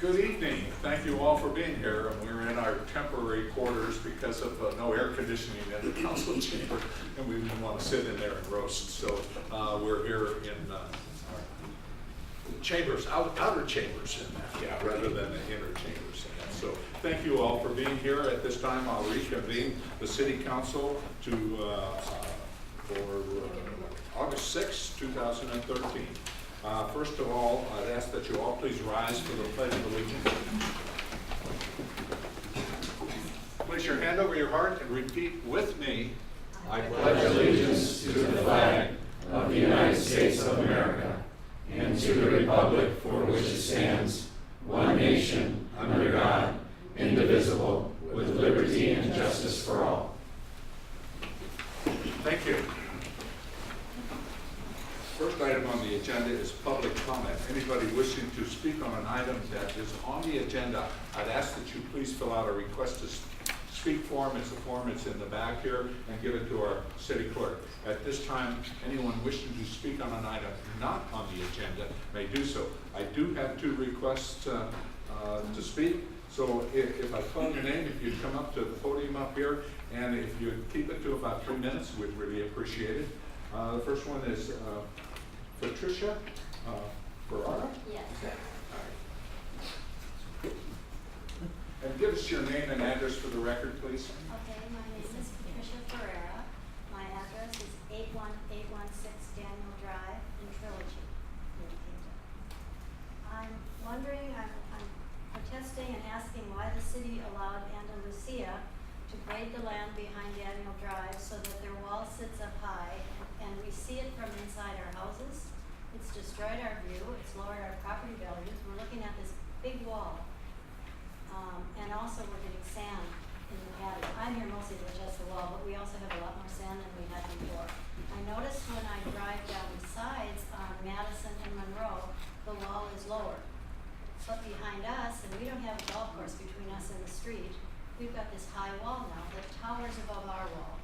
Good evening. Thank you all for being here. And we're in our temporary quarters because of no air conditioning in the council chamber, and we didn't want to sit in there and roast. So we're here in our chambers, outer chambers, rather than the inner chambers. So thank you all for being here. At this time, I'll reconvene the City Council for August 6, 2013. First of all, I'd ask that you all please rise for the Pledge of Allegiance. Place your hand over your heart and repeat with me. I pledge allegiance to the flag of the United States of America and to the republic for which it stands, one nation, under God, indivisible, with liberty and justice for all. Thank you. First item on the agenda is public comment. Anybody wishing to speak on an item that is on the agenda, I'd ask that you please fill out a request to speak form. It's a form, it's in the back here, and give it to our city clerk. At this time, anyone wishing to speak on an item not on the agenda may do so. I do have 2 requests to speak. So if I call your name, if you'd come up to the podium up here, and if you'd keep it to about 3 minutes, we'd really appreciate it. The first one is Patricia Ferrara? Yes. Okay. All right. And give us your name and address for the record, please. Okay, my name is Patricia Ferreira. My address is 81816 Daniel Drive in Trilogy, New Kingdom. I'm wondering, I'm protesting and asking why the city allowed Andalusia to grade the land behind Daniel Drive so that their wall sits up high and we see it from inside our houses. It's destroyed our view, it's lowered our property values. We're looking at this big wall. And also we're getting sand in the patio. I'm here mostly to adjust the wall, but we also have a lot more sand than we had before. I noticed when I drive down the sides on Madison and Monroe, the wall is lower. But behind us, and we don't have a golf course between us and the street, we've got this high wall now that towers above our wall,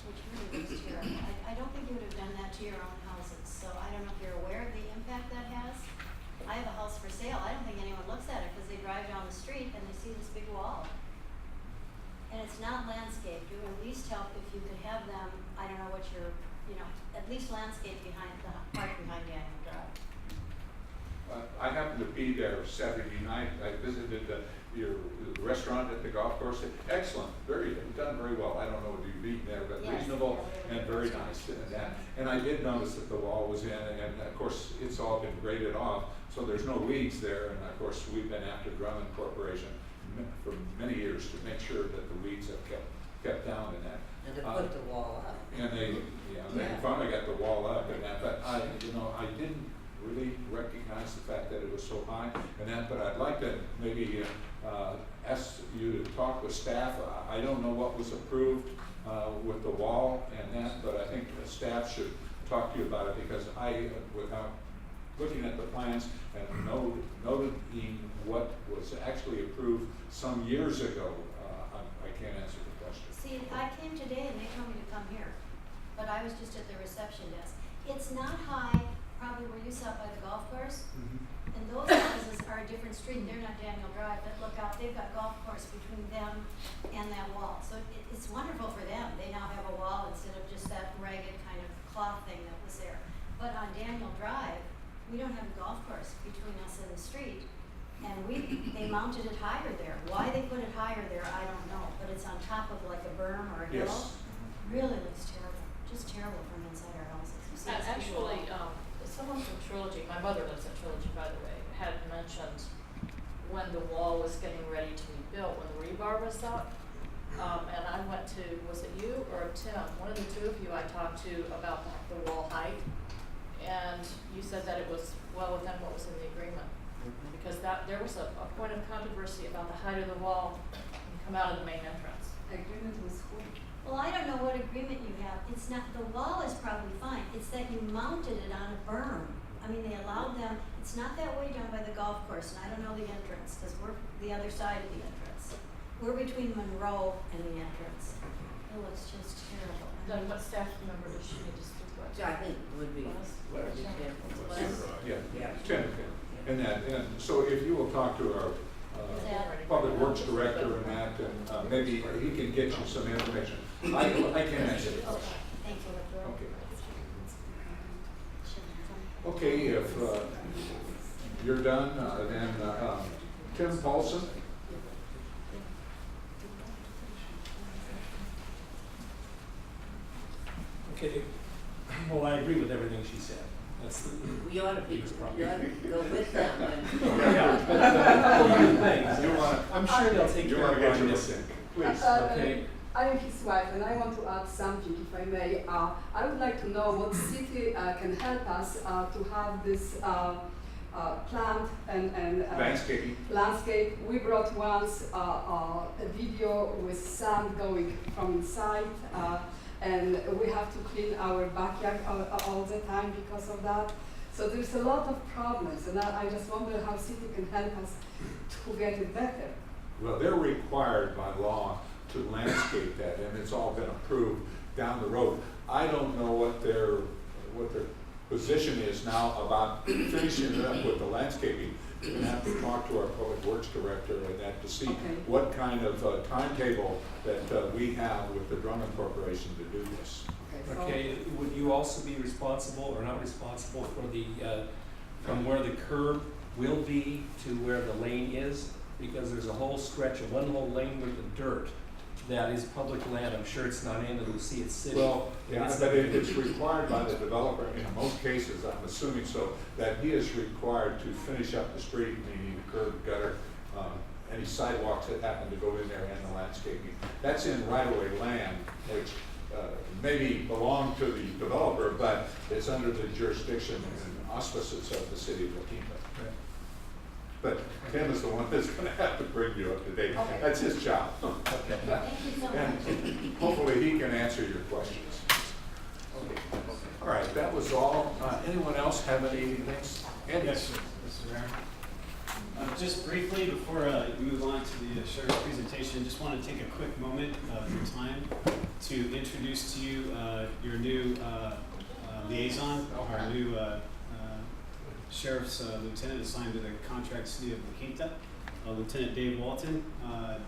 which really looks terrible. I don't think you would have done that to your own houses, so I don't know if you're aware of the impact that has. I have a house for sale. I don't think anyone looks at it because they drive down the street and they see this big wall. And it's not landscaped. It would at least help if you could have them, I don't know what your, at least landscape behind the park behind Daniel Drive. I happened to be there Saturday night. I visited your restaurant at the golf course. Excellent, done very well. I don't know what you've eaten there, but Yes, reasonable yeah, and very nice. And I did notice that the wall was in, and of course it's all been graded off, so there's no weeds there. And of course we've been after Drummond Corporation for many years to make sure that the weeds have kept down in that. And to put the wall up. And they finally got the wall up and that, but I didn't really recognize the fact that it was so high and that, but I'd like to maybe ask you to talk with staff. I don't know what was approved with the wall and that, but I think the staff should talk to you about it because without looking at the plans and noting what was actually approved some years ago, I can't answer the question. See, I came today and they told me to come here, but I was just at the reception desk. It's not high, probably where you sat by the golf course. Mm-hmm. And those houses are a different street. They're not Daniel Drive, but look out, they've got golf course between them and that wall. So it's wonderful for them. They now have a wall instead of just that ragged kind of cloth thing that was there. But on Daniel Drive, we don't have a golf course between us and the street. And they mounted it higher there. Why they put it higher there, I don't know. But it's on top of like a berm or a hill. Yes. Really looks terrible. Just terrible from inside our houses. You see this big wall. Actually, someone from Trilogy, my mother lives in Trilogy, by the way, had mentioned when the wall was getting ready to be built, when the rebar was up, and I went to, was it you or Tim? One of the 2 of you I talked to about the wall height, and you said that it was well within what was in the agreement. Because there was a point of controversy about the height of the wall and come out of the main entrance. The agreement was cool. Well, I don't know what agreement you have. It's not, the wall is probably fine. It's that you mounted it on a berm. I mean, they allowed them, it's not that way down by the golf course, and I don't know the entrance, because we're the other side of the entrance. We're between Monroe and the entrance. It looks just terrible. Then what staff member does she need to speak with? Which I think would be. Les? would be Les? different. Les? Yeah. Yeah. Tim. And that, and so if you will talk to our Public Works Director and that, and maybe he can get you some information. I can answer the question. Thank you. Okay. Okay, if you're done, then Tim Paulson. Okay, well, I agree with everything she said. That's the You ought to be, biggest problem. you ought to go with them and. Yeah, but a couple of things. You wanna- I'm sure they'll take You care want of to our get your missing. please. Okay. I'm his wife, and I want to add something, if I may. I would like to know what city can help us to have this plant and Landscaping. landscape. We brought once a video with sand going from inside, and we have to clean our backyard all the time because of that. So there's a lot of problems, and I just wonder how city can help us to get it better. Well, they're required by law to landscape that, and it's all been approved down the road. I don't know what their position is now about finishing it up with the landscaping. We're gonna have to talk to our Public Works Director and that to see Okay. what kind of timetable that we have with the Drummond Corporation to do this. So- Okay, would you also be responsible or not responsible for the, from where the curb will be to where the lane is? Because there's a whole stretch of one whole lane with the dirt that is public land. I'm sure it's not in it, we'll see it's city. Well, yeah, It's- but it's required by the developer, in most cases, I'm assuming so, that he is required to finish up the street, meaning the curb, gutter, any sidewalks that happen to go in there and the landscaping. That's in right-of-way land, which maybe belong to the developer, but it's under the jurisdiction and auspices of the city of La Quinta. But Tim is the one that's gonna have to bring you up to date. Okay. That's his job. Okay. Thank you so much. And hopefully he can answer your questions. Okay. All right, that was all. Anyone else have any things? Andy? Yes, sir, Mr. Mayor. Just briefly, before we move on to the sheriff's presentation, just want to take a quick moment of your time to introduce to you your new liaison, our new sheriff's lieutenant assigned to the contract city of La Quinta, Lieutenant Dave Walton.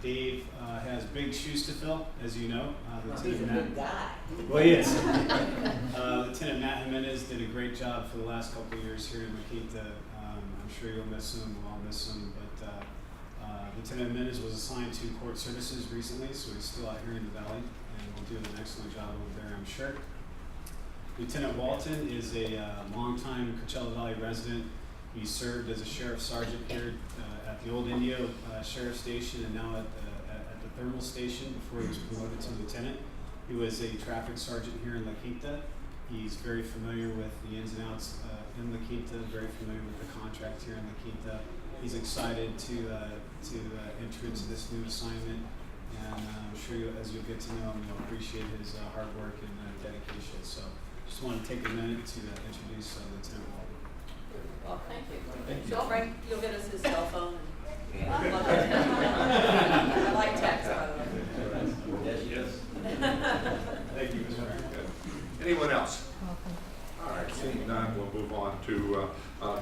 Dave has big shoes to fill, as you know. He's a Lieutenant Matt- good guy. Well, he is. Lieutenant Matt Jimenez did a great job for the last couple of years here in La Quinta. I'm sure you'll miss him, we'll all miss him, but Lieutenant Jimenez was assigned to court services recently, so he's still out here in the valley, and will do an excellent job over there, I'm sure. Lieutenant Walton is a longtime Coachella Valley resident. He served as a sheriff sergeant here at the old Indio Sheriff Station and now at the Thermal Station before he was promoted to lieutenant. He was a traffic sergeant here in La Quinta. He's very familiar with the ins and outs in La Quinta, very familiar with the contract here in La Quinta. He's excited to enter into this new assignment, and I'm sure as you'll get to know him, you'll appreciate his hard work and dedication. So just want to take a minute to introduce Lieutenant Walton. Well, thank you. Thank you. So Frank, you'll get us his cell phone. I like text, by the way. Yes. Thank you, Mr. Mayor. Anyone else? All right, seeing none, we'll move on to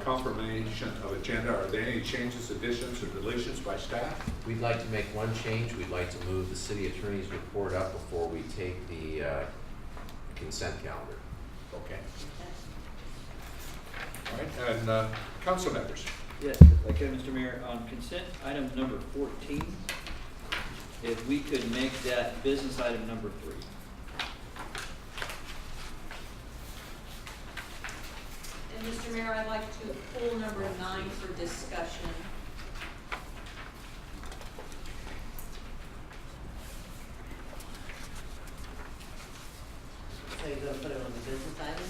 confirmation of agenda. Are there any changes, additions, or deletions by staff? We'd like to make one change. We'd like to move the city attorney's report up before we take the consent calendar. Okay. All right, and council members? Yes, okay, Mr. Mayor, on consent item number 14, if we could make that business item number 3. And Mr. Mayor, I'd like to pull number 9 for discussion. So you're gonna put it on the business item?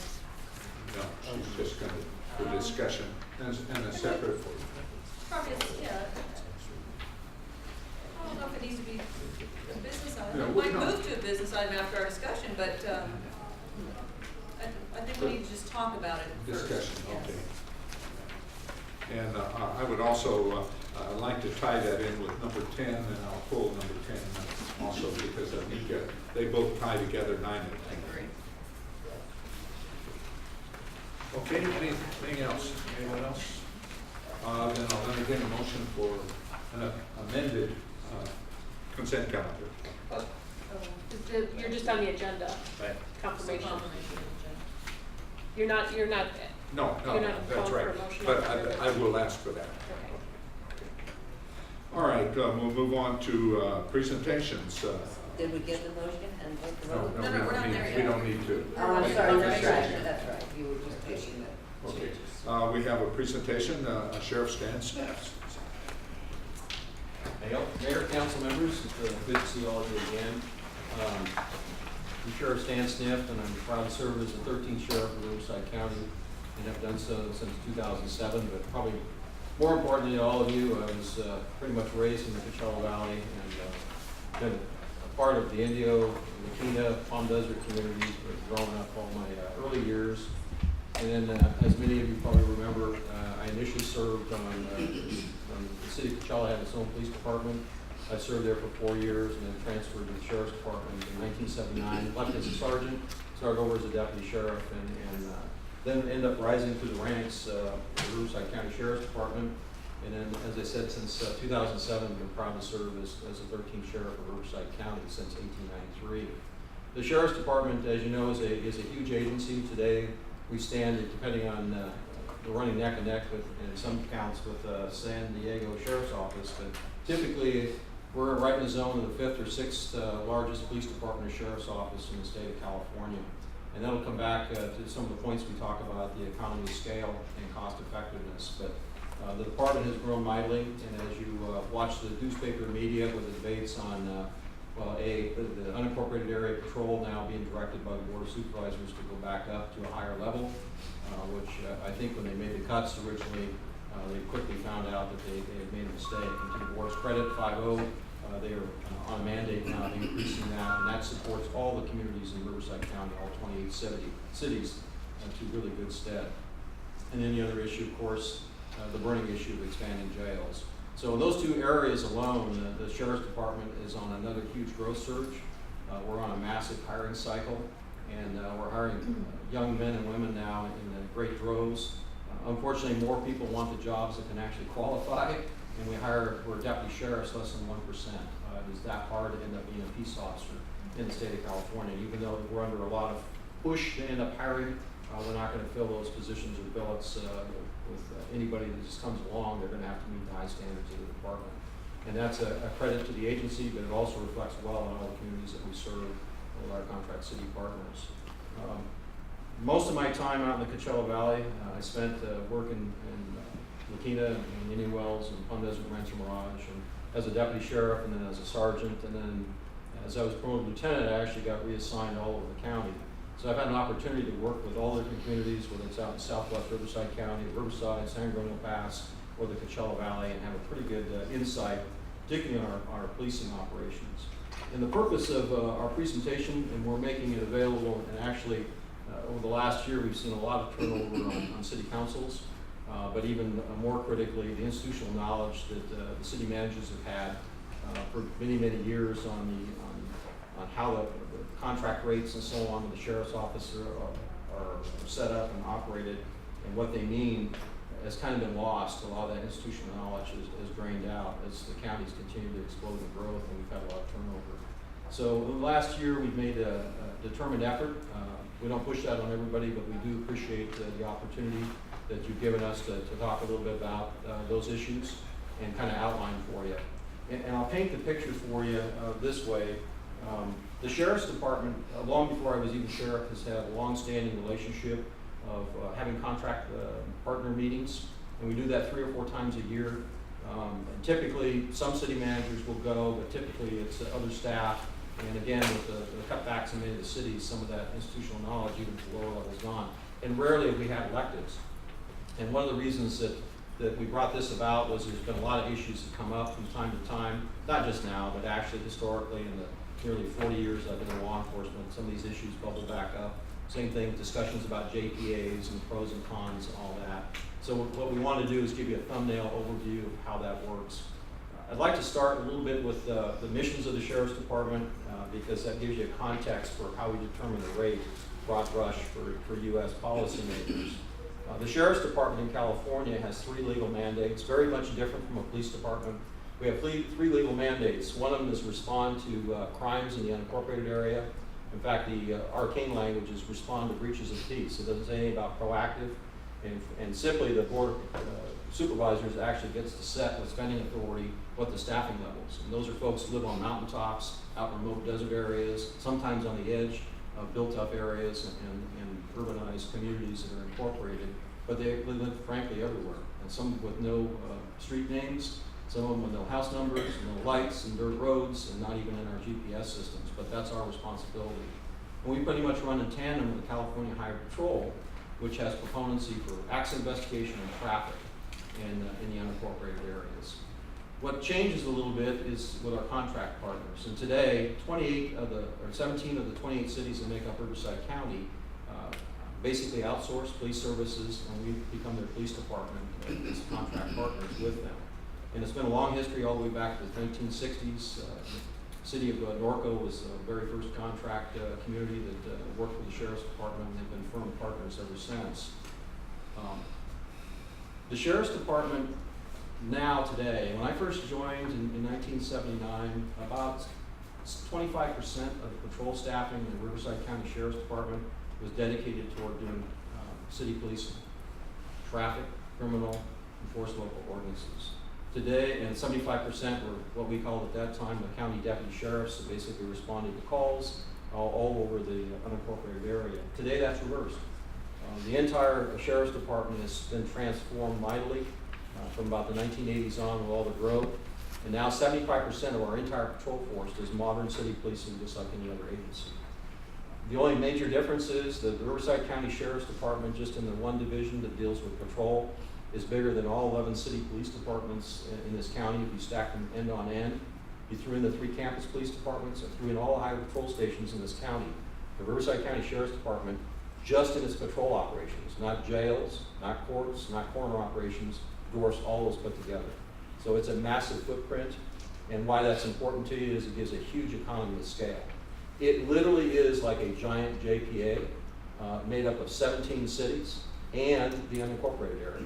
No, she's just gonna, for discussion, and a separate. Probably, yeah. I don't know if it needs to be a business item. No, We might no. move to a business item after our discussion, but, I think we need to just talk about it first. Discussion, Yes. okay. And I would also like to tie that in with number 10, and I'll pull number 10 also because I think they both tie together 9 and 10. I agree. Okay, anything else? Anyone else? Then I'll entertain a motion for an amended consent calendar. You're just on the agenda, Right. confirmation. Confirmation of agenda. You're not, No, You're not that's calling right. for a motion But on the- I will ask for that. okay. All right, we'll move on to presentations. Did we get the motion and vote the vote? No, we're not there We yet. don't need to. Oh, I'm sorry, that's Confirmation. right, that's right, you were just pushing the Okay. changes. We have a presentation, Sheriff Stan Smith. Mayor, council members, it's good to see all of you again. I'm Sheriff Stan Smith, and I'm proud to serve as the 13th sheriff of Riverside County, and have done so since 2007. But probably more importantly to all of you, I was pretty much raised in the Coachella Valley and been a part of the Indio, Lakina, Palm Desert communities growing up all my early years. And then, as many of you probably remember, I initially served on the city of Coachella had its own police department. I served there for 4 years and then transferred to the sheriff's department in 1979. Left as a sergeant, started over as a deputy sheriff, and then ended up rising through the ranks in the Riverside County Sheriff's Department. And then, as I said, since 2007, I've been proud to serve as the 13th sheriff of Riverside County since 1893. The Sheriff's Department, as you know, is a huge agency. Today, we stand, depending on, we're running neck and neck with, in some counts, with San Diego Sheriff's Office. But typically, we're right in the zone of the 5th or 6th largest police department or sheriff's office in the state of California. And that'll come back to some of the points we talk about, the economy of scale and cost effectiveness. But the department has grown mightily, and as you watch the newspaper media with the debates on the unincorporated area patrol now being directed by the Board of Supervisors to go back up to a higher level, which I think when they made the cuts originally, they quickly found out that they had made a mistake. And to the board's credit, 5-0, they are on a mandate now of increasing that, and that supports all the communities in Riverside County, all 28 cities, to really good stead. And then the other issue, of course, the burning issue of expanding jails. So in those two areas alone, the Sheriff's Department is on another huge growth surge. We're on a massive hiring cycle, and we're hiring young men and women now in great droves. Unfortunately, more people want the jobs that can actually qualify, and we're deputy sheriffs less than 1%. It is that hard to end up being a peace officer in the state of California. Even though we're under a lot of push to end up hiring, we're not going to fill those positions or billets with anybody that just comes along. They're going to have to meet the high standards of the department. And that's a credit to the agency, but it also reflects well on all the communities that we serve with our contract city partners. Most of my time out in the Coachella Valley, I spent working in Lakina and Indian Wells and Palm Desert Rancho Mirage, and as a deputy sheriff, and then as a sergeant, and then as I was promoted lieutenant, I actually got reassigned all over the county. So I've had an opportunity to work with all the different communities, whether it's out in southwest Riverside County, Riverside, San Antonio Pass, or the Coachella Valley, and have a pretty good insight, particularly on our policing operations. And the purpose of our presentation, and we're making it available, and actually over the last year we've seen a lot of turnover on city councils, but even more critically, the institutional knowledge that the city managers have had for many, many years on how the contract rates and so on with the sheriff's office are set up and operated, and what they mean has kind of been lost. A lot of that institutional knowledge is drained out as the counties continue to explode in growth, and we've had a lot of turnover. So last year we've made a determined effort. We don't push that on everybody, but we do appreciate the opportunity that you've given us to talk a little bit about those issues and kind of outline for you. And I'll paint the picture for you this way. The Sheriff's Department, long before I was even sheriff, has had a long-standing relationship of having contract partner meetings, and we do that 3 or 4 times a year. And typically, some city managers will go, but typically it's other staff. And again, with the cutbacks in many of the cities, some of that institutional knowledge, even at the lower level, is gone. And rarely have we had electives. And one of the reasons that we brought this about was there's been a lot of issues that come up from time to time, not just now, but actually historically in the nearly 40 years I've been in law enforcement, some of these issues bubble back up. Same thing, discussions about JPAs and pros and cons and all that. So what we want to do is give you a thumbnail overview of how that works. I'd like to start a little bit with the missions of the Sheriff's Department because that gives you a context for how we determine the rate, broad brush, for U.S. policymakers. The Sheriff's Department in California has 3 legal mandates, very much different from a police department. We have three legal mandates. One of them is respond to crimes in the unincorporated area. In fact, the arcane language is respond to breaches of peace. It doesn't say anything about proactive. And simply the Board of Supervisors actually gets to set with spending authority what the staffing levels. And those are folks who live on mountaintops, out in remote desert areas, sometimes on the edge of built-up areas and urbanized communities that are incorporated. But they live, frankly, everywhere. And some with no street names, some of them with no house numbers, no lights and dirt roads, and not even in our GPS systems. But that's our responsibility. And we pretty much run in tandem with the California Highway Patrol, which has proponency for accident investigation and traffic in the unincorporated areas. What changes a little bit is with our contract partners. And today, 17 of the 28 cities that make up Riverside County basically outsource police services, and we've become their police department as contract partners with them. And it's been a long history all the way back to the 1960s. The city of Norco was the very first contract community that worked with the Sheriff's Department, and they've been firm partners ever since. The Sheriff's Department now today, when I first joined in 1979, about 25% of the patrol staffing in the Riverside County Sheriff's Department was dedicated toward doing city policing, traffic, criminal, enforce local ordinances. Today, and 75% were what we called at that time the county deputy sheriffs, who basically responded to calls all over the unincorporated area. Today, that's reversed. The entire sheriff's department has been transformed mightily from about the 1980s on with all the growth. And now 75% of our entire patrol force does modern city policing just like any other agency. The only major difference is that the Riverside County Sheriff's Department, just in the one division that deals with patrol, is bigger than all 11 city police departments in this county if you stack them end on end. You threw in the 3 campus police departments and threw in all the highway patrol stations in this county. The Riverside County Sheriff's Department, just in its patrol operations, not jails, not courts, not coroner operations, dwarfs all those put together. So it's a massive footprint, and why that's important to you is it gives a huge economy of scale. It literally is like a giant JPA made up of 17 cities and the unincorporated area.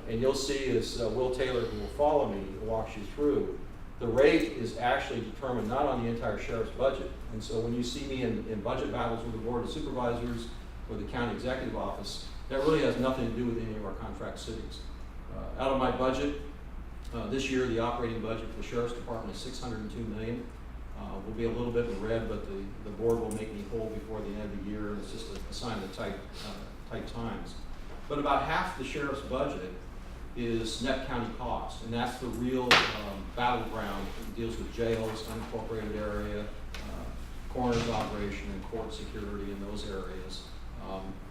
And you'll see as Will Taylor, who will follow me, walks you through, the rate is actually determined not on the entire sheriff's budget. And so when you see me in budget battles with the Board of Supervisors or the county executive office, that really has nothing to do with any of our contract cities. Out of my budget, this year the operating budget for the Sheriff's Department is $602 million. We'll be a little bit in red, but the board will make me whole before the end of the year, and it's just a sign of tight times. But about half the sheriff's budget is net county cost, and that's the real battleground. It deals with jails, unincorporated area, coroner's operation, and court security in those areas.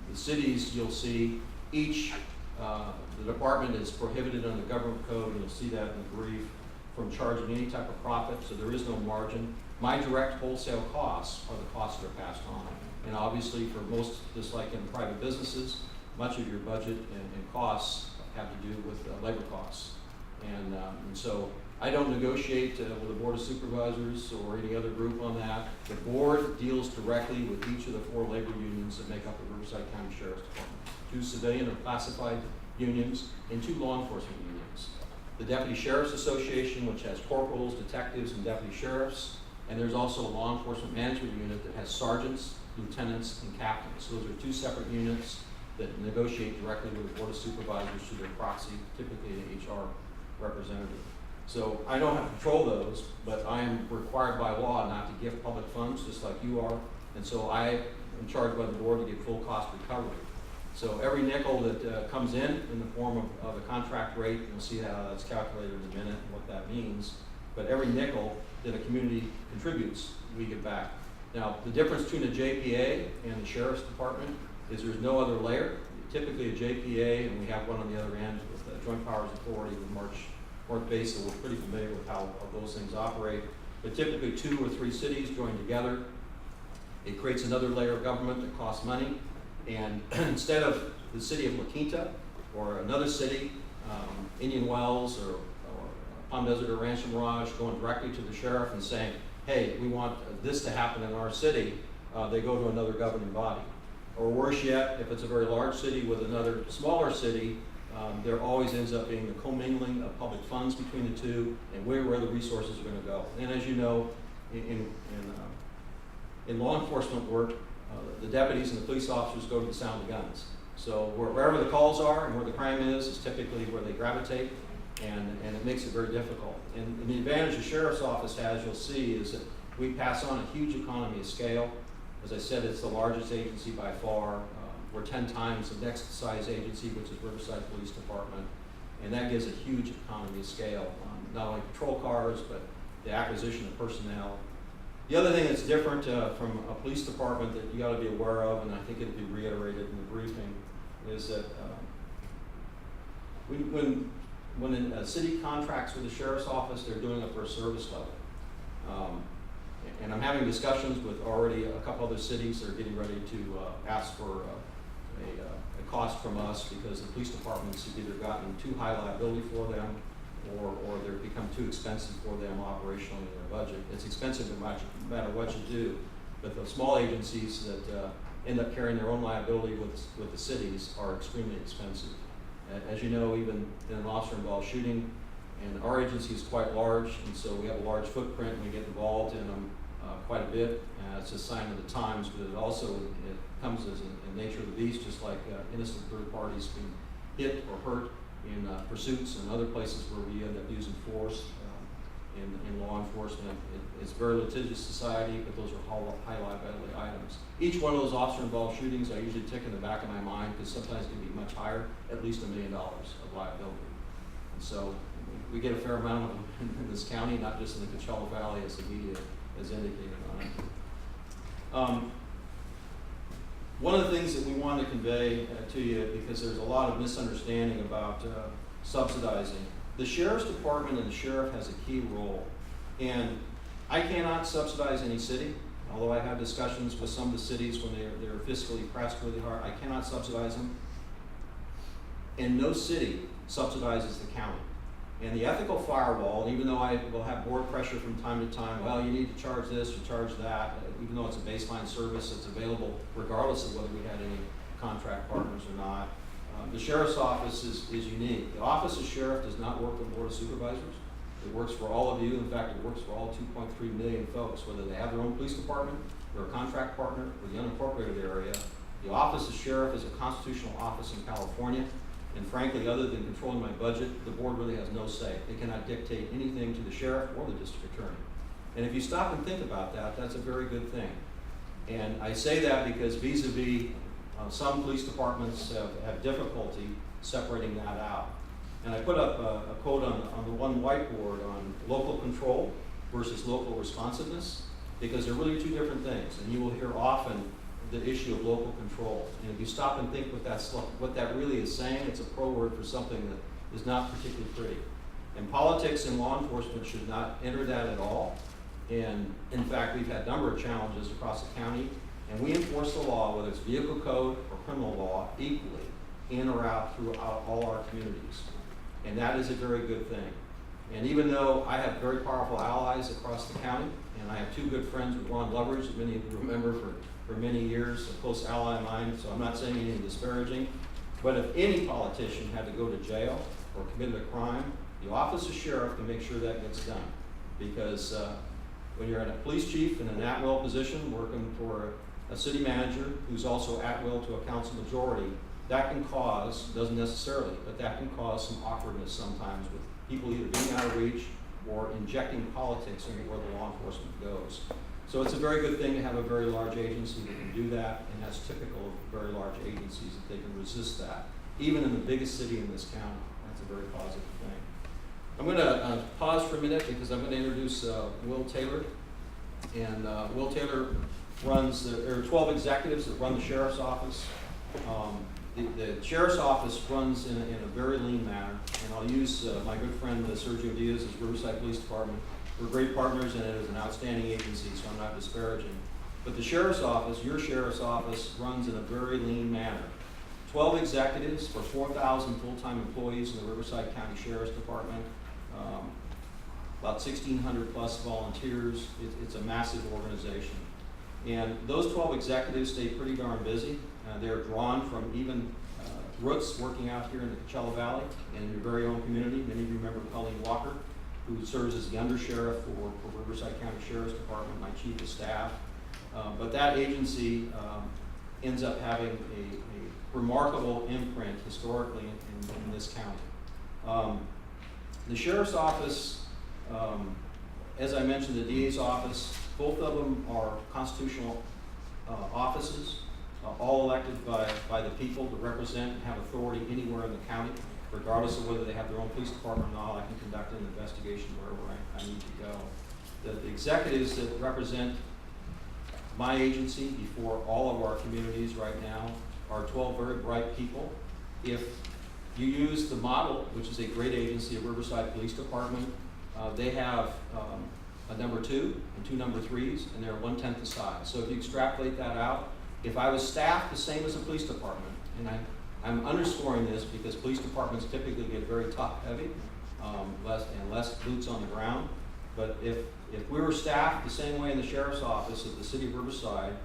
The cities, you'll see, each, the department is prohibited under the government code, and you'll see that in the brief, from charging any type of profit, so there is no margin. My direct wholesale costs are the costs that are passed on. And obviously for most, just like in private businesses, much of your budget and costs have to do with labor costs. And so I don't negotiate with the Board of Supervisors or any other group on that. The board deals directly with each of the 4 labor unions that make up the Riverside County Sheriff's Department. 2 civilian or classified unions and 2 law enforcement unions. The Deputy Sheriff's Association, which has corporals, detectives, and deputy sheriffs, and there's also a law enforcement management unit that has sergeants, lieutenants, and captains. So those are 2 separate units that negotiate directly with the Board of Supervisors through their proxy, typically an HR representative. So I don't have to control those, but I am required by law not to give public funds, just like you are, and so I am charged by the board to give full cost recovery. So every nickel that comes in the form of a contract rate, you'll see how that's calculated in a minute and what that means, but every nickel that a community contributes, we get back. Now, the difference between a JPA and the Sheriff's Department is there's no other layer. Typically a JPA, and we have one on the other end with the Joint Powers Authority with Mark Base, so we're pretty familiar with how those things operate. But typically 2 or 3 cities join together. It creates another layer of government that costs money. And instead of the city of La Quinta or another city, Indian Wells or Palm Desert or Rancho Mirage, going directly to the sheriff and saying, hey, we want this to happen in our city, they go to another governing body. Or worse yet, if it's a very large city with another smaller city, there always ends up being the commingling of public funds between the two and where the resources are going to go. And as you know, in law enforcement work, the deputies and the police officers go to the sound of guns. So wherever the calls are and where the crime is typically where they gravitate, and it makes it very difficult. And the advantage the sheriff's office has, you'll see, is that we pass on a huge economy of scale. As I said, it's the largest agency by far. We're 10 times the next size agency, which is Riverside Police Department. And that gives a huge economy of scale, not only patrol cars, but the acquisition of personnel. The other thing that's different from a police department that you ought to be aware of, and I think it'll be reiterated in the briefing, is that when a city contracts with the sheriff's office, they're doing it for a service level. And I'm having discussions with already a couple other cities that are getting ready to ask for a cost from us because the police departments have either gotten too high liability for them or they've become too expensive for them operationally in their budget. It's expensive no matter what you do, but the small agencies that end up carrying their own liability with the cities are extremely expensive. As you know, even in an officer-involved shooting, and our agency is quite large, and so we have a large footprint, and we get involved in them quite a bit. It's a sign of the times, but it also comes as a nature of the beast, just like innocent third parties being hit or hurt in pursuits and other places where we end up using force in law enforcement. It's a very litigious society, but those are high liability items. Each one of those officer-involved shootings I usually tick in the back of my mind because sometimes it can be much higher, at least $1 million of liability. And so we get a fair amount in this county, not just in the Coachella Valley as the media has indicated on it. One of the things that we want to convey to you, because there's a lot of misunderstanding about subsidizing, the sheriff's department and the sheriff has a key role. And I cannot subsidize any city, although I've had discussions with some of the cities when they're fiscally pressed really hard. I cannot subsidize them. And no city subsidizes the county. And the ethical firewall, even though I will have board pressure from time to time, well, you need to charge this, you charge that, even though it's a baseline service that's available regardless of whether we had any contract partners or not. The sheriff's office is unique. The office of sheriff does not work with board of supervisors. It works for all of you. In fact, it works for all 2.3 million folks, whether they have their own police department, they're a contract partner, or the unincorporated area. The office of sheriff is a constitutional office in California. And frankly, other than controlling my budget, the board really has no say. They cannot dictate anything to the sheriff or the district attorney. And if you stop and think about that, that's a very good thing. And I say that because vis-a-vis some police departments have difficulty separating that out. And I put up a quote on the one whiteboard on local control versus local responsiveness, because they're really two different things. And you will hear often the issue of local control. And if you stop and think what that really is saying, it's a pro word for something that is not particularly pretty. And politics and law enforcement should not enter that at all. And in fact, we've had a number of challenges across the county, and we enforce the law, whether it's vehicle code or criminal law, equally in or out throughout all our communities. And that is a very good thing. And even though I have very powerful allies across the county, and I have two good friends with Ron Loveridge, that many of you remember for many years, a close ally of mine, so I'm not saying anything disparaging, but if any politician had to go to jail or committed a crime, the office of sheriff can make sure that gets done. Because when you're in a police chief in an at-will position working for a city manager who's also at-will to a council majority, that can cause, doesn't necessarily, but that can cause some awkwardness sometimes with people either being out of reach or injecting politics into where the law enforcement goes. So it's a very good thing to have a very large agency that can do that, and that's typical of very large agencies, that they can resist that. Even in the biggest city in this county, that's a very positive thing. I'm going to pause for a minute because I'm going to introduce Will Taylor. And Will Taylor runs, there are 12 executives that run the sheriff's office. The sheriff's office runs in a very lean manner, and I'll use my good friend Sergio Diaz's Riverside Police Department. We're great partners, and it is an outstanding agency, so I'm not disparaging. But the sheriff's office, your sheriff's office, runs in a very lean manner. 12 executives for 4,000 full-time employees in the Riverside County Sheriff's Department, about 1,600 plus volunteers. It's a massive organization. And those 12 executives stay pretty darn busy. They're drawn from even roots working out here in the Coachella Valley and in your very own community. Many of you remember Colleen Walker, who serves as the undersheriff for Riverside County Sheriff's Department, my chief of staff. But that agency ends up having a remarkable imprint historically in this county. The sheriff's office, as I mentioned, the DA's office, both of them are constitutional offices, all elected by the people to represent and have authority anywhere in the county, regardless of whether they have their own police department or not. I can conduct an investigation wherever I need to go. The executives that represent my agency before all of our communities right now are 12 very bright people. If you use the model, which is a great agency, a Riverside Police Department, they have a number 2 and 2 number 3s, and they're 1/10 the size. So if you extrapolate that out, if I was staffed the same as a police department, and I'm underscoring this because police departments typically get very top-heavy, less boots on the ground. But if we were staffed the same way in the sheriff's office of the city of Riverside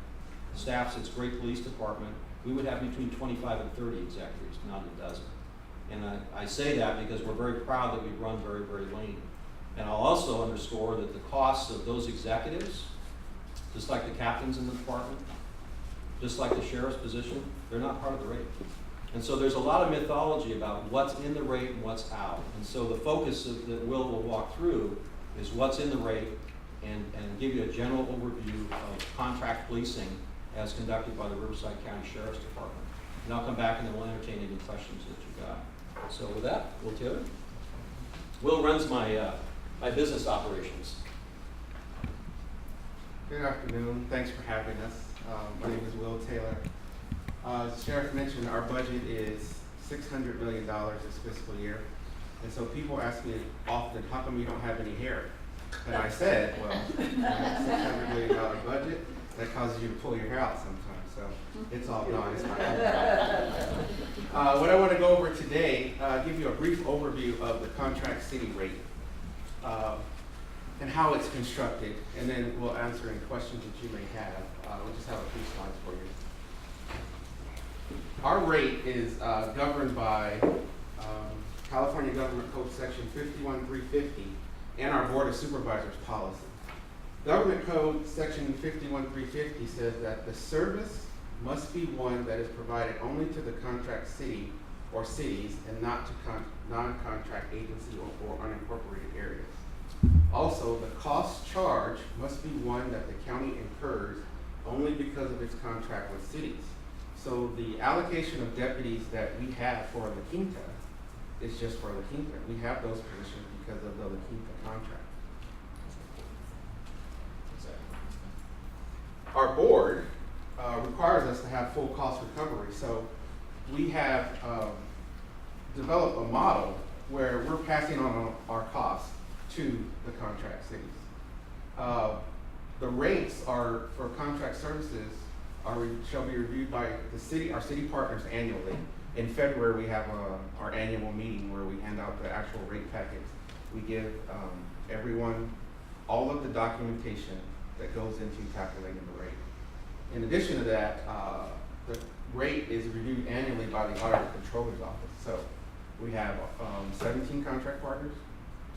staffs its great police department, we would have between 25 and 30 executives, not a dozen. And I say that because we're very proud that we run very, very lean. And I'll also underscore that the costs of those executives, just like the captains in the department, just like the sheriff's position, they're not part of the rate. And so there's a lot of mythology about what's in the rate and what's out. And so the focus that Will walk through is what's in the rate and give you a general overview of contract policing as conducted by the Riverside County Sheriff's Department. And I'll come back and then we'll entertain any questions that you got. So with that, Will Taylor. Will runs my business operations. Good afternoon. Thanks for having us. My name is Will Taylor. As the Sheriff mentioned, our budget is $600 million this fiscal year. And so people ask me often, how come you don't have any hair? And I said, well, $600 million budget, that causes you to pull your hair out sometimes. So it's all gone. It's not gone. What I want to go over today, give you a brief overview of the contract city rate and how it's constructed. And then we'll answer any questions that you may have. We'll just have a few slides for you. Our rate is governed by California Government Code Section 51350 and our Board of Supervisors policy. Government Code Section 51350 says that the service must be one that is provided only to the contract city or cities and not to non-contract agency or unincorporated areas. Also, the cost charged must be one that the county incurs only because of its contract with cities. So the allocation of deputies that we have for La Quinta is just for La Quinta. We have those positions because of the La Quinta contract. Our board requires us to have full cost recovery. So we have developed a model where we're passing on our costs to the contract cities. The rates are for contract services shall be reviewed by our city partners annually. In February, we have our annual meeting where we hand out the actual rate packets. We give everyone all of the documentation that goes into calculating the rate. In addition to that, the rate is reviewed annually by the Auditor Controller's Office. So we have 17 contract partners,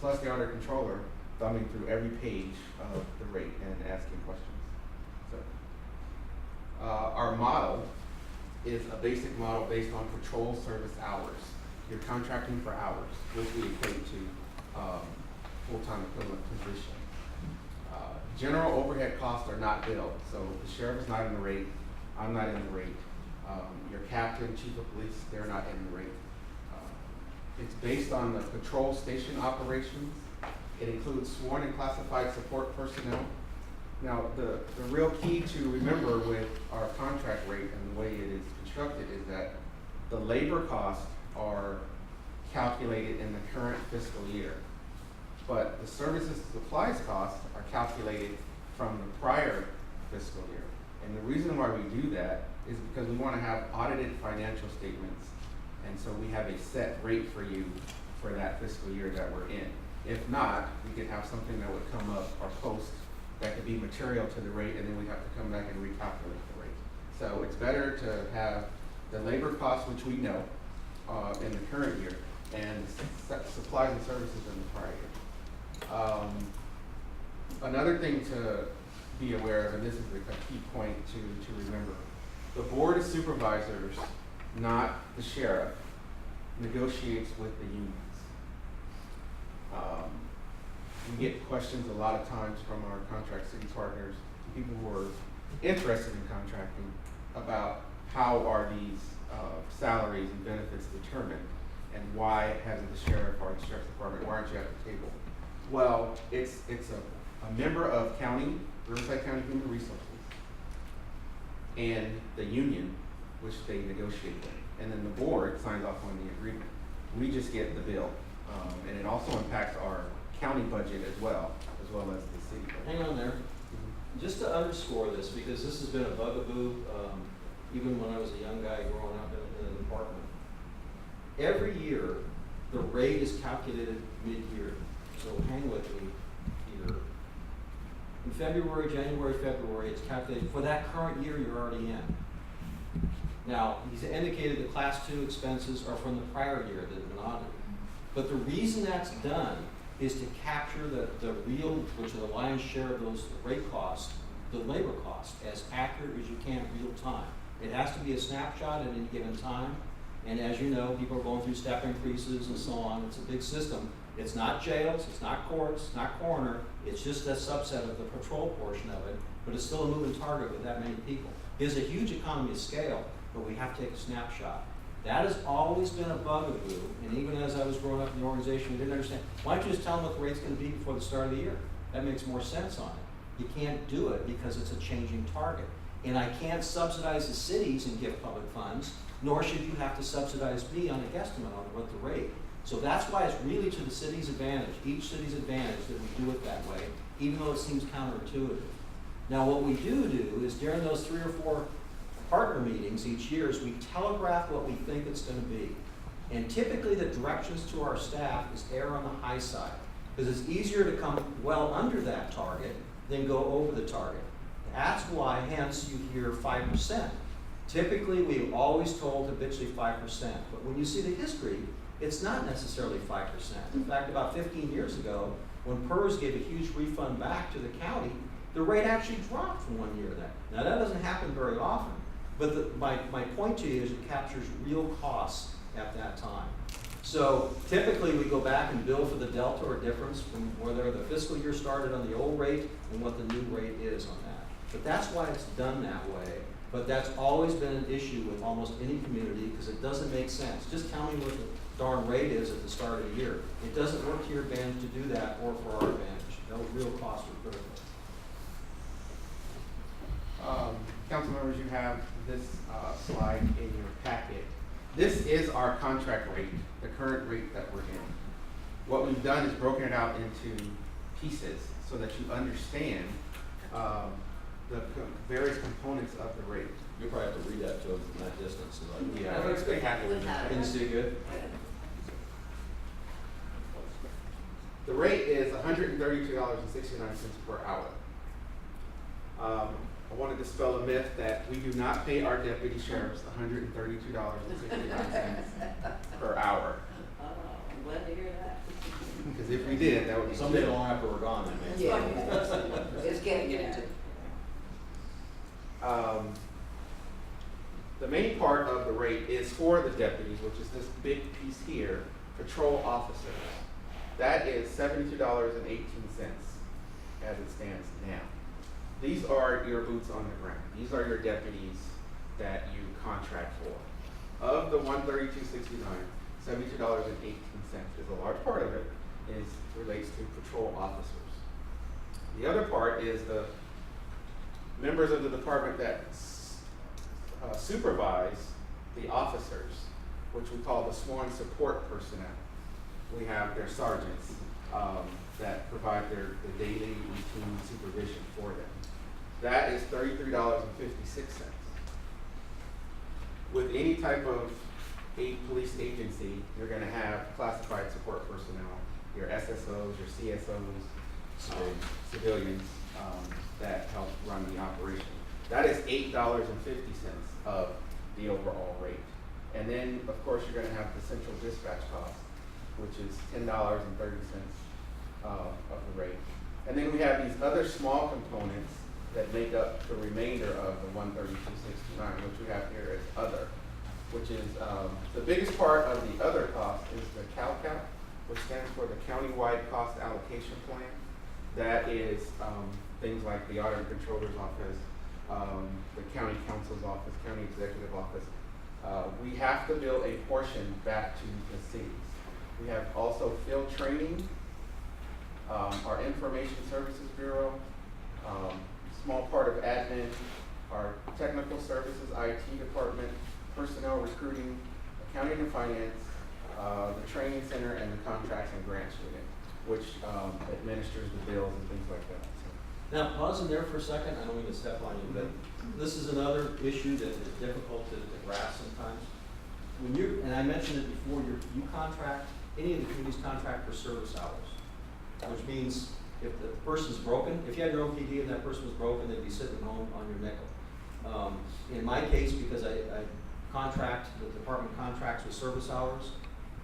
plus the Auditor Controller thumbing through every page of the rate and asking questions. So our model is a basic model based on patrol service hours. You're contracting for hours, which we equate to full-time equivalent position. General overhead costs are not billed, so the sheriff is not in the rate, I'm not in the rate. Your captain, chief of police, they're not in the rate. It's based on the patrol station operations. It includes sworn and classified support personnel. Now, the real key to remember with our contract rate and the way it is constructed is that the labor costs are calculated in the current fiscal year, but the services and supplies costs are calculated from the prior fiscal year. And the reason why we do that is because we want to have audited financial statements, and so we have a set rate for you for that fiscal year that we're in. If not, we could have something that would come up or post that could be material to the rate, and then we have to come back and recalculate the rate. So it's better to have the labor costs, which we know, in the current year, and supplies and services in the prior year. Another thing to be aware of, and this is a key point to remember, the Board of Supervisors, not the sheriff, negotiates with the unions. We get questions a lot of times from our contract city partners, people who are interested in contracting, about how are these salaries and benefits determined, and why hasn't the sheriff or the sheriff's department, why aren't you at the table? Well, it's a member of Riverside County Human Resources, and the union, which they negotiate with, and then the board signs off on the agreement. We just get the bill, and it also impacts our county budget as well as the city budget. Hang on there. Just to underscore this, because this has been a bugaboo, even when I was a young guy growing up in the department. Every year, the rate is calculated mid-year, so hang with me here. In February, January, February, it's calculated for that current year you're already in. Now, he's indicated the class 2 expenses are from the prior year that have been audited. But the reason that's done is to capture the real, which are the lion's share of those rate costs, the labor costs, as accurate as you can in real time. It has to be a snapshot at any given time. And as you know, people are going through step increases and so on. It's a big system. It's not jails, it's not courts, it's not coroner. It's just a subset of the patrol portion of it, but it's still a moving target with that many people. There's a huge economy of scale, but we have to take a snapshot. That has always been a bugaboo, and even as I was growing up in the organization, we didn't understand. Why don't you just tell them what the rate's going to be before the start of the year? That makes more sense on it. You can't do it because it's a changing target. And I can't subsidize the cities and give public funds, nor should you have to subsidize me on a guesstimate on what the rate. So that's why it's really to the city's advantage, each city's advantage, that we do it that way, even though it seems counterintuitive. Now what we do is during those 3 or 4 partner meetings each year is we telegraph what we think it's going to be. And typically the directions to our staff is err on the high side, because it's easier to come well under that target than go over the target. That's why, hence, you hear 5%. Typically, we've always told habitually 5%, but when you see the history, it's not necessarily 5%. In fact, about 15 years ago, when PERS gave a huge refund back to the county, the rate actually dropped from one year to that. Now, that doesn't happen very often, but my point to you is it captures real costs at that time. So typically, we go back and bill for the delta or difference from whether the fiscal year started on the old rate and what the new rate is on that. But that's why it's done that way. But that's always been an issue with almost any community, because it doesn't make sense. Just tell me what the darn rate is at the start of the year. It doesn't work to your advantage to do that, or for our advantage. Those real costs are critical. Council members, you have this slide in your packet. This is our contract rate, the current rate that we're in. What we've done is broken it out into pieces so that you understand the various components of the rate. You'll probably have to read that to them from that distance. Yeah, they have it. Can you see it good? The rate is $132.69 per hour. I want to dispel a myth that we do not pay our deputy sheriffs $132.69 per hour. I'm glad to hear that. Because if we did, that would be Someday long after we're gone, that makes Yeah, it's getting into. The main part of the rate is for the deputies, which is this big piece here, patrol officers. That is $72.18 as it stands now. These are your boots on the ground. These are your deputies that you contract for. Of the $132.69, $72.18 is a large part of it relates to patrol officers. The other part is the members of the department that supervise the officers, which we call the sworn support personnel. We have their sergeants that provide the daily routine supervision for them. That is $33.56. With any type of police agency, you're going to have classified support personnel, your SSOs, your CSOs, civilians that help run the operation. That is $8.50 of the overall rate. And then, of course, you're gonna have the central dispatch cost, which is $10.30 of the rate. And then we have these other small components that make up the remainder of the 132.69, which we have here as other, which is, the biggest part of the other cost is the CalCap, which stands for the Countywide Cost Allocation Plan. That is things like the Auditor Controller's Office, the County Counsel's Office, County Executive Office. We have to bill a portion back to the cities. We have also field training, our Information Services Bureau, small part of admin, our technical services, IT department, personnel recruiting, accounting and finance, the training center, and the contracts and grants unit, which administers the bills and things like that. Now, pausing there for a second, I don't mean to step on you, but this is another issue that is difficult to grasp sometimes. When you, and I mentioned it before, you contract, any of the communities contract for service hours, which means if the person's broken, if you had your own PD and that person was broken, they'd be sitting home on your nickel. In my case, because I contract, the department contracts with service hours,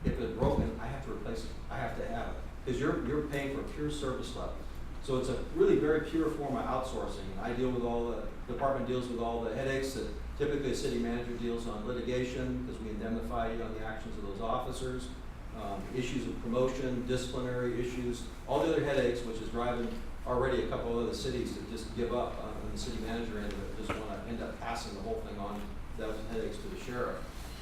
if it's broken, I have to replace it. I have to have it. Because you're paying for a pure service level. So it's a really very pure form of outsourcing. I deal with all the department deals with all the headaches that typically a city manager deals on litigation, because we indemnify you on the actions of those officers, issues of promotion, disciplinary issues, all the other headaches, which is driving already a couple of other cities to just give up on the city manager end of it, just want to end up passing the whole thing on, those headaches to the sheriff.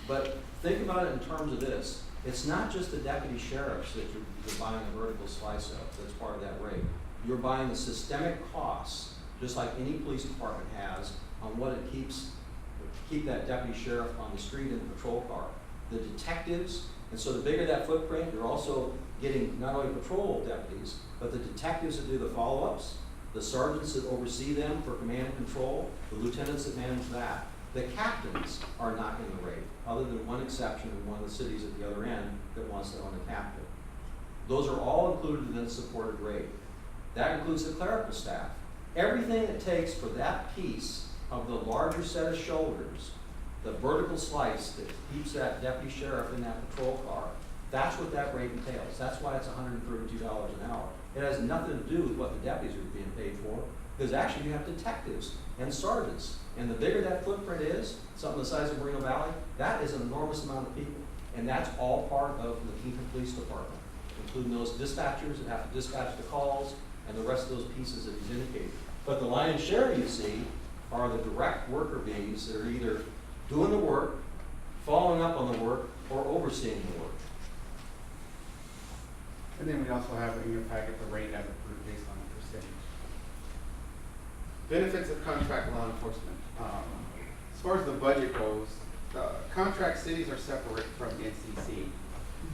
But think about it in terms of this. It's not just the deputy sheriffs that you're buying a vertical slice of that's part of that rate. You're buying the systemic costs, just like any police department has, on what it keep that deputy sheriff on the street in the patrol car. The detectives, and so the bigger that footprint, you're also getting not only patrol deputies, but the detectives that do the follow-ups, the sergeants that oversee them for command and control, the lieutenants that manage that. The captains are not in the rate, other than one exception in one of the cities at the other end that wants to own a captain. Those are all included in the supported rate. That includes the clerical staff. Everything it takes for that piece of the larger set of shoulders, the vertical slice that keeps that deputy sheriff in that patrol car, that's what that rate entails. That's why it's $132 an hour. It has nothing to do with what the deputies are being paid for, because actually you have detectives and sergeants. And the bigger that footprint is, something the size of Moreno Valley, that is an enormous amount of people. And that's all part of the Keeton Police Department, including those dispatchers that have to dispatch the calls and the rest of those pieces that he's indicated. But the lion's share you see are the direct worker bees that are either doing the work, following up on the work, or overseeing the work. And then we also have in your packet the rate as approved based on the percentage. Benefits of contract law enforcement. As far as the budget goes, contract cities are separate from NCC.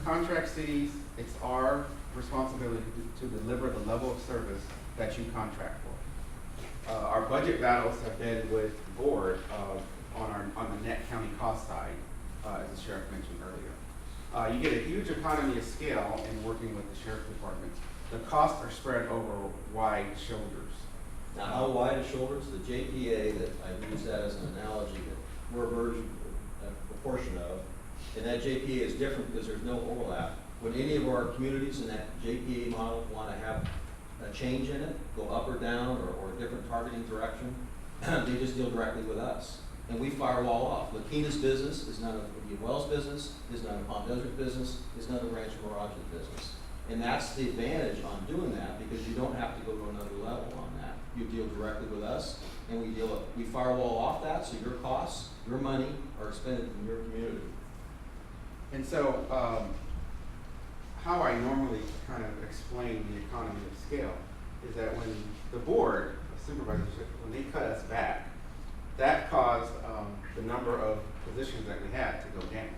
Contract cities, it's our responsibility to deliver the level of service that you contract for. Our budget battles have been with the board on the net county cost side, as the sheriff mentioned earlier. You get a huge economy of scale in working with the sheriff department. The costs are spread over wide shoulders. Now, how wide are shoulders? The JPA, that I use that as an analogy, that we're a version, a portion of, and that JPA is different because there's no overlap. When any of our communities in that JPA model want to have a change in it, go up or down, or a different targeting direction, they just deal directly with us. And we firewall off. Lakina's business is none of Indian Wells' business, is none of Palm Desert's business, is none of Rancho Mirage's business. And that's the advantage on doing that, because you don't have to go to another level on that. You deal directly with us, and we firewall off that, so your costs, your money are expended in your community. And so, how I normally kind of explain the economy of scale is that when the board of supervisors, when they cut us back, that caused the number of positions that we had to go down.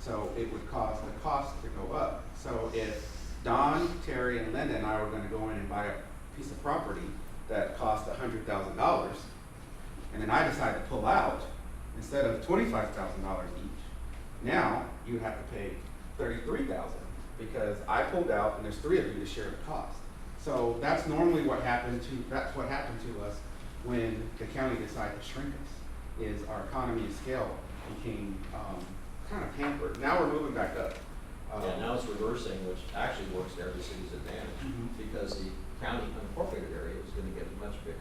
So it would cause the cost to go up. So if Don, Terry, and Linda and I were going to go in and buy a piece of property that cost $100,000, and then I decide to pull out, instead of $25,000 each, now you have to pay $33,000 because I pulled out and there's three of you to share the cost. So that's normally what happened to us when the county decided to shrink us, is our economy of scale became kind of hampered. Now we're moving back up. Yeah, now it's reversing, which actually works to every city's advantage, Mhm. because the county unincorporated area is gonna get much bigger.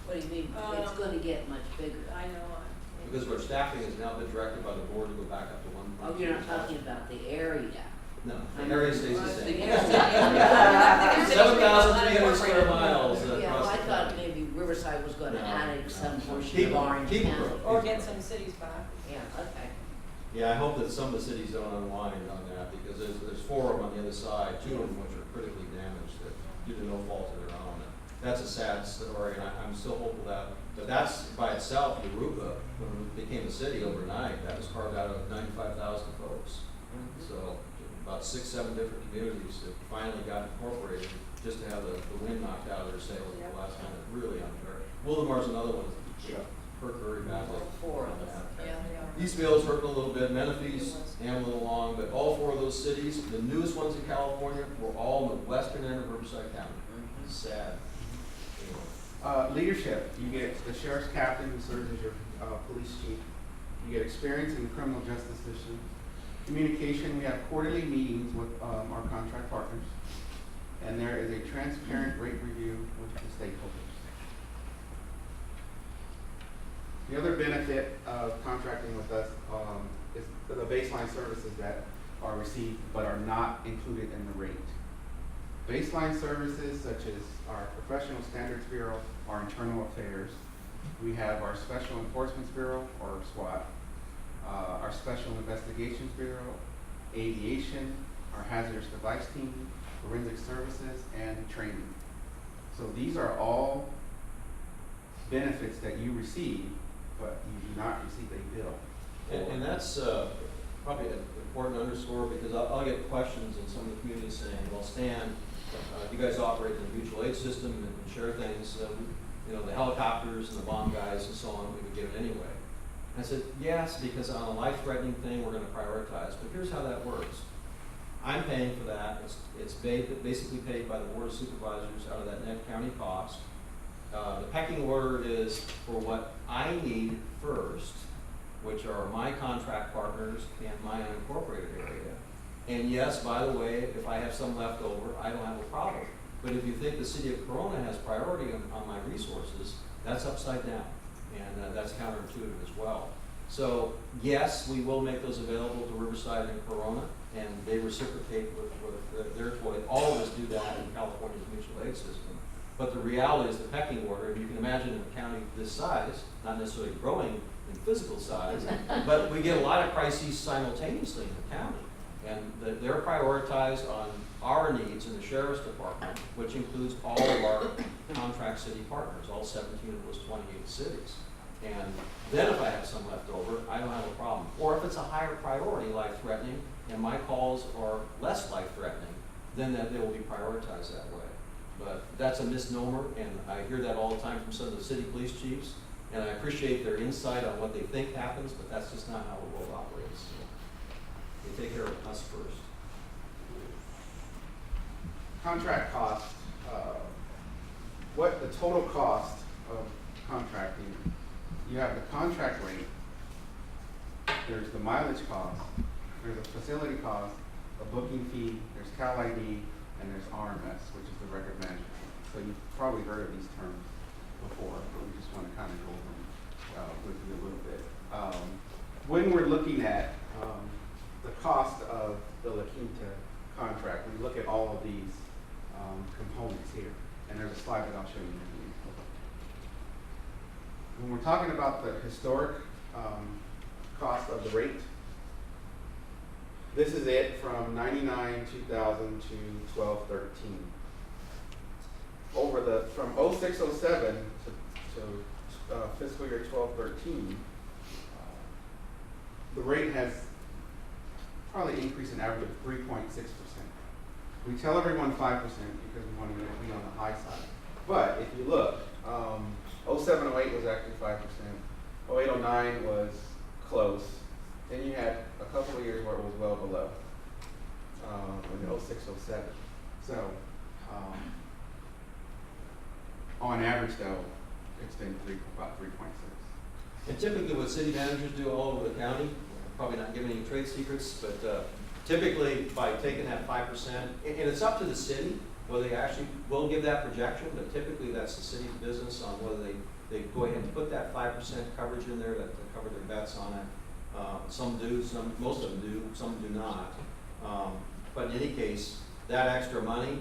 What do you mean, it's gonna get much bigger? I know, Because our staffing has now been directed by the board to go back up to one. Oh, you're not talking about the area. No, the area stays the The same. area stays- 7,300 square miles Yeah, well, across I the thought county. maybe Riverside was gonna No, annex no. some portion of People- Orange people County. grow. or get some cities back. Yeah, okay. Yeah, I hope that some of the cities don't unwind on that, because there's 4 of them on the other side, 2 of them which are critically damaged, that due to no fault of their own. And that's a sad story, and I'm still hopeful but that's by itself, Yoruba, when it became a city overnight, that was carved out of 95,000 folks. So about 6, 7 different communities that finally got incorporated, just to have the wind knocked out of their sails the last time, it's really unfair. Willimar's another one, hurt very badly. All 4 of us. Yeah, they are. Eastvale's hurting a little bit, Menifee's ambling along, but all 4 of those cities, the newest ones in California, were all in the western end of Riverside County. It's sad. Leadership, you get the sheriff's captain who serves as your police chief. You get experience in the criminal justice system. Communication, we have quarterly meetings with our contract partners. And there is a transparent rate review with the stakeholders. The other benefit of contracting with us is the baseline services that are received but are not included in the rate. Baseline services such as our Professional Standards Bureau, our Internal Affairs. We have our Special Enforcement Bureau, or SWAT, our Special Investigations Bureau, Aviation, our Hazardous Device Team, Forensic Services, and training. So these are all benefits that you receive, but you do not receive a bill. And that's probably important to underscore, because I'll get questions in some of the communities saying, well, Stan, you guys operate in the mutual aid system and share things, you know, the helicopters and the bomb guys and so on, we would give it anyway. I said, yes, because on a life-threatening thing, we're going to prioritize, but here's how that works. I'm paying for that. It's basically paid by the Board of Supervisors out of that net county cost. The pecking order is for what I need first, which are my contract partners and my unincorporated area. And yes, by the way, if I have some left over, I don't have a problem. But if you think the city of Corona has priority on my resources, that's upside down. And that's counterintuitive as well. So yes, we will make those available to Riverside and Corona, and they reciprocate with their toy. All of us do that in California's mutual aid system. But the reality is the pecking order, and you can imagine in a county this size, not necessarily growing in physical size, but we get a lot of crises simultaneously in the county. And they're prioritized on our needs in the sheriff's department, which includes all of our contract city partners, all 17 of those 28 cities. And then if I have some left over, I don't have a problem. Or if it's a higher priority, life-threatening, and my calls are less life-threatening, then they will be prioritized that way. But that's a misnomer, and I hear that all the time from some of the city police chiefs, and I appreciate their insight on what they think happens, but that's just not how the world operates. They take care of us first. Contract cost, what the total cost of contracting, you have the contract rate, there's the mileage cost, there's a facility cost, a booking fee, there's Cal ID, and there's RMS, which is the record management. So you've probably heard of these terms before, but we just want to kind of go over them with you a little bit. When we're looking at the cost of the La Quinta contract, we look at all of these components here, and there's a slide that I'll show you in a minute. When we're talking about the historic cost of the rate, this is it from 99, 2000 to 12, 13. From 06, 07 to fiscal year 12, 13, the rate has probably increased an average of 3.6%. We tell everyone 5% because we want to be on the high side. But if you look, 07, 08 was actually 5%. 08, 09 was close. Then you had a couple of years where it was well below, in 06, 07. So On average though, it's been about 3.6. And typically what city managers do all over the county, probably not giving any trade secrets, but typically by taking that 5%, and it's up to the city whether they actually will give that projection, but typically that's the city's business on whether they go ahead and put that 5% coverage in there to cover their bets on it. Some do, most of them do, some do not. But in any case, that extra money,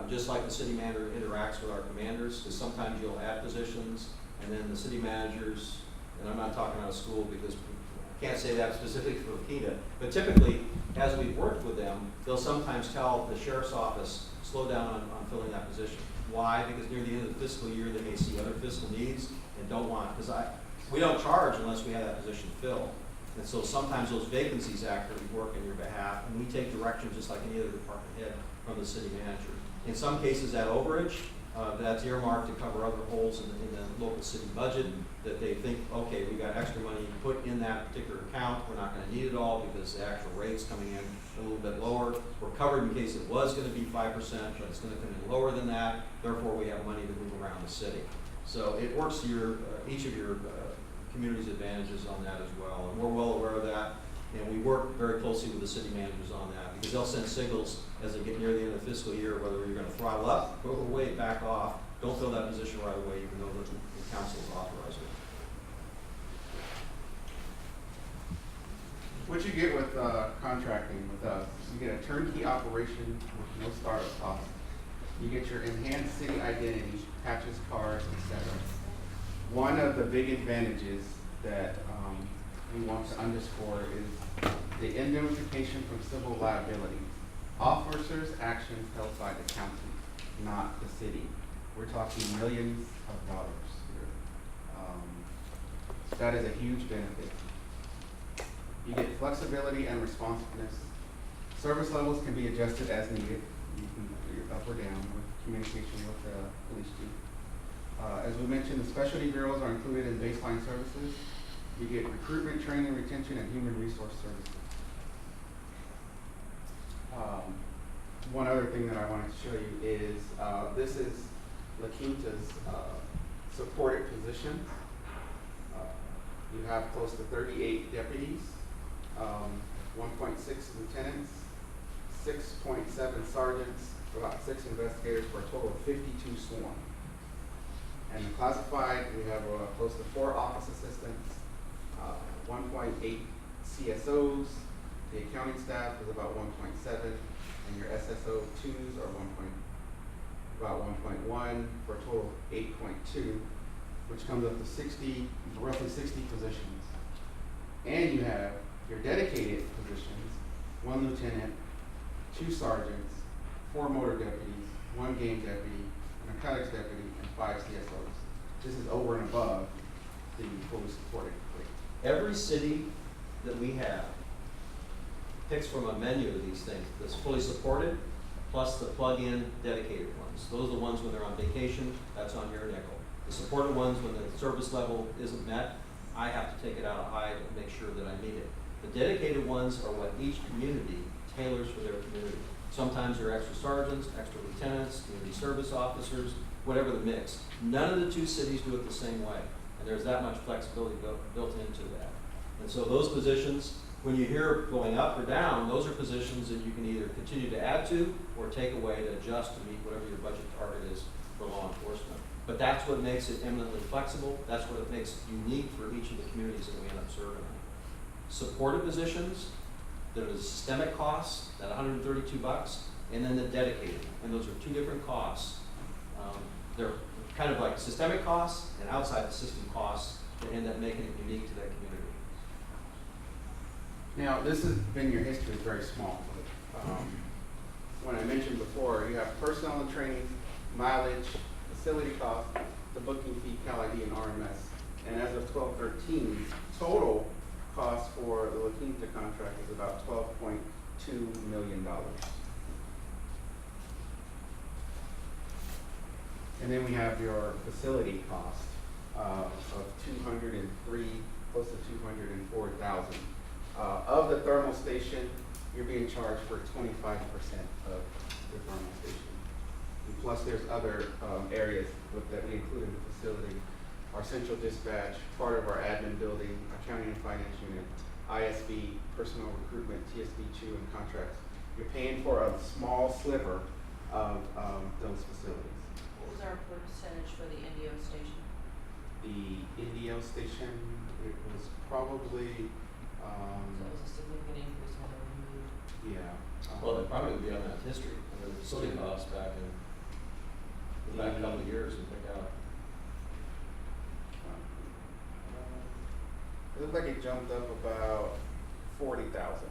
just like the city manager interacts with our commanders, because sometimes you'll add positions, and then the city managers, and I'm not talking out of school because I can't say that specifically for Kita, but typically, as we've worked with them, they'll sometimes tell the sheriff's office, slow down on filling that position. Why? Because near the end of the fiscal year, they may see other fiscal needs and don't want, because we don't charge unless we have that position filled. And so sometimes those vacancies actively work in your behalf, and we take direction just like any other department head from the city manager. In some cases, that overage, that's earmarked to cover other holes in the local city budget that they think, okay, we got extra money put in that particular account, we're not gonna need it all because the actual rate's coming in a little bit lower. We're covered in case it was gonna be 5%, but it's gonna come in lower than that, therefore we have money to move around the city. So it works to your, each of your community's advantages on that as well, and we're well aware of that. And we work very closely with the city managers on that because they'll send signals as they get near the end of the fiscal year, whether you're going to throttle up, go away, back off, don't fill that position right away, even though the council has authorized it. What you get with contracting with us, you get a turnkey operation with no startup costs. You get your enhanced city identity, patches, cards, etc. One of the big advantages that we want to underscore is the indemnification from civil liability. Officers' actions held by the county, not the city. We're talking millions of dollars here. That is a huge benefit. You get flexibility and responsiveness. Service levels can be adjusted as needed. You can go up or down with communication with the police chief. As we mentioned, the specialty bureaus are included in baseline services. You get recruitment, training, retention, and human resource services. One other thing that I wanted to show you is this is La Quinta's supported position. You have close to 38 deputies, 1.6 lieutenants, 6.7 sergeants, about 6 investigators for a total of 52 sworn. And the classified, we have close to 4 office assistants, 1.8 CSOs. The accounting staff is about 1.7, and your SSO 2s are about 1.1 for a total of 8.2, which comes up to roughly 60 positions. And you have your dedicated positions: 1 lieutenant, 2 sergeants, 4 motor deputies, 1 game deputy, a narcotics deputy, and 5 CSOs. This is over and above the fully supported rate. Every city that we have picks from a menu of these things that's fully supported, plus the plug-in dedicated ones. Those are the ones when they're on vacation, that's on your nickel. The supported ones, when the service level isn't met, I have to take it out of HIDE and make sure that I meet it. The dedicated ones are what each community tailors for their community. Sometimes they're extra sergeants, extra lieutenants, community service officers, whatever the mix. None of the 2 cities do it the same way, and there's that much flexibility built into that. And so those positions, when you hear going up or down, those are positions that you can either continue to add to or take away to adjust to meet whatever your budget target is for law enforcement. But that's what makes it eminently flexible. That's what it makes it unique for each of the communities that we end up serving. Supported positions, there is systemic costs at $132, and then the dedicated, and those are 2 different costs. They're kind of like systemic costs and outside the system costs that end up making it unique to that community. Now, this has been your history, is very small. When I mentioned before, you have personnel and training, mileage, facility costs, the booking fee, Cal ID, and RMS. And as of 12/13, total cost for the La Quinta contract is about $12.2 million. And then we have your facility cost of 203, close to 204,000. Of the thermal station, you're being charged for 25% of the thermal station. And plus, there's other areas that we include in the facility. Our central dispatch, part of our admin building, accounting and finance unit, ISB, personal recruitment, TSB2, and contracts. You're paying for a small sliver of those facilities. What was our percentage for the Indio station? The Indio station, it was probably, So it was a significant increase when they were moved. yeah. Well, it probably would be on that history, under the facility costs back in, the back couple of years and pick out. It looked like it jumped up about 40,000.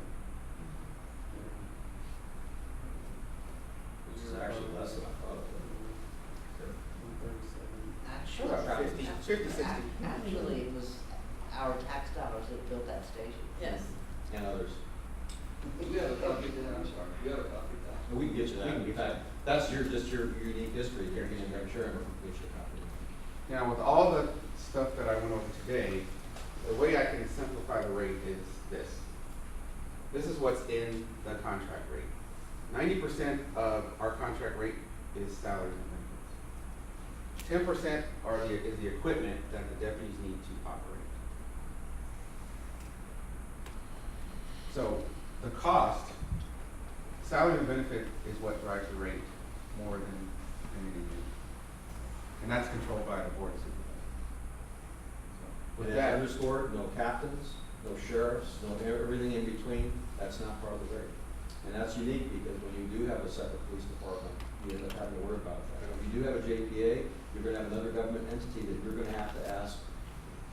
Which is actually less than I thought it would. Actually, About 50, 60. actually, it was our tax dollars that built that station. Yes. And others. We have a copy of that, I'm sorry, we have a copy of that. We can get you that. In fact, that's just your unique history, you're getting, I'm sure, and we'll get you a copy. Now, with all the stuff that I went over today, the way I can simplify the rate is this. This is what's in the contract rate. 90% of our contract rate is salaries and benefits. 10% is the equipment that the deputies need to operate. So the cost, salary and benefit is what drives the rate more than anything. And that's controlled by the board of supervisors. With And that, underscore, no captains, no sheriffs, no everything in between, that's not part of the rate. And that's unique because when you do have a separate police department, you end up having to worry about that. If you do have a JPA, you're gonna have another government entity that you're gonna have to ask,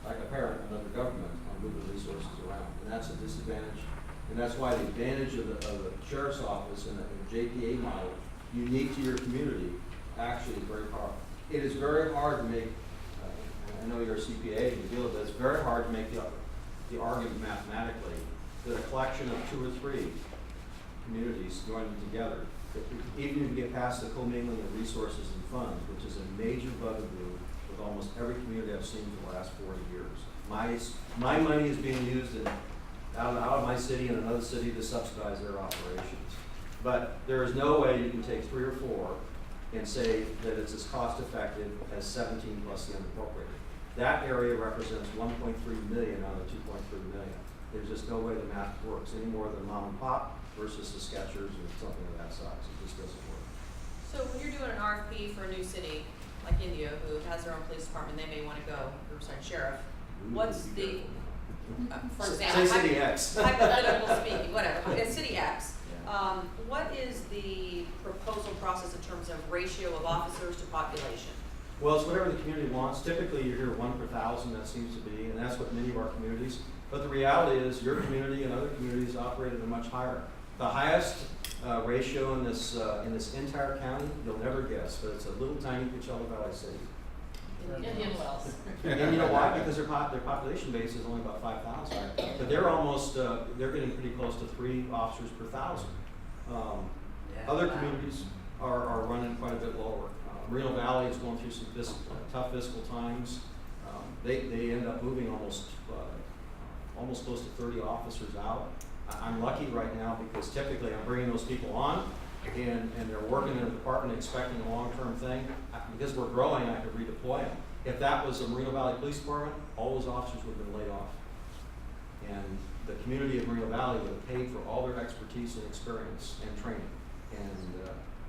like a parent, another government on moving resources around. And that's a disadvantage. And that's why the advantage of the sheriff's office and the JPA model, unique to your community, actually is very powerful. It is very hard to make, I know you're a CPA and you deal with this, it's very hard to make the argument mathematically that a collection of 2 or 3 communities joining together, even if you get past the commingling of resources and funds, which is a major bugaboo with almost every community I've seen for the last 40 years. My money is being used out of my city and another city to subsidize their operations. But there is no way you can take 3 or 4 and say that it's as cost effective as 17 plus the unincorporated. That area represents 1.3 million out of 2.3 million. There's just no way the math works any more than mom and pop versus the Skechers or something of that size. It just doesn't work. So when you're doing an RFP for a new city, like Indio, who has their own police department, they may wanna go, Riverside Sheriff, what's the, for example, Say City X. hypothetical speaking, whatever, okay, City X. Yeah. What is the proposal process in terms of ratio of officers to population? Well, it's whatever the community wants. Typically, you hear 1 per 1,000, that seems to be, and that's what many of our communities. But the reality is your community and other communities operate at a much higher. The highest ratio in this entire county, you'll never guess, but it's a little tiny Coachella Valley city. Indian Wells. And you know why? Because their population base is only about 5,000. But they're almost, they're getting pretty close to 3 officers per 1,000. Other communities are running quite a bit lower. Moreno Valley is going through some tough fiscal times. They end up moving almost close to 30 officers out. I'm lucky right now because typically I'm bringing those people on and they're working in a department expecting a long-term thing. Because we're growing, I could redeploy them. If that was a Moreno Valley Police Department, all those officers would have been laid off. And the community of Moreno Valley would have paid for all their expertise and experience and training. And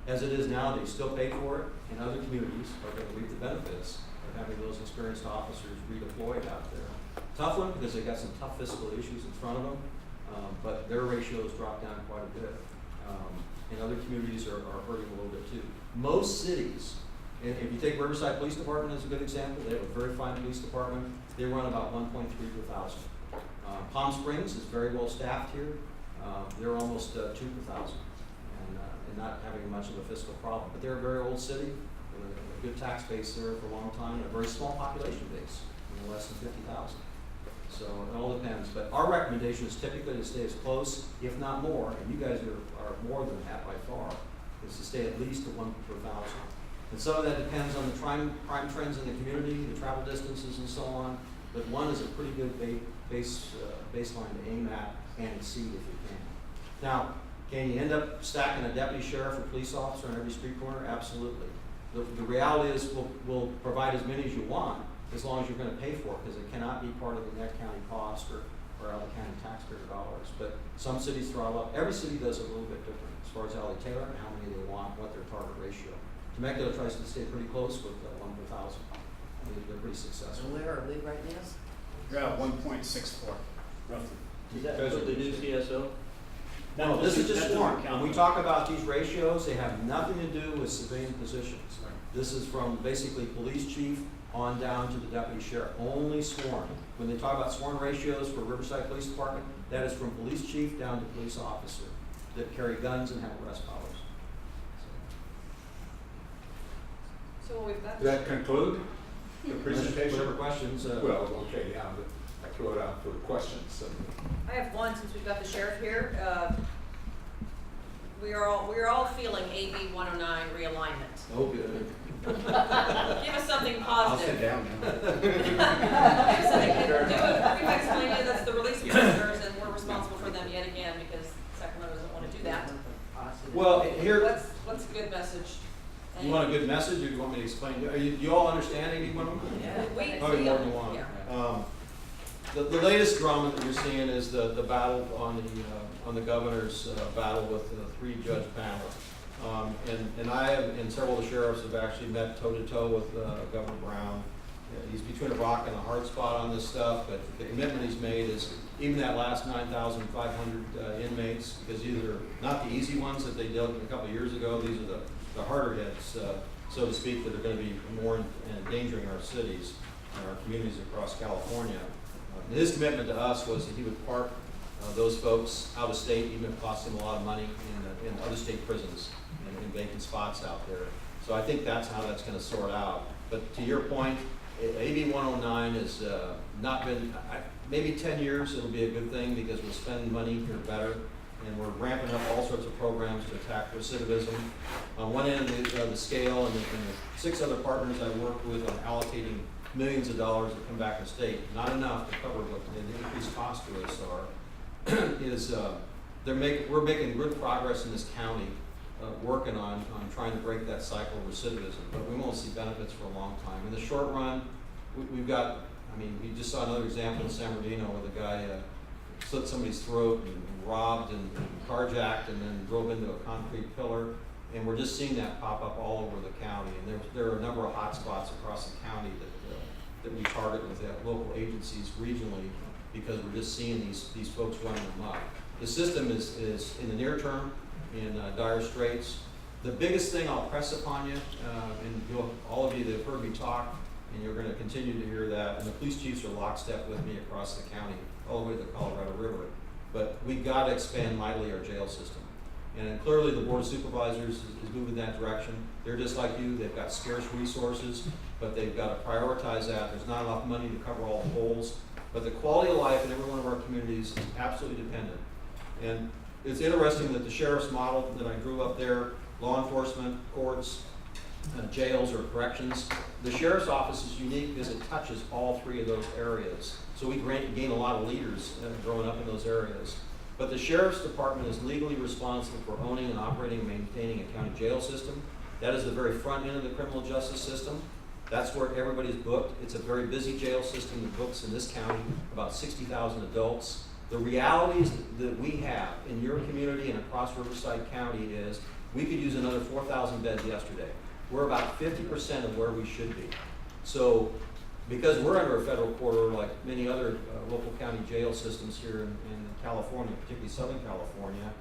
as it is now, they still pay for it, and other communities are going to reap the benefits of having those experienced officers redeployed out there. Tough one because they got some tough fiscal issues in front of them, but their ratios dropped down quite a bit. And other communities are hurting a little bit too. Most cities, and if you take Riverside Police Department as a good example, they have a very fine police department. They run about 1.3 per 1,000. Palm Springs is very well staffed here. They're almost 2 per 1,000. And not having much of a fiscal problem. But they're a very old city, with a good tax base there for a long time, and a very small population base, less than 50,000. So it all depends. But our recommendation is typically to stay as close, if not more, and you guys are more than that by far, is to stay at least at 1 per 1,000. And some of that depends on the crime trends in the community, the travel distances and so on, but 1 is a pretty good baseline to aim at and exceed if you can. Now, Can you end up stacking a deputy sheriff or police officer on every street corner? Absolutely. The reality is we'll provide as many as you want, as long as you're gonna pay for it, because it cannot be part of the net county cost or out of the county taxpayer dollars. But some cities throttle up. Every city does it a little bit different as far as how they tailor it and how many they want, what their target ratio. Temecula tries to stay pretty close with 1 per 1,000. They're pretty successful. And where are we right now? You're at 1.64, roughly. Is that with the new CSO? No, this is just That doesn't sworn. count. When we talk about these ratios, they have nothing to do with civilian positions. Right. This is from basically police chief on down to the deputy sheriff, only sworn. When they talk about sworn ratios for Riverside Police Department, that is from police chief down to police officer that carry guns and have arrest powers. So we've got. Does that conclude the presentation? Whatever questions. Well, okay, yeah, but I throw it out for questions. So. I have one, since we've got the sheriff here. We are all feeling AB 109 realignment. Oh, good. Give us something I'll positive. sit down now. Give us something, we've explained to you that's the release of prisoners, and we're responsible for them yet again, because Sacramento doesn't want to do that. Well, here, What's a good message? you want a good message, or do you want me to explain? You all understand any one of them? We- Probably more than one. Yeah. The latest drama that you're seeing is the battle on the governor's battle with the 3-judge panel. And I have, and several of the sheriffs have actually met toe-to-toe with Governor Brown. He's between a rock and a hard spot on this stuff, but the commitment he's made is even that last 9,500 inmates, because these are not the easy ones that they dealt with a couple of years ago. These are the harder hits, so to speak, that are going to be more endangering our cities and our communities across California. His commitment to us was that he would park those folks out of state, even if it cost him a lot of money, in other state prisons and in vacant spots out there. So I think that's how that's going to sort out. But to your point, AB 109 has not been, maybe 10 years it'll be a good thing, because we'll spend money here better, and we're ramping up all sorts of programs to attack recidivism. On one end of the scale, and the 6 other partners I work with on allocating millions of dollars that come back to state, not enough to cover what the increased cost to us are, is we're making good progress in this county, working on trying to break that cycle of recidivism, but we won't see benefits for a long time. In the short run, we've got, I mean, we just saw another example in San Bernardino where the guy slit somebody's throat and robbed and carjacked and then drove into a concrete pillar. And we're just seeing that pop up all over the county. And there are a number of hot spots across the county that we target with local agencies regionally, because we're just seeing these folks running amok. The system is in the near term in dire straits. The biggest thing I'll press upon you, and all of you that have heard me talk, and you're going to continue to hear that, and the police chiefs are lockstep with me across the county, all the way to the Colorado River. But we've got to expand mightily our jail system. And clearly the Board of Supervisors is moving that direction. They're just like you, they've got scarce resources, but they've got to prioritize that. There's not enough money to cover all the holes. But the quality of life in every one of our communities is absolutely dependent. And it's interesting that the sheriff's model that I grew up there, law enforcement, courts, jails or corrections, the sheriff's office is unique because it touches all 3 of those areas. So we gain a lot of leaders growing up in those areas. But the sheriff's department is legally responsible for owning and operating and maintaining a county jail system. That is the very front end of the criminal justice system. That's where everybody's booked. It's a very busy jail system that books in this county about 60,000 adults. The realities that we have in your community and across Riverside County is we could use another 4,000 beds yesterday. We're about 50% of where we should be. So because we're under a federal corridor like many other local county jail systems here in California, particularly Southern California,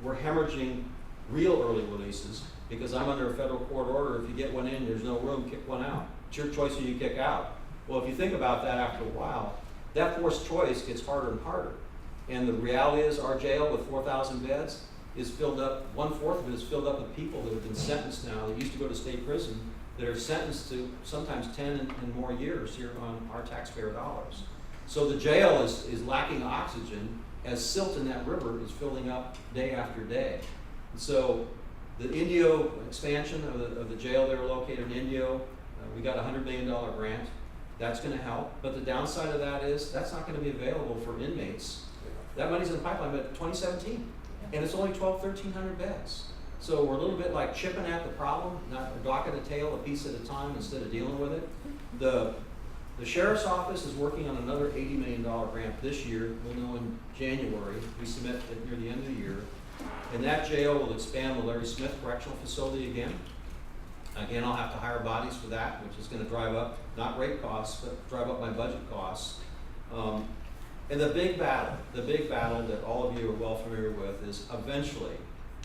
we're hemorrhaging real early releases because I'm under a federal court order. If you get one in, there's no room, kick one out. It's your choice who you kick out. Well, if you think about that after a while, that forced choice gets harder and harder. And the reality is our jail with 4,000 beds is filled up, 1/4 of it is filled up with people that have been sentenced now, that used to go to state prison, that are sentenced to sometimes 10 and more years here on our taxpayer dollars. So the jail is lacking oxygen as silt in that river is filling up day after day. And so the Indio expansion of the jail there located in Indio, we got a $100 million grant. That's going to help. But the downside of that is that's not going to be available for inmates. That money's in the pipeline, but 2017. and it's only 1,300 beds. So we're a little bit like chipping at the problem, not a dock at a tail, a piece at a time, instead of dealing with it. The sheriff's office is working on another $80 million grant this year. We'll know in January. We submit it near the end of the year. And that jail will expand the Larry Smith Correctional Facility again. Again, I'll have to hire bodies for that, which is going to drive up, not rate costs, but drive up my budget costs. And the big battle that all of you are well familiar with is eventually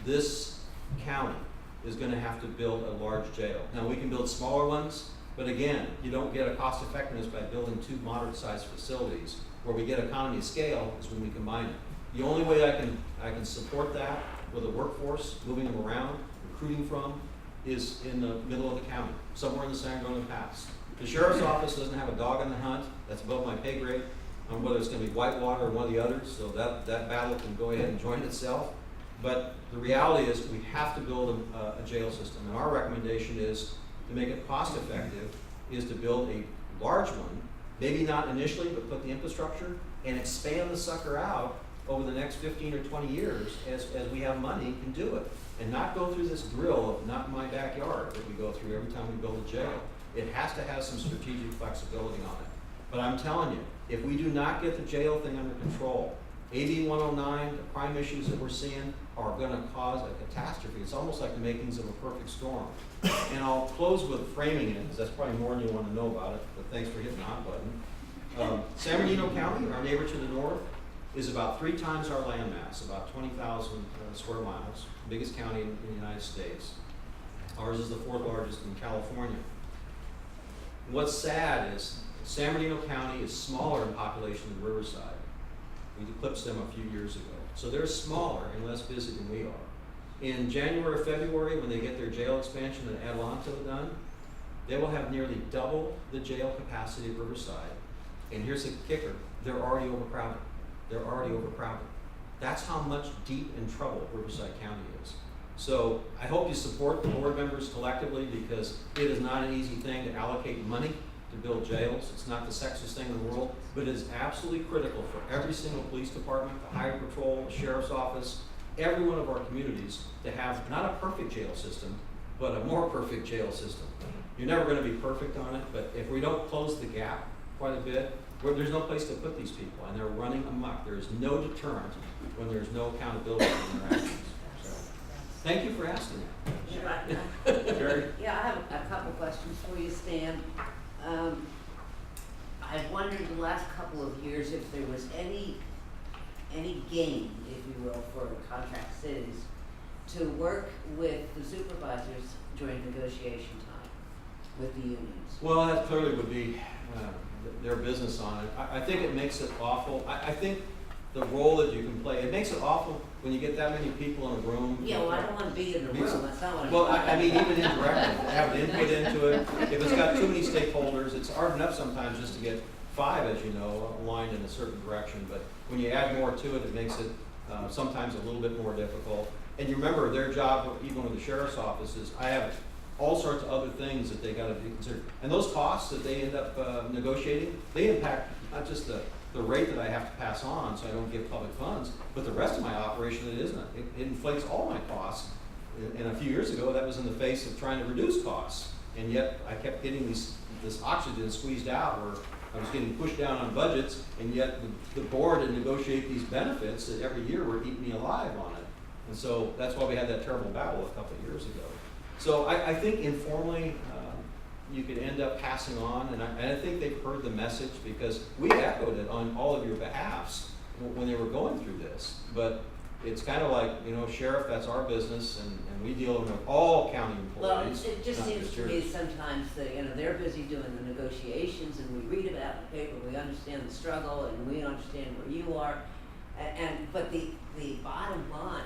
this county is going to have to build a large jail. Now, we can build smaller ones, but again, you don't get a cost effectiveness by building 2 moderate-sized facilities. Where we get economy of scale is when we combine it. The only way I can support that with a workforce, moving them around, recruiting from, is in the middle of the county, somewhere in the San Antonio Pass. The sheriff's office doesn't have a dog in the hunt. That's above my pay grade on whether it's going to be Whitewater or one of the others, so that battle can go ahead and join itself. But the reality is we have to build a jail system, and our recommendation is to make it cost effective is to build a large one, maybe not initially, but put the infrastructure and expand the sucker out over the next 15 or 20 years as we have money and do it. And not go through this drill of not in my backyard that we go through every time we build a jail. It has to have some strategic flexibility on it. But I'm telling you, if we do not get the jail thing under control, AB 109, the crime issues that we're seeing are going to cause a catastrophe. It's almost like the makings of a perfect storm. And I'll close with framing it, because that's probably more than you want to know about it, but thanks for hitting the hot button. San Bernardino County, our neighbor to the north, is about 3 times our land mass, about 20,000 square miles, biggest county in the United States. Ours is the 4th largest in California. What's sad is San Bernardino County is smaller in population than Riverside. We eclipsed them a few years ago. So they're smaller and less busy than we are. In January or February, when they get their jail expansion in Adelanto done, they will have nearly double the jail capacity of Riverside. And here's the kicker, they're already overcrowded. They're already overcrowded. That's how much deep in trouble Riverside County is. So I hope you support the board members collectively, because it is not an easy thing to allocate money to build jails. It's not the sexiest thing in the world, but it is absolutely critical for every single police department, the highway patrol, the sheriff's office, every one of our communities to have not a perfect jail system, but a more perfect jail system. You're never going to be perfect on it, but if we don't close the gap quite a bit, there's no place to put these people, and they're running amok. There is no deterrent when there's no accountability in their actions. So, thank you for asking that. Jerry? Yeah, I have a couple questions for you, Stan. I've wondered the last couple of years if there was any gain, if you will, for contract cities to work with the supervisors during negotiation time with the unions. Well, that clearly would be their business on it. I think it makes it awful. I think the role that you can play, it makes it awful when you get that many people in a room. Yeah, well, I don't want to be in the room, that's not what I'm Well, talking I mean, about. even indirectly, have an input into it. If it's got too many stakeholders, it's hard enough sometimes just to get 5, as you know, aligned in a certain direction. But when you add more to it, it makes it sometimes a little bit more difficult. And you remember their job, even with the sheriff's office, is I have all sorts of other things that they got to be considered. And those costs that they end up negotiating, they impact not just the rate that I have to pass on so I don't give public funds, but the rest of my operation that isn't. It inflates all my costs. And a few years ago, that was in the face of trying to reduce costs. And yet I kept getting this oxygen squeezed out where I was getting pushed down on budgets, and yet the board had negotiated these benefits that every year were eating me alive on it. And so that's why we had that terrible battle a couple of years ago. So I think informally, you could end up passing on, and I think they've heard the message, because we echoed it on all of your behalfs when they were going through this. But it's kind of like, you know, Sheriff, that's our business, and we deal with all county Well, employees. it just not seems to yours. me sometimes that, you know, they're busy doing the negotiations, and we read about it in the paper, we understand the struggle, and we understand where you are. But the bottom line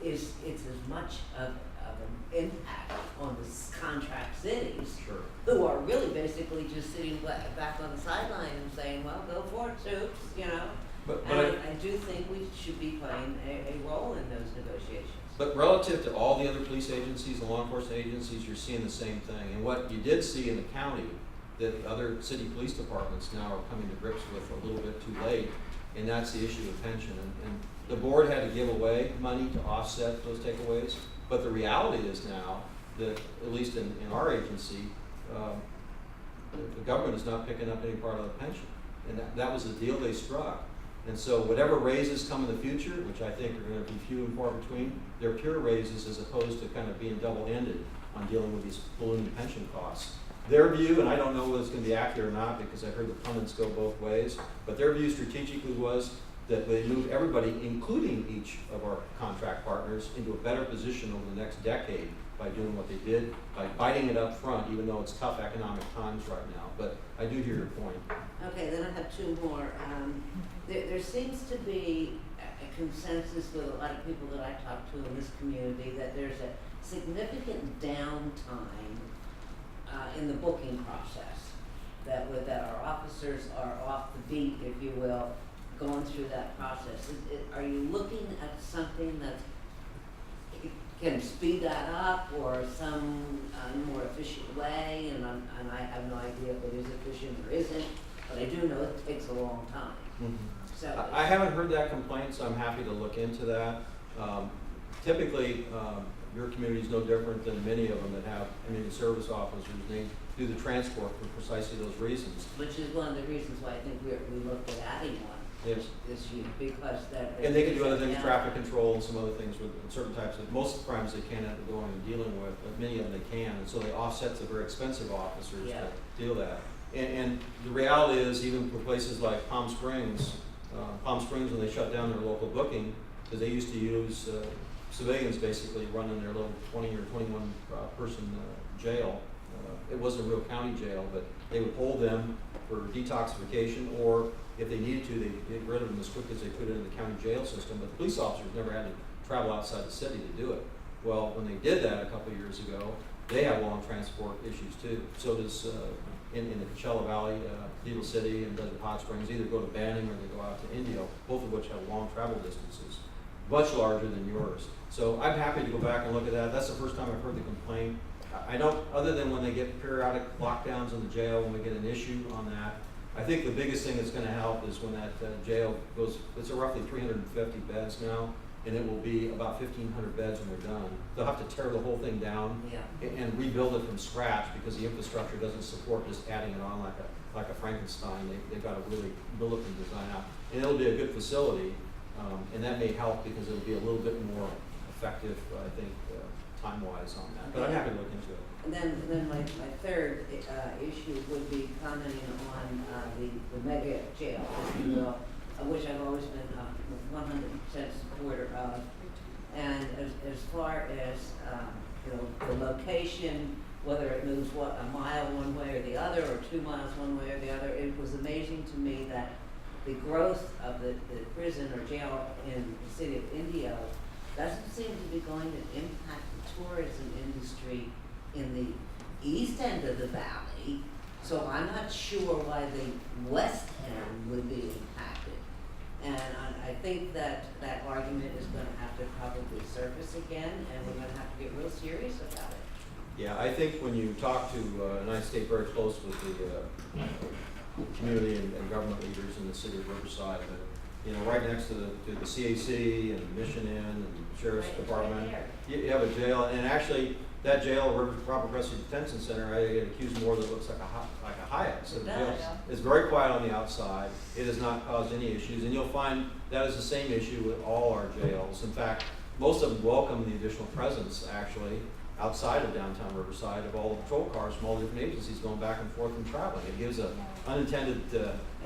is it's as much of an impact on the contract cities, Sure. who are really basically just sitting back on the sideline and saying, well, go for it, troops, you know. But And I do think we should be playing a role in those negotiations. But relative to all the other police agencies, the law enforcement agencies, you're seeing the same thing. And what you did see in the county, that other city police departments now are coming to grips with a little bit too late, and that's the issue of pension. And The board had to give away money to offset those takeaways, but the reality is now that, at least in our agency, the government is not picking up any part of the pension. And that was the deal they struck. And so whatever raises come in the future, which I think are gonna be few and far between, they're pure raises as opposed to kind of being double-ended on dealing with these ballooning pension costs. Their view, and I don't know whether it's gonna be accurate or not because I heard the pundits go both ways, but their view strategically was that they moved everybody, including each of our contract partners, into a better position over the next decade by doing what they did, by biting it up front, even though it's tough economic times right now. But I do hear your point. Okay, then I have two more. There seems to be a consensus with a lot of people that I talk to in this community that there's a significant downtime in the booking process. That our officers are off the beat, if you will, going through that process. Are you looking at something that can speed that up or some more efficient way? And I have no idea if it is efficient or isn't, but I do know it takes a long time. Mm-hmm. So I haven't heard that complaint, so I'm happy to look into that. Typically, your community is no different than many of them that have community service officers. They do the transport for precisely those reasons. which is one of the reasons why I think we looked at adding one Yes. this year, because that. And they can do other things, Yeah. traffic control and some other things with certain types of, most crimes they can't end up going and dealing with, but many of them they can. And so they offset the very expensive officers Yeah. to deal that. And the reality is, even for places like Palm Springs, when they shut down their local booking, because they used to use civilians basically running their little 20 or 21 person jail. It wasn't a real county jail, but they would hold them for detoxification, or if they needed to, they'd get rid of them as quick as they put it in the county jail system. But the police officers never had to travel outside the city to do it. Well, when they did that a couple of years ago, they have long transport issues too. So does in the Coachella Valley, Needle City and Desert Hot Springs, either go to Banning or they go out to Indio, both of which have long travel distances, much larger than yours. So I'm happy to go back and look at that. That's the first time I've heard the complaint. I don't, other than when they get periodic lockdowns in the jail, when we get an issue on that. I think the biggest thing that's gonna help is when that jail goes, it's a roughly 350 beds now, and it will be about 1,500 beds when they're done. They'll have to tear the whole thing down Yeah. and rebuild it from scratch because the infrastructure doesn't support just adding it on like a Frankenstein. They've got to really build it from design out. And it'll be a good facility, and that may help because it'll be a little bit more effective, I think, time-wise on that. But I'm happy to look into it. And then my third issue would be commenting on the mega jail, if you will, which I've always been 100% supporter of. And as far as the location, whether it moves a mile one way or the other, or 2 miles one way or the other, it was amazing to me that the growth of the prison or jail in the city of Indio doesn't seem to be going to impact the tourism industry in the east end of the valley. So I'm not sure why the west end would be impacted. And I think that argument is gonna have to probably surface again, and we're gonna have to get real serious about it. Yeah, I think when you talk to, and I stay very close with the community and government leaders in the city of Riverside, but right next to the CAC and Mission Inn and Sheriff's Right, Department, right you have a jail, and actually that jail, Robert Presley Detention Center, I get accused more that it looks like a Hyatt. So It the jail does. is very quiet on the outside. It has not caused any issues, and you'll find that is the same issue with all our jails. In fact, most of them welcome the additional presence, actually, outside of downtown Riverside, of all the patrol cars from all the different agencies going back and forth and traveling. It gives an unintended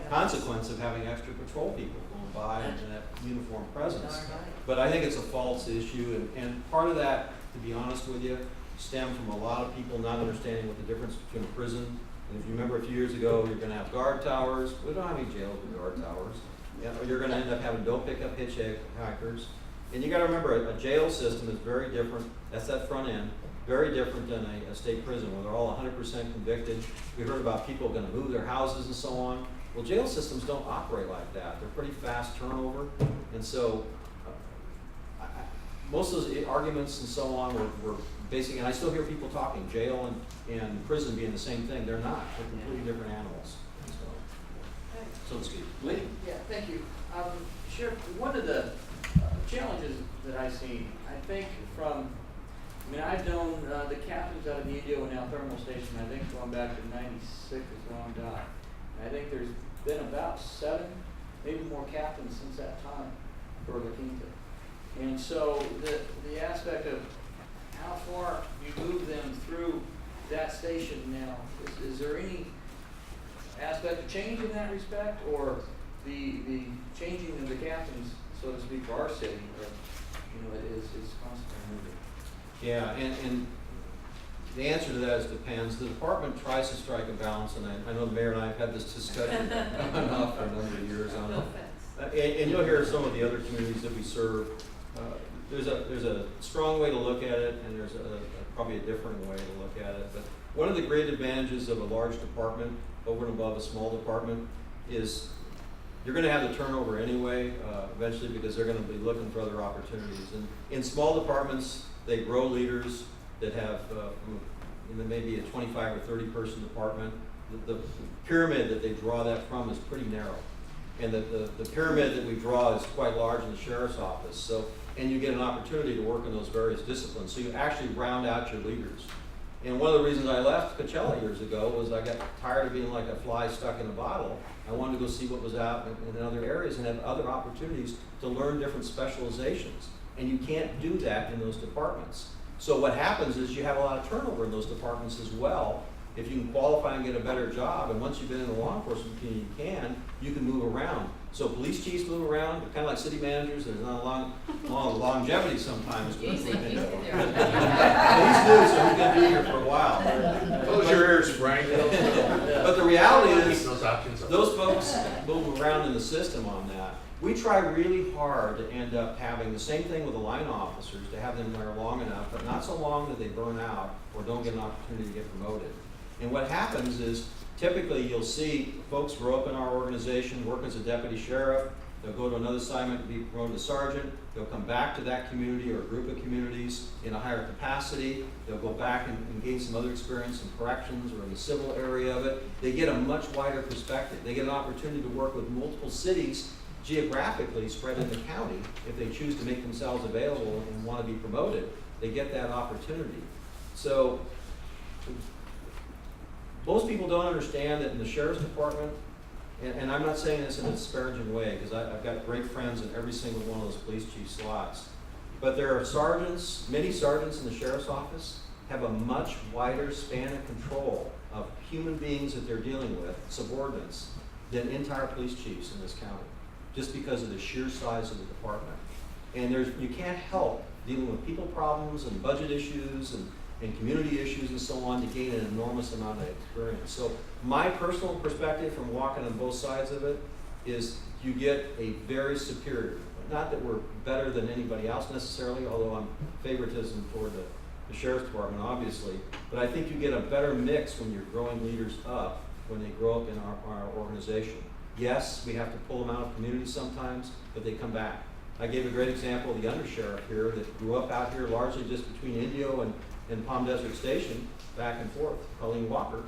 consequence of having extra patrol people going by and that uniform presence. Darn right. But I think it's a false issue, and part of that, to be honest with you, stemmed from a lot of people not understanding what the difference between a prison, and if you remember a few years ago, you're gonna have guard towers. We don't have any jails with guard towers. You're gonna end up having don't pick up hitchhikers. And you gotta remember, a jail system is very different, that's that front end, very different than a state prison where they're all 100% convicted. We heard about people gonna move their houses and so on. Well, jail systems don't operate like that. They're pretty fast turnover. And so, most of those arguments and so on were basic, and I still hear people talking, jail and prison being the same thing. They're not, they're completely different animals, so to speak. Lee? Yeah, thank you. Sheriff, one of the challenges that I've seen, I think I've known the captains out of the Indio and now Thermal Station, I think going back to '96 is when I'm done. I think there's been about 7, maybe more captains since that time for La Quinta. And so the aspect of how far you move them through that station now, is there any aspect of change in that respect, or the changing of the captains, so to speak, for our city, is constantly moving? Yeah, and the answer to that is depends. The department tries to strike a balance, and I know the mayor and I have had this discussion on and off for a number of years on it. And you'll hear some of the other communities that we serve. There's a strong way to look at it, and there's probably a different way to look at it. But one of the great advantages of a large department over and above a small department is you're going to have the turnover anyway, eventually, because they're going to be looking for other opportunities. And in small departments, they grow leaders that have maybe a 25 or 30 person department. The pyramid that they draw that from is pretty narrow. And the pyramid that we draw is quite large in the sheriff's office. So, and you get an opportunity to work in those various disciplines. So you actually round out your leaders. And one of the reasons I left Coachella years ago was I got tired of being like a fly stuck in a bottle. I wanted to go see what was out in other areas and have other opportunities to learn different specializations. And you can't do that in those departments. So what happens is you have a lot of turnover in those departments as well. If you can qualify and get a better job, and once you've been in the law enforcement community, you can move around. So police chiefs move around, kind of like city managers. There's not a long longevity sometimes. Police do, so he's going to be here for a while. Close your ears, Frank. But the reality is, those folks move around in the system on that. We try really hard to end up having the same thing with the line officers, to have them there long enough, but not so long that they burn out or don't get an opportunity to get promoted. And what happens is, typically you'll see folks grow up in our organization, work as a deputy sheriff, they'll go to another assignment to be promoted to sergeant, they'll come back to that community or a group of communities in a higher capacity, they'll go back and gain some other experience in corrections or in the civil area of it. They get a much wider perspective. They get an opportunity to work with multiple cities geographically spread in the county. If they choose to make themselves available and want to be promoted, they get that opportunity. So most people don't understand that in the sheriff's department, and I'm not saying this in a disparaging way, because I've got great friends in every single one of those police chief slots, but there are sergeants, many sergeants in the sheriff's office have a much wider span of control of human beings that they're dealing with, subordinates, than entire police chiefs in this county, just because of the sheer size of the department. And you can't help dealing with people problems and budget issues and community issues and so on to gain an enormous amount of experience. So my personal perspective from walking on both sides of it is you get a very superior, not that we're better than anybody else necessarily, although I'm favoritism toward the sheriff's department obviously, but I think you get a better mix when you're growing leaders up when they grow up in our organization. Yes, we have to pull them out of communities sometimes, but they come back. I gave a great example of the undersheriff here that grew up out here largely just between Indio and Palm Desert Station, back and forth, Colleen Walker,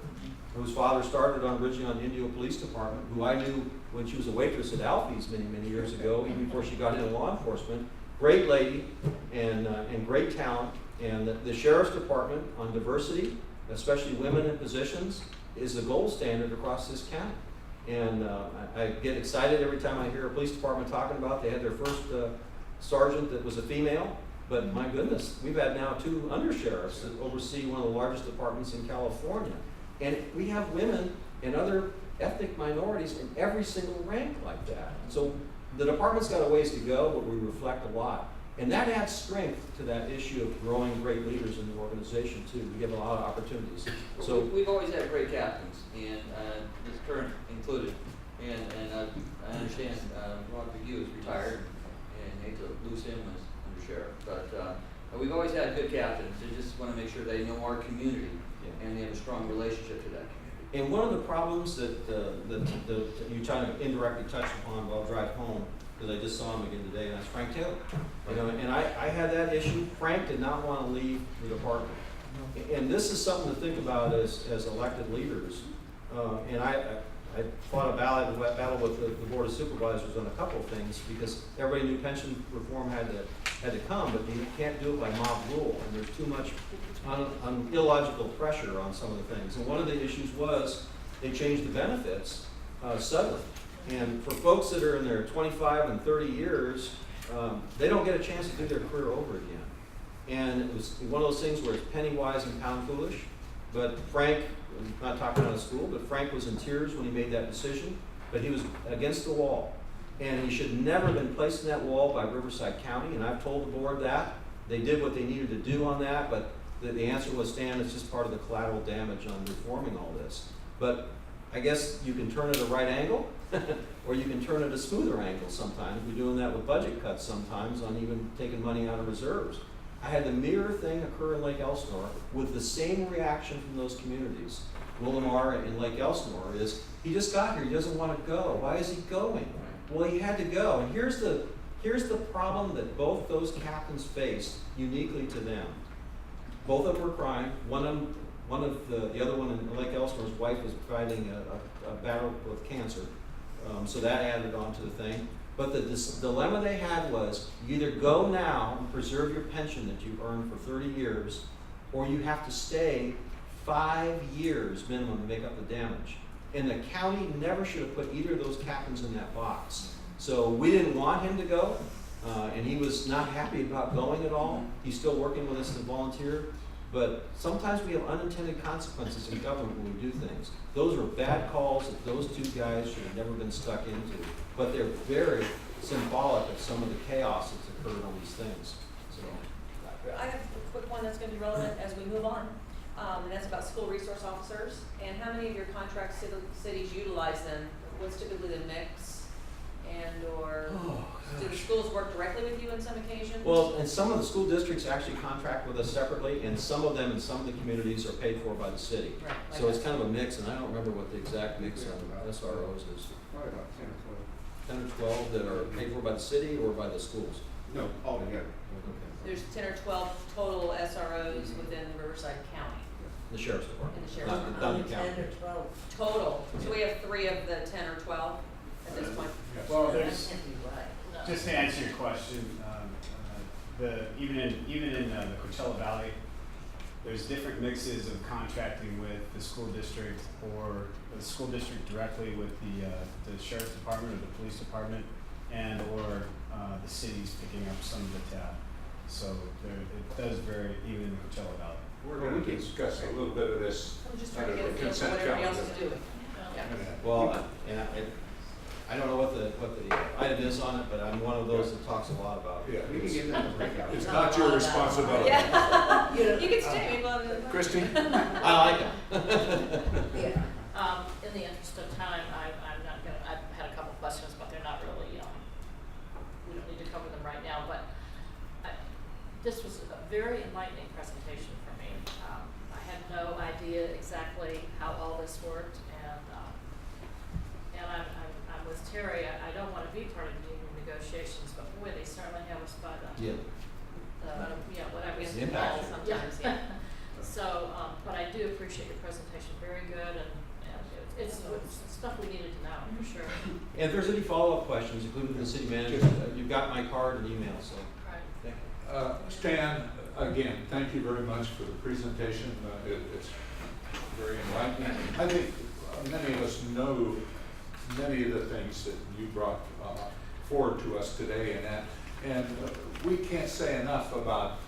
whose father started originally on the Indio Police Department, who I knew when she was a waitress at Alfie's many, many years ago, even before she got into law enforcement. Great lady and great talent. And the sheriff's department on diversity, especially women in positions, is the gold standard across this county. And I get excited every time I hear a police department talking about they had their first sergeant that was a female. But my goodness, we've had now 2 undersheriffs that oversee one of the largest departments in California. And we have women and other ethnic minorities in every single rank like that. So the department's got a ways to go, but we reflect a lot. And that adds strength to that issue of growing great leaders in the organization too. We give a lot of opportunities. So we've always had great captains, and this current included. And I understand Rod McGee is retired, and hate to lose him as sheriff, but we've always had good captains. They just want to make sure they know our community, and they have a strong relationship to that community. And one of the problems that you kind of indirectly touched upon while I drive home, because I just saw him again today, and that's Frank Taylor. You know, and I had that issue. Frank did not want to leave the department, and this is something to think about as elected leaders. And I fought a battle with the Board of Supervisors on a couple of things, because everybody knew pension reform had to come, but you can't do it by mob rule, and there's too much illogical pressure on some of the things. And one of the issues was, they changed the benefits suddenly. And for folks that are in their 25 and 30 years, they don't get a chance to do their career over again. And it was one of those things where it's penny wise and pound foolish. But Frank, I'm not talking out of school, but Frank was in tears when he made that decision, but he was against the wall. And he should never have been placed in that wall by Riverside County, and I've told the board that. They did what they needed to do on that, but the answer was, Stan, it's just part of the collateral damage on reforming all this. But I guess you can turn it a right angle, or you can turn it a smoother angle sometimes. We're doing that with budget cuts sometimes on even taking money out of reserves. I had the mirror thing occur in Lake Elsinore with the same reaction from those communities. Willamar and Lake Elsinore is, he just got here, he doesn't want to go. Why is he going? Well, he had to go. And here's the problem that both those captains faced uniquely to them. Both of them were crying. The other one in Lake Elsinore's wife was fighting a battle with cancer. So that added on to the thing. But the dilemma they had was, you either go now and preserve your pension that you've earned for 30 years, or you have to stay 5 years minimum to make up the damage. And the county never should have put either of those captains in that box. So we didn't want him to go, and he was not happy about going at all. He's still working with us as a volunteer. But sometimes we have unintended consequences in government when we do things. Those were bad calls that those two guys should have never been stuck into. But they're very symbolic of some of the chaos that's occurred on these things. So, I have a quick one that's gonna be relevant as we move on, and that's about school resource officers, and how many of your contract cities utilize them? What's typically the mix? And/or do the schools work directly with you on some occasions? well, and some of the school districts actually contract with us separately, and some of them in some of the communities are paid for by the city. Right, like So it's that. kind of a mix, and I don't remember what the exact mix of SROs is. Probably about 10 or 10 or 12 that are paid for by the city or by the schools? 12. No, altogether. There's 10 or 12 total SROs within Riverside County, The sheriff's department. in the sheriff's Not- department. not the county. 10 or 12. Total, so we have 3 of the 10 or 12 at this point. Well, That there's, can't be right. No. just to answer your question, even in the Coachella Valley, there's different mixes of contracting with the school district or the school district directly with the sheriff's department or the police department, and or the cities picking up some of the tab. So it does vary even in the Coachella Valley. We're going to discuss a little bit of this I'm just trying to under get a the feel for consent what everybody else calendar. is doing. Yeah. Well, and I don't know what the item is on it, but I'm one of those that talks a lot about it. Yeah, We can it's, get that to break out. it's not your responsibility. Yeah. You can stay, maybe we'll have Christine? I like it. Yeah. In the interest of time, I'm not gonna, I've had a couple questions, but they're not really, we don't need to cover them right now, but this was a very enlightening presentation for me. I had no idea exactly how all this worked, and I'm with Terry. I don't want to be part of the union negotiations, but boy, they certainly have us by the, Yeah. whatever. It's the impact. sometimes, yeah. So, but I do appreciate your presentation, very good, and it's stuff we needed to know, for sure. And if there's any follow-up questions, including the city manager, you've got my card and email, so Right. thank you. Stan, again, thank you very much for the presentation. It's very enlightening. I think many of us know many of the things that you brought forward to us today, and we can't say enough about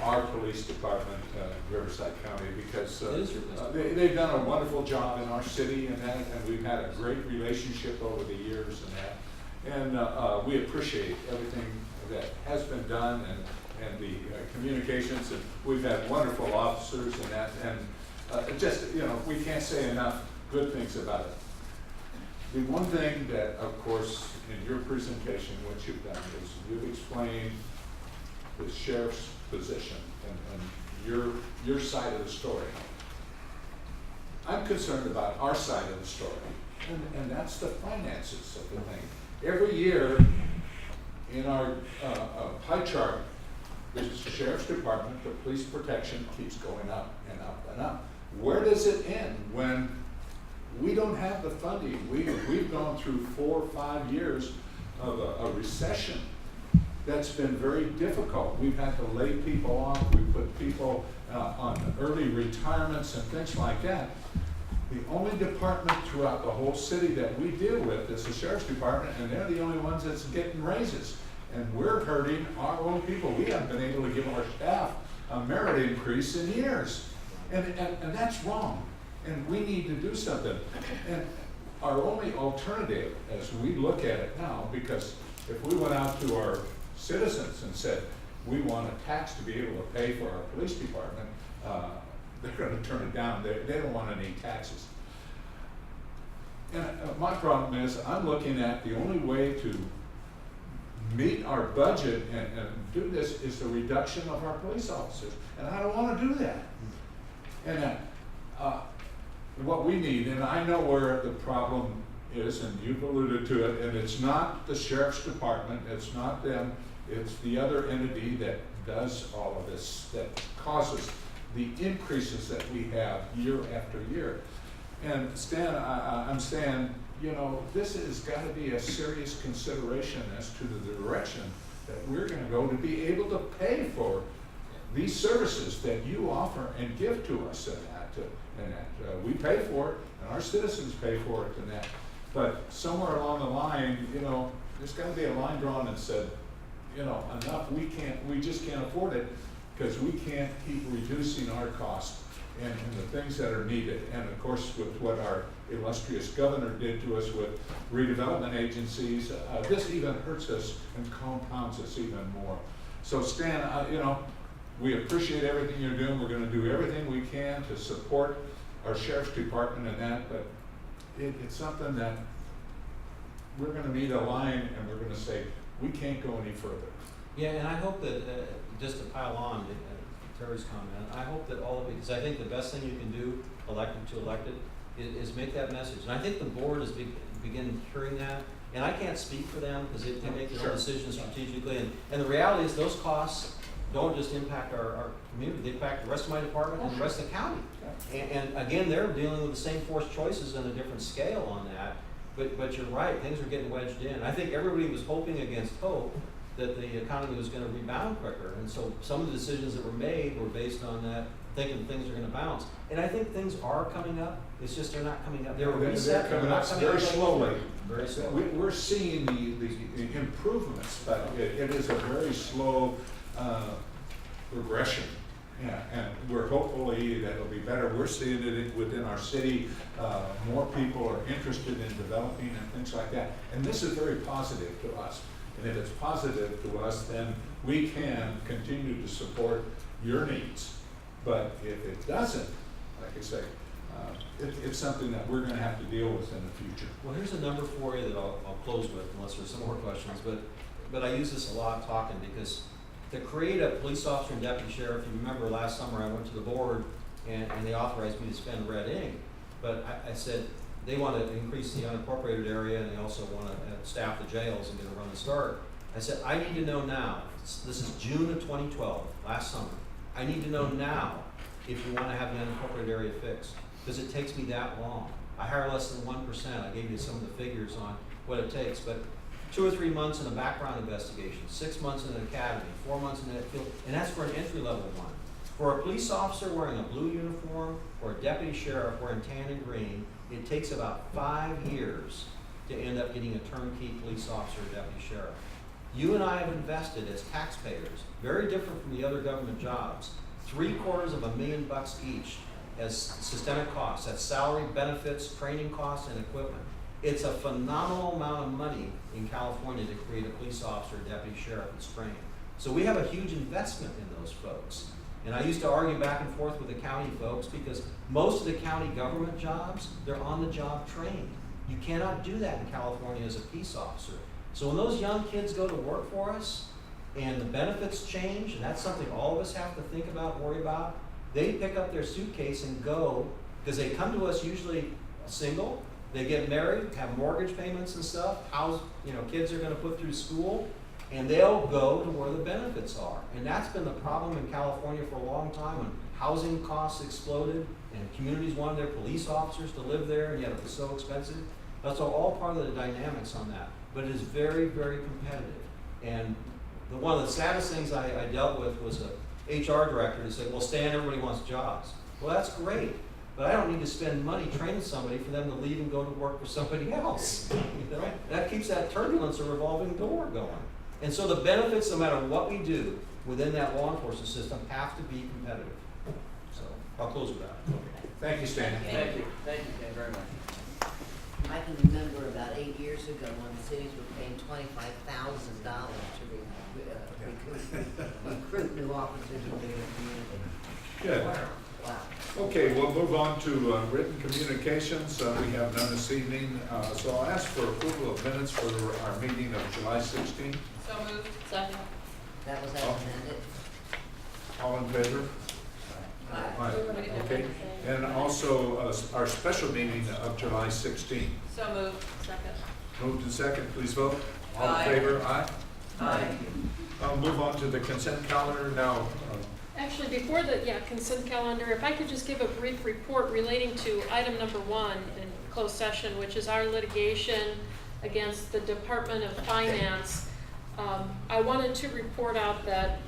our police department, Riverside County, because It is your police they've done a wonderful job in our city and that, and we've had a great relationship over the years and that. And we appreciate everything that has been done and the communications, and we've had wonderful officers and that, and just, we can't say enough good things about it. The one thing that, of course, in your presentation, what you've done is you've explained the sheriff's position and your side of the story. I'm concerned about our side of the story, and that's the finances of the thing. Every year in our pie chart, the sheriff's department, the police protection keeps going up and up and up. Where does it end when we don't have the funding. We've gone through 4 or 5 years of a recession that's been very difficult. We've had to lay people off, we put people on early retirements and things like that. The only department throughout the whole city that we deal with is the sheriff's department, and they're the only ones that's getting raises. And we're hurting our own people. We haven't been able to give our staff a merit increase in years. And that's wrong. And we need to do something. And our only alternative, as we look at it now, because if we went out to our citizens and said, we want a tax to be able to pay for our police department, they're gonna turn it down. They don't want any taxes. And my problem is, I'm looking at the only way to meet our budget and do this is the reduction of our police officers. And I don't wanna do that. And what we need, and I know where the problem is, and you've alluded to it, and it's not the sheriff's department, it's not them, it's the other entity that does all of this, that causes the increases that we have year after year. And Stan, I'm saying, you know, this has got to be a serious consideration as to the direction that we're going to go to be able to pay for these services that you offer and give to us, and that we pay for it, and our citizens pay for it, and that. But somewhere along the line, you know, there's got to be a line drawn and said, you know, enough. We just can't afford it, because we can't keep reducing our costs and the things that are needed. And of course, with what our illustrious governor did to us with redevelopment agencies, this even hurts us and compounds us even more. So Stan, you know, we appreciate everything you're doing. We're going to do everything we can to support our sheriff's department and that, but it's something that we're going to need a line, and we're going to say, we can't go any further. Yeah, and I hope that, just to pile on Terry's comment, I hope that all of it, because I think the best thing you can do, elected to elected, is make that message. And I think the board is beginning hearing that. And I can't speak for them, because they make their own decisions strategically. And the reality is those costs don't just impact our community, they impact the rest of my department and the rest of the county. And again, they're dealing with the same forced choices on a different scale on that. But you're right, things are getting wedged in. I think everybody was hoping against hope that the economy was going to rebound quicker. And so some of the decisions that were made were based on that, thinking things are going to bounce. And I think things are coming up. It's just they're not coming up. They're reset. They're coming up very slowly. Very slowly. We're seeing the improvements, but it is a very slow progression. Yeah, and we're hopefully that it'll be better. We're seeing it within our city. More people are interested in developing and things like that. And this is very positive to us. And if it's positive to us, then we can continue to support your needs. But if it doesn't, like I say, it's something that we're going to have to deal with in the future. Well, here's a number for you that I'll close with, unless there's some more questions. But I use this a lot talking, because to create a police officer and deputy sheriff, you remember last summer I went to the board and they authorized me to spend red ink. But I said they want to increase the unincorporated area, and they also want to staff the jails and get a run to start. I said, I need to know now. This is June of 2012, last summer. I need to know now if we want to have the unincorporated area fixed, because it takes me that long. I hire less than 1%. I gave you some of the figures on what it takes, but 2 or 3 months in a background investigation, 6 months in an academy, 4 months in that field, and that's for an entry-level one. For a police officer wearing a blue uniform or a deputy sheriff wearing tan and green, it takes about 5 years to end up getting a turnkey police officer or deputy sheriff. You and I have invested as taxpayers, very different from the other government jobs, $750,000 each as systemic costs. That's salary, benefits, training costs, and equipment. It's a phenomenal amount of money in California to create a police officer, deputy sheriff that's trained. So we have a huge investment in those folks. And I used to argue back and forth with the county folks, because most of the county government jobs, they're on-the-job trained. You cannot do that in California as a peace officer. So when those young kids go to work for us and the benefits change, and that's something all of us have to think about, worry about, they pick up their suitcase and go, because they come to us usually single, they get married, have mortgage payments and stuff, kids are going to put through school, and they'll go to where the benefits are. And that's been the problem in California for a long time, when housing costs exploded and communities wanted their police officers to live there, and yet it was so expensive. That's all part of the dynamics on that. But it is very, very competitive. And one of the saddest things I dealt with was a HR director who said, well, Stan, everybody wants jobs. Well, that's great, but I don't need to spend money training somebody for them to leave and go to work for somebody else. You know? That keeps that turbulence, a revolving door going. And so the benefits, no matter what we do within that law enforcement system, have to be competitive. So I'll close with that. Thank you, Stan. Thank you, Ken, very much. I can remember about 8 years ago when the cities were paying $25,000 to recruit new officers into their community. Good. Wow. Okay, we'll move on to written communications. We have none this evening, so I'll ask for approval of minutes for our meeting of July 16th. So moved. Second. That was as Oh. amended. All in favor? Aye. Okay, and also our special meeting of July 16th. So moved. Second. Moved and second, please vote. All in Aye. favor? Aye. Aye. I'll move on to the consent calendar now. Actually, before the, consent calendar, if I could just give a brief report relating to item number 1 in closed session, which is our litigation against the Department of Finance. I wanted to report out that,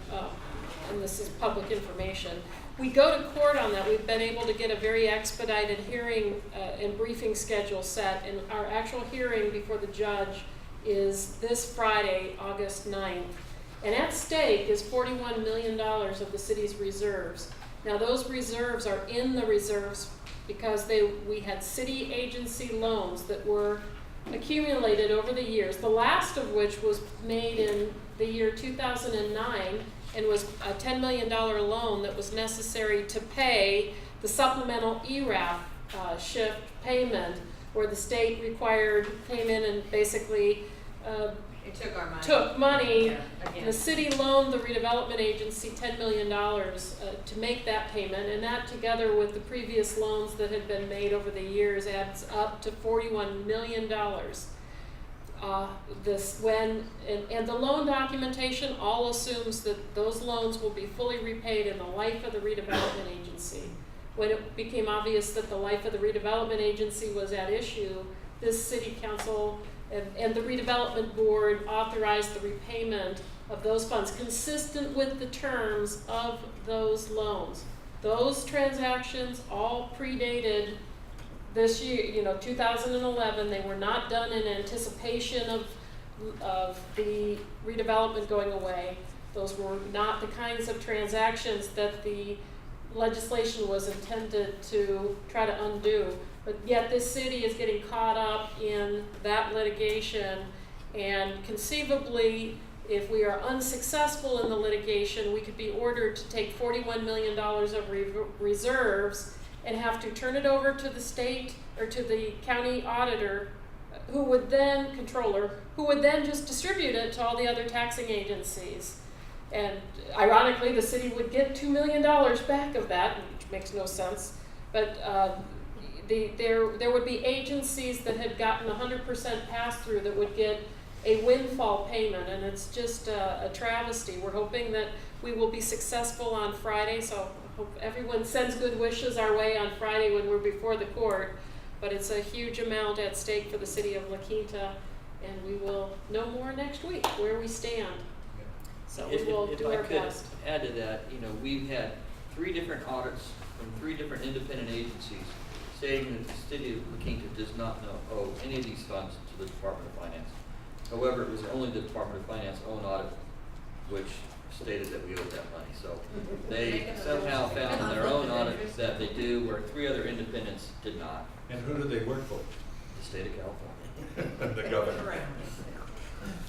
and this is public information, we go to court on that. We've been able to get a very expedited hearing and briefing schedule set, and our actual hearing before the judge is this Friday, August 9th. And at stake is $41 million of the city's reserves. Now, those reserves are in the reserves because we had city agency loans that were accumulated over the years, the last of which was made in the year 2009 and was a $10 million loan that was necessary to pay the supplemental ERAF shift payment, where the state came in and basically It took our money. took money. Yeah, again. The city loaned the redevelopment agency $10 million to make that payment, and that, together with the previous loans that had been made over the years, adds up to $41 million. And the loan documentation all assumes that those loans will be fully repaid in the life of the redevelopment agency. When it became obvious that the life of the redevelopment agency was at issue, this city council and the redevelopment board authorized the repayment of those funds consistent with the terms of those loans. Those transactions all predated this year, 2011. They were not done in anticipation of the redevelopment going away. Those were not the kinds of transactions that the legislation was intended to try to undo. But yet this city is getting caught up in that litigation, and conceivably, if we are unsuccessful in the litigation, we could be ordered to take $41 million of reserves and have to turn it over to the state or to the county auditor, controller, who would then just distribute it to all the other taxing agencies. And ironically, the city would get $2 million back of that, which makes no sense. But there would be agencies that had gotten 100% pass-through that would get a windfall payment, and it's just a travesty. We're hoping that we will be successful on Friday, so I hope everyone sends good wishes our way on Friday when we're before the court. But it's a huge amount at stake for the city of La Quinta, and we will know more next week where we stand. So we will do our best. If I could add to that, we've had 3 different audits from 3 different independent agencies stating that the city of La Quinta does not owe any of these funds to the Department of Finance. However, it was only the Department of Finance own audit which stated that we owed that money. So they somehow found in their own audit that they do, where 3 other independents did not. And who do they work for? The state of California. The governor.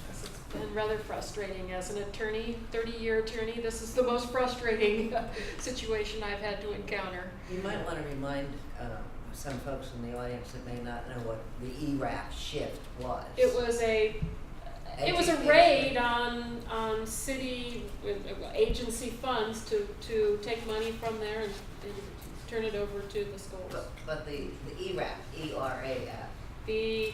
It's been rather frustrating as an attorney, 30-year attorney. This is the most frustrating situation I've had to encounter. You might want to remind some folks in the audience that may not know what the ERAF shift was. It was a raid on city agency funds to take money from there and turn it over to the schools. But the ERAF, E-R-A-F. The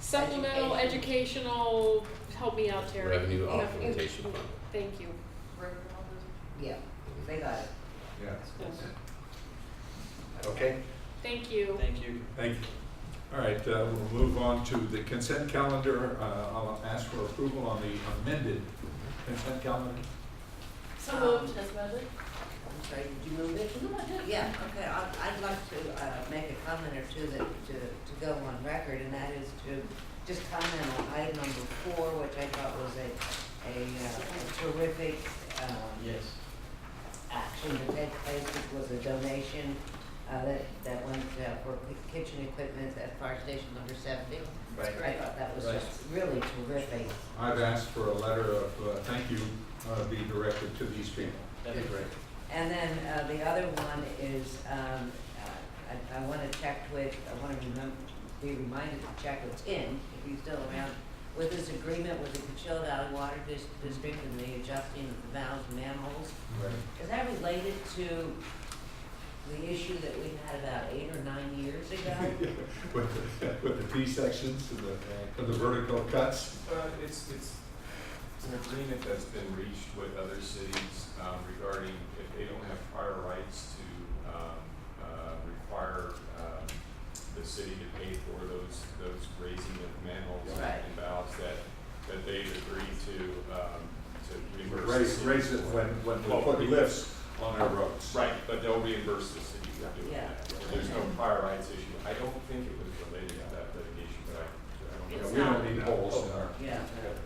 Supplemental, educational, help me out, Terry. Revenue augmentation fund. Thank you. Yeah, they got it. Yeah. Okay, Thank you. Thank you. thank you. All right, we'll move on to the consent calendar. I'll ask for approval on the amended consent calendar. So moved, as amended. I'm sorry, did you move it? No, I did. Yeah, okay, I'd like to make a comment or two to go on record, and that is to just comment on item number 4, which I thought was a terrific Yes. action to take place, which was a donation that went for kitchen equipment at fire station number 70. Right. I thought that was Right. just really terrific. I've asked for a letter of thank you be directed to these people. That'd be great. And then the other one is, I want to check with, I want to be reminded to check with Tim, if he's still around, with his agreement with the Coachella Valley Water District and the adjusting of the valves and manholes. Right. Is that related to the issue that we had about 8 or 9 years ago? With the T sections and the vertical cuts. It's an agreement that's been reached with other cities regarding if they don't have prior rights to require the city to pay for those raising of manholes Right. and valves that they've agreed to reimburse. Raise it when we put lifts on our roads. Right, but they'll reimburse the city for doing Yeah. that. There's no prior rights issue. I don't think it was related to that litigation, but I don't You know. know, we don't need holes in our Yeah.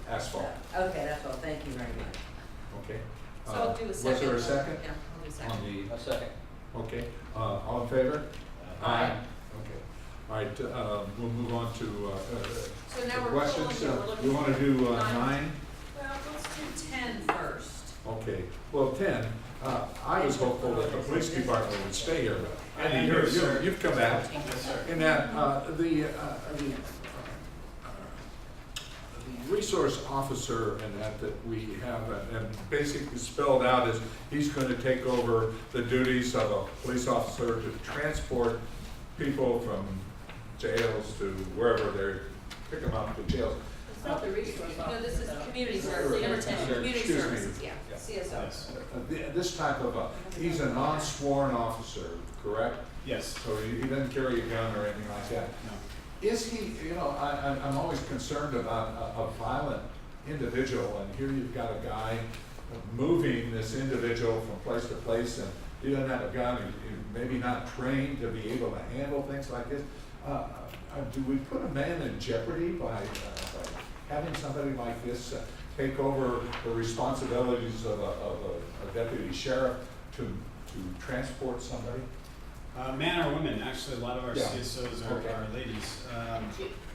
asphalt. Okay, that's all, thank you very much. Okay. So I'll do a Was second. there a second? Yeah, I'll do a second. On the, A second. okay, all in favor? Aye. Okay, all right, we'll move on to, So now we're questions. pulling here, we're looking You wanna for do 9. 9? Well, let's do 10 first. Okay, well, 10, I was hopeful that the police department would stay here, but I Andy, agree, sir. you've come back. Yes, sir. In that, the resource officer and that we have, and basically spelled out is, he's gonna take over the duties of a police officer to transport people from jails to wherever they're, pick them up to jails. It's not the resource officer. No, this is community Sorry. services, number 10, community Excuse me. services, yeah, Yeah. CSO. Yes. This type of he's a non-sworn officer, correct? Yes. So he doesn't carry a gun or anything like that. No. Is he, I'm always concerned about a violent individual, and here you've got a guy moving this individual from place to place, and he doesn't have a gun, he's maybe not trained to be able to handle things like this. Do we put a man in jeopardy by having somebody like this take over the responsibilities of a deputy sheriff to transport somebody? Man or women, actually, a lot of our Yeah. CSOs Okay. are ladies.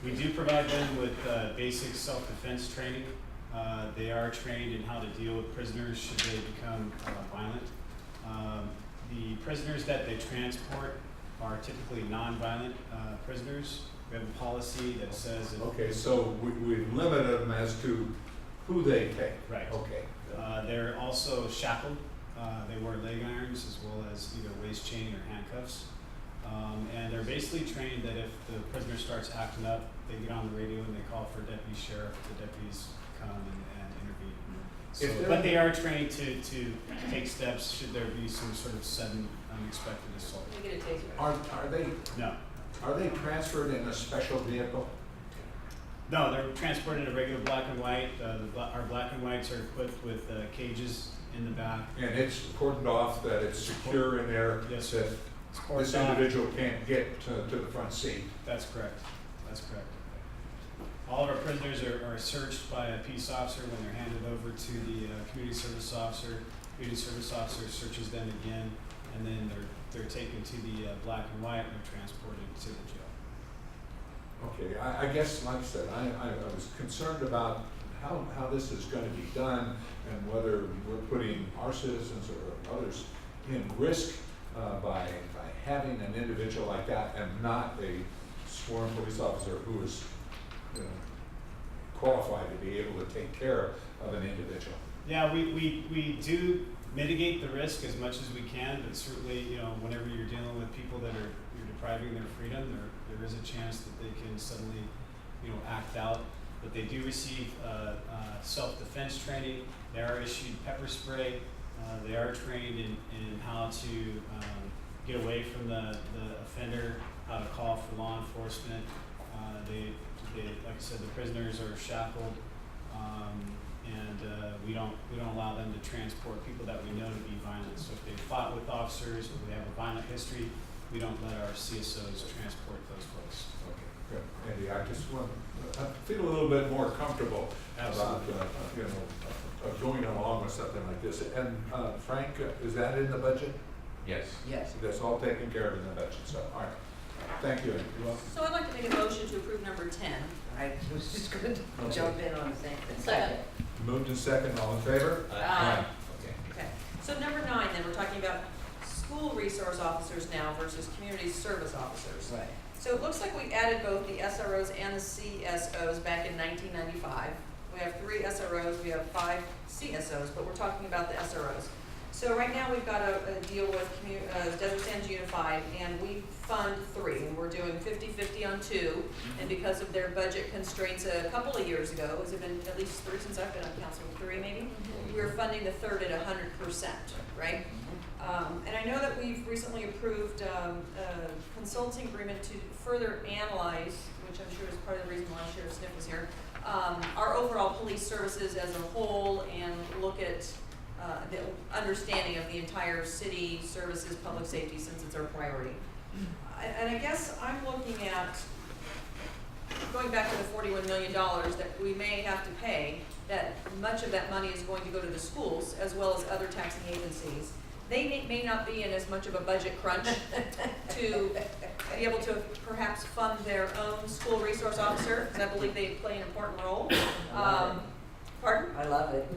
We do provide them with basic self-defense training. They are trained in how to deal with prisoners should they become violent. The prisoners that they transport are typically non-violent prisoners. We have a policy that says if Okay, so we limited them as to who they take. Right. Okay. they're also shackled. They wear leg irons as well as either waist chain or handcuffs. And they're basically trained that if the prisoner starts acting up, they get on the radio and they call for a deputy sheriff. The deputies come and intervene. So, If they're- but they are trained to take steps should there be some sort of sudden unexpected assault. Let me get a taser. No. Are they transferred in a special vehicle? No, they're transported in a regular black and white. Our black and whites are equipped with cages in the back. And it's cordoned off, that it's secure in there? Yes, That It's cordoned this off. individual can't get to the front seat? That's correct. That's correct. All of our prisoners are searched by a peace officer when they're handed over to the community service officer. Community service officer searches them again, and then they're taken to the black and white and they're transported to the jail. Okay, I guess, like I said, I was concerned about how this is gonna be done and whether we're putting our citizens or others in risk by having an individual like that and not a sworn police officer who is, qualified to be able to take care of an individual. Yeah, we do mitigate the risk as much as we can, but certainly, whenever you're dealing with people that you're depriving their freedom, there is a chance that they can suddenly act out. But they do receive self-defense training. They are issued pepper spray. They are trained in how to get away from the offender, how to call for law enforcement. They, like I said, the prisoners are shackled, and we don't allow them to transport people that we know to be violent. So if they fought with officers or they have a violent history, we don't let our CSOs transport those folks. Okay, good. Andy, I just want, I feel a little bit more comfortable about, going along with something like this. And Frank, is that in the budget? Yes. Yes. That's all taken care of in the budget, so, all right. Thank you. You're welcome. So I'd like to make a motion to approve number 10. I was just gonna jump in on the same thing. Second. Moved in second, all in favor? Aye. Okay. Okay, so number 9 then, we're talking about school resource officers now versus community service officers. Right. So it looks like we added both the SROs and the CSOs back in 1995. We have 3 SROs, we have 5 CSOs, but we're talking about the SROs. So right now we've got a deal with Desert Sands Unified, and we fund 3, and we're doing 50-50 on 2. And because of their budget constraints a couple of years ago, has it been at least 3 since I've been on council, 3 maybe? We were funding the third at 100%, right? And I know that we've recently approved a consulting agreement to further analyze, which I'm sure is part of the reason why Sheriff Sniff was here, our overall police services as a whole, and look at the understanding of the entire city services, public safety, since it's our priority. And I guess I'm looking at, going back to the $41 million that we may have to pay, that much of that money is going to go to the schools as well as other taxing agencies. They may not be in as much of a budget crunch to be able to perhaps fund their own school resource officer, because I believe they play an important role. Pardon? I love it.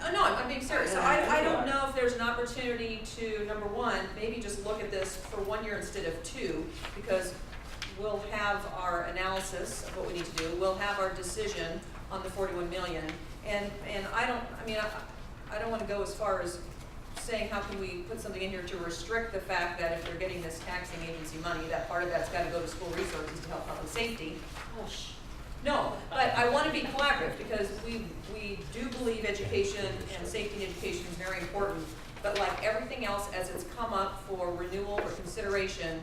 No, I'm being serious. So I don't know if there's an opportunity to, number 1, maybe just look at this for 1 year instead of 2, because we'll have our analysis of what we need to do. We'll have our decision on the 41 million. And I don't want to go as far as saying how can we put something in here to restrict the fact that if they're getting this taxing agency money, that part of that's got to go to school resources to help public safety. No, but I want to be collaborative, because we do believe education and safety and education is very important. But like everything else, as it's come up for renewal or consideration,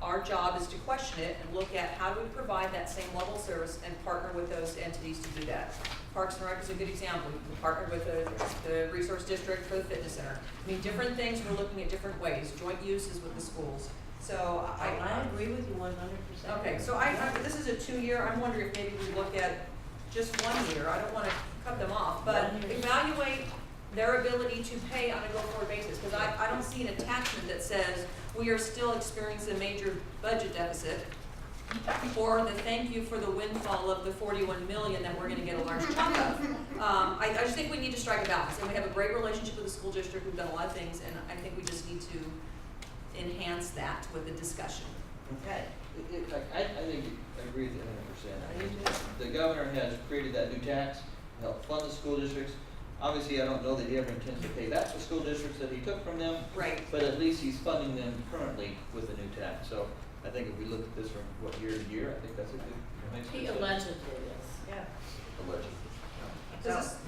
our job is to question it and look at how do we provide that same level of service and partner with those entities to do that. Parks and Rec is a good example. We partnered with the resource district for the fitness center. I mean, different things, we're looking at different ways. Joint uses with the schools. So I agree with you 100%. Okay, so this is a 2-year. I'm wondering if maybe we look at just 1 year. I don't want to cut them off, but evaluate their ability to pay on a go-forward basis, because I don't see an attachment that says we are still experiencing a major budget deficit, or the thank you for the windfall of the 41 million that we're going to get a large chunk of. I just think we need to strike a balance, and we have a great relationship with the school district. We've done a lot of things, and I think we just need to enhance that with the discussion. Okay. I think I agree with you 100%. I mean, the governor has created that new tax to help fund the school districts. Obviously, I don't know that he ever intends to pay back the school districts that he took from them. Right. But at least he's funding them currently with the new tax. So I think if we look at this from year to year, I think that's a good. Makes He good sense. allegedly is. Yeah. Allegedly.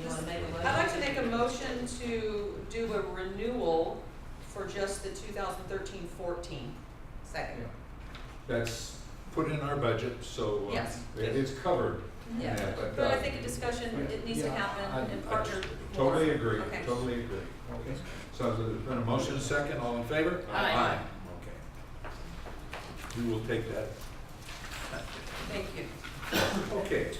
You wanna make a motion? I'd like to make a motion to do a renewal for just the 2013-14. Second. That's put in our budget, so Yes. it is covered. Yeah. But, But I think a discussion, it needs to happen and partner more. Totally agree, Okay. totally agree. Okay. So there's been a motion, second, all in favor? Aye. Okay. We will take that. Thank you. Okay,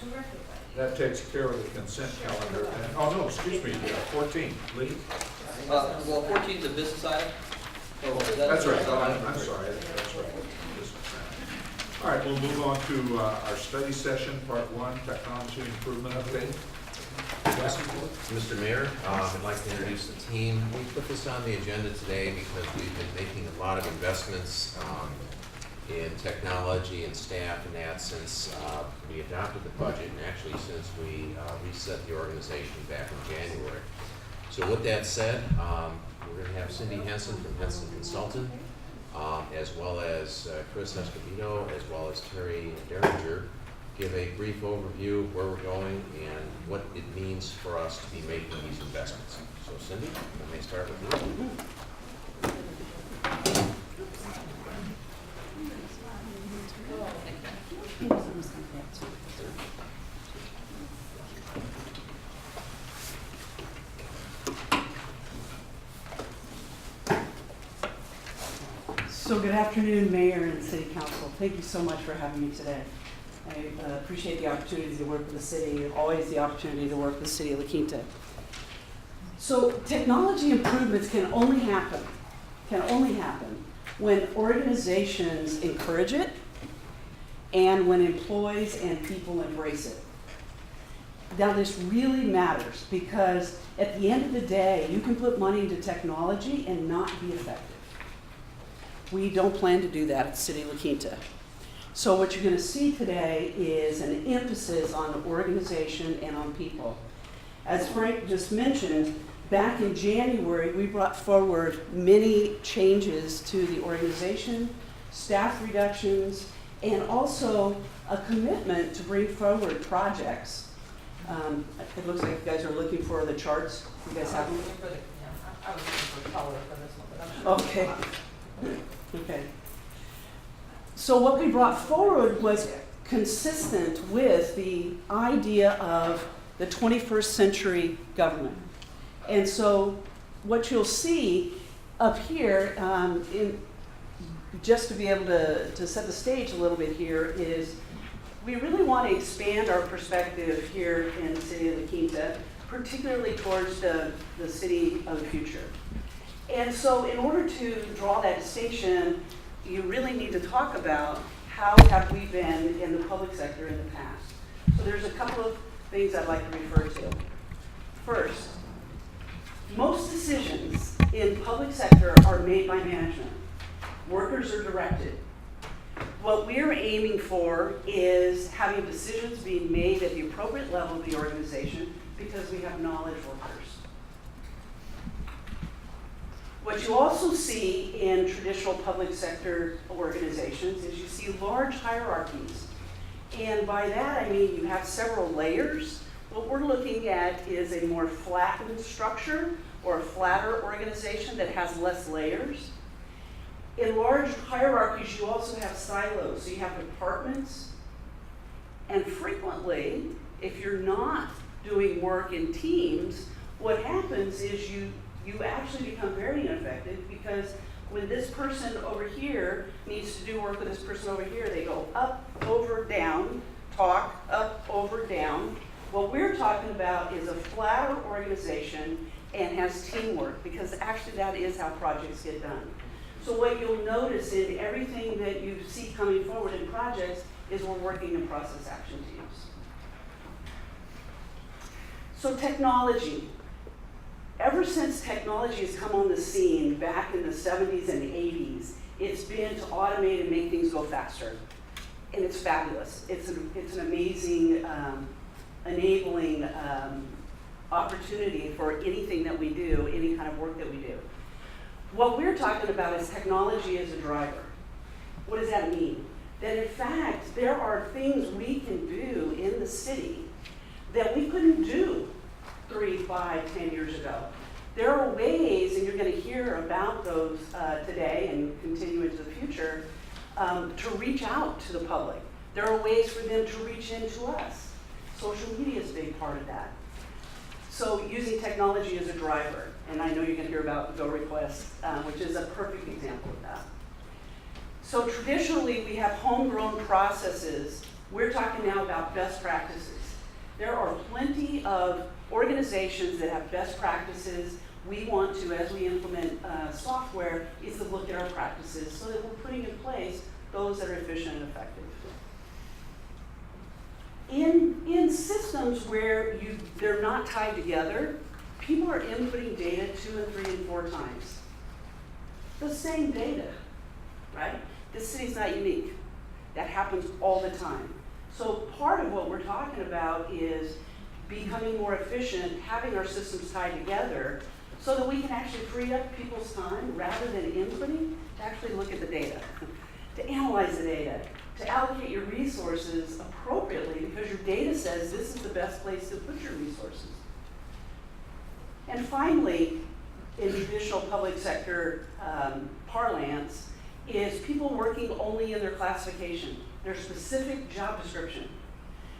that takes care of the consent calendar. And, oh, no, excuse me, 14, Lee? Well, 14 is a business item. So That's right, I'm sorry, that's right. All right, we'll move on to our study session, Part-1, Technology Improvement Update. Mr. Mayor, I'd like to introduce the team. We put this on the agenda today because we've been making a lot of investments in technology and staff and that since we adopted the budget, and actually since we reset the organization back in January. So with that said, we're going to have Cindy Henson from Henson Consultant, as well as Chris Escobedo, as well as Terry Derringer give a brief overview of where we're going and what it means for us to be making these investments. So Cindy, let me start with you. So good afternoon, Mayor and City Council. Thank you so much for having me today. I appreciate the opportunity to work with the city, always the opportunity to work with the city of La Quinta. So technology improvements can only happen when organizations encourage it and when employees and people embrace it. Now this really matters because at the end of the day, you can put money into technology and not be effective. We don't plan to do that at the City of La Quinta. So what you're going to see today is an emphasis on organization and on people. As Frank just mentioned, back in January, we brought forward many changes to the organization, staff reductions, and also a commitment to bring forward projects. It looks like you guys are looking for the charts. You guys have them? I was looking for color for this one, but I'm sure. Okay. Okay. So what we brought forward was consistent with the idea of the 21st century government. And so what you'll see up here, just to be able to set the stage a little bit here, is we really want to expand our perspective here in the City of La Quinta, particularly towards the city of the future. And so in order to draw that distinction, you really need to talk about how have we been in the public sector in the past. So there's a couple of things I'd like to refer to. First, most decisions in public sector are made by management. Workers are directed. What we're aiming for is having decisions being made at the appropriate level of the organization because we have knowledge workers. What you also see in traditional public sector organizations is you see large hierarchies. And by that I mean you have several layers. What we're looking at is a more flattened structure or a flatter organization that has less layers. In large hierarchies you also have silos. So you have departments. And frequently, if you're not doing work in teams, what happens is you actually become very ineffective because when this person over here needs to do work with this person over here, they go up, over, down, talk, up, over, down. What we're talking about is a flatter organization and has teamwork because actually that is how projects get done. So what you'll notice in everything that you see coming forward in projects is we're working in process action teams. So technology. Ever since technology has come on the scene back in the 70s and 80s, it's been to automate and make things go faster. And it's fabulous. It's an amazing, enabling opportunity for anything that we do, any kind of work that we do. What we're talking about is technology as a driver. What does that mean? That in fact, there are things we can do in the city that we couldn't do 3, 5, 10 years ago. There are ways, and you're going to hear about those today and continue into the future, to reach out to the public. There are ways for them to reach into us. Social media is a big part of that. So using technology as a driver, and I know you're going to hear about Go Request, which is a perfect example of that. So traditionally, we have homegrown processes. We're talking now about best practices. There are plenty of organizations that have best practices. We want to, as we implement software, is to look at our practices so that we're putting in place those that are efficient and effective. In systems where they're not tied together, people are inputting data 2 and 3 and 4 times. The same data, right? This city's not unique. That happens all the time. So part of what we're talking about is becoming more efficient, having our systems tied together so that we can actually free up people's time rather than inputting to actually look at the data, to analyze the data, to allocate your resources appropriately because your data says this is the best place to put your resources. And finally, in traditional public sector parlance, is people working only in their classification, their specific job description.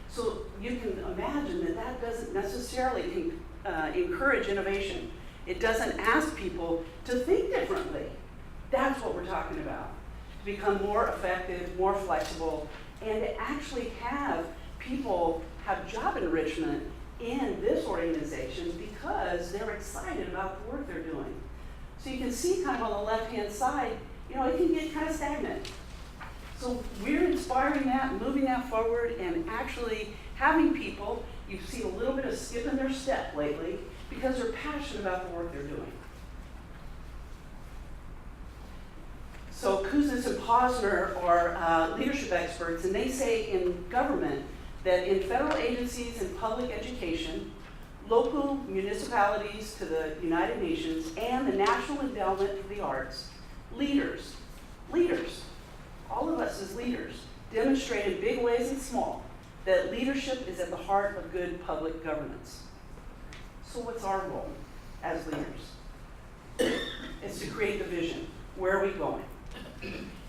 So you can imagine that that doesn't necessarily encourage innovation. It doesn't ask people to think differently. That's what we're talking about. To become more effective, more flexible, and to actually have people have job enrichment in this organization because they're excited about the work they're doing. So you can see kind of on the left-hand side, you know, it can get kind of stagnant. So we're inspiring that, moving that forward, and actually having people, you see a little bit of skip in their step lately because they're passionate about the work they're doing. So Kuznis and Posner are leadership experts, and they say in government that in federal agencies and public education, local municipalities to the United Nations, and the National Endowment for the Arts, leaders, all of us as leaders, demonstrate in big ways and small that leadership is at the heart of good public governance. So what's our role as leaders? It's to create the vision. Where are we going?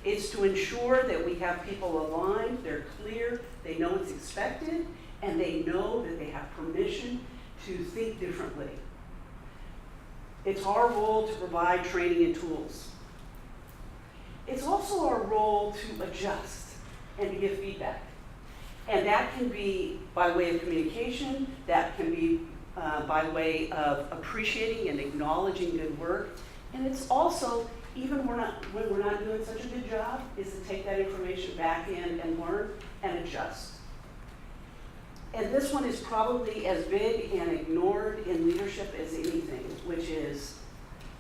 It's to ensure that we have people aligned, they're clear, they know what's expected, and they know that they have permission to think differently. It's our role to provide training and tools. It's also our role to adjust and to give feedback. And that can be by way of communication, that can be by way of appreciating and acknowledging good work. And it's also, even when we're not doing such a good job, is to take that information back in and learn and adjust. And this one is probably as big and ignored in leadership as anything, which is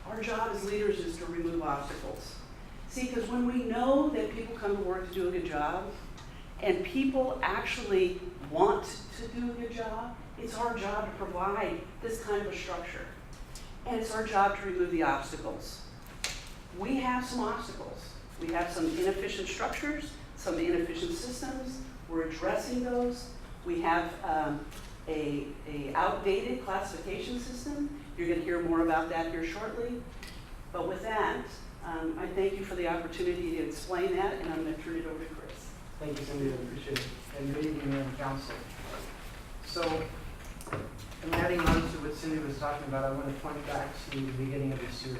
our job as leaders is to remove obstacles. See, because when we know that people come to work to do a good job, and people actually want to do a good job, it's our job to provide this kind of a structure. And it's our job to remove the obstacles. We have some obstacles. We have some inefficient structures, some inefficient systems. We're addressing those. We have a outdated classification system. You're going to hear more about that here shortly. But with that, I thank you for the opportunity to explain that, and I'm going to turn it over to Chris. Thank you, Cindy. I appreciate it. And good evening, Mayor and Council. So, I'm adding on to what Cindy was talking about. I want to point back to the beginning of this year,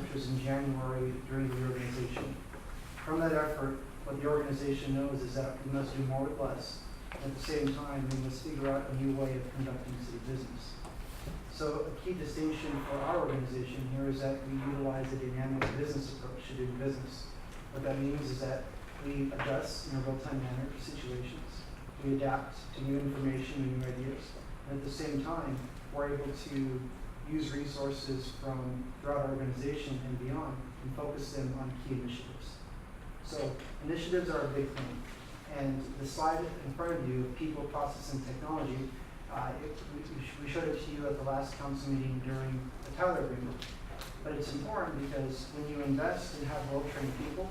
which was in January during the reorganization. From that effort, what the organization knows is that we must do more with less. At the same time, we must figure out a new way of conducting city business. So a key distinction for our organization here is that we utilize a dynamic business approach to doing business. What that means is that we adjust in a real-time manner to situations. We adapt to new information and new ideas. And at the same time, we're able to use resources from throughout our organization and beyond and focus them on key initiatives. So initiatives are a big thing. And the slide in front of you, people, process, and technology, we showed it to you at the last council meeting during the Tyler agreement. But it's important because when you invest and have well-trained people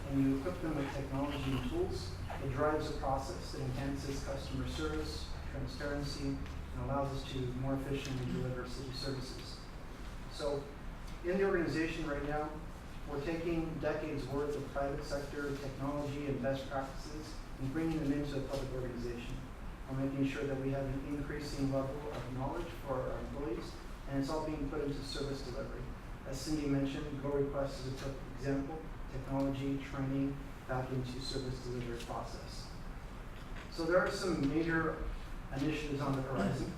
and you equip them with technology and tools, it drives a process that enhances customer service, transparency, and allows us to more efficiently deliver city services. So in the organization right now, we're taking decades worth of private sector technology and best practices and bringing them into a public organization. We're making sure that we have an increasing level of knowledge for our employees, and it's all being put into service delivery. As Cindy mentioned, Go Request is a perfect example, technology, training, back into service delivery process. So there are some major initiatives on the horizon.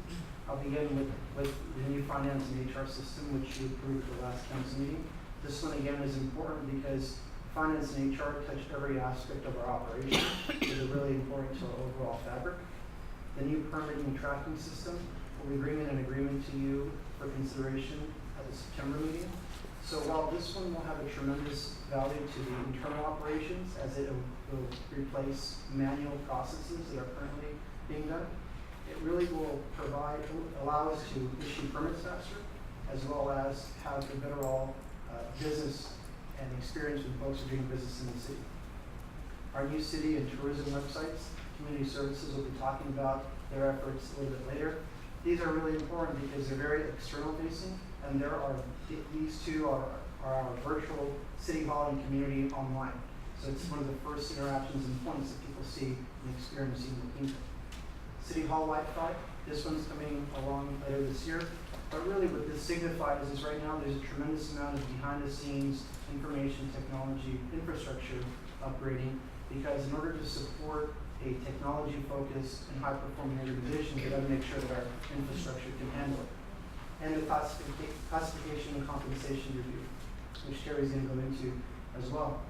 I'll begin with the new finance and HR system, which you approved at the last council meeting. This one again is important because finance and HR touch every aspect of our operation. They're really important to our overall fabric. The new permitting tracking system, we'll be bringing an agreement to you for consideration at the September meeting. So while this one will have a tremendous value to the internal operations as it will replace manual processes that are currently being done, it really will allow us to issue permits faster, as well as have a better all business and experience when folks are doing business in the city. our new city and tourism websites. Community Services will be talking about their efforts a little bit later. These are really important because they're very external facing, and these two are our virtual city hall and community online. So it's one of the first interactions and points that people see and experience in the kingdom. City Hall Wi-Fi, this one's coming along later this year. But really what this signifies is right now there's a tremendous amount of behind the scenes information technology infrastructure upgrading, because in order to support a technology focused and high performing organization, we got to make sure that our infrastructure can handle it. And the classification and compensation review, which Terry's going to go into as well.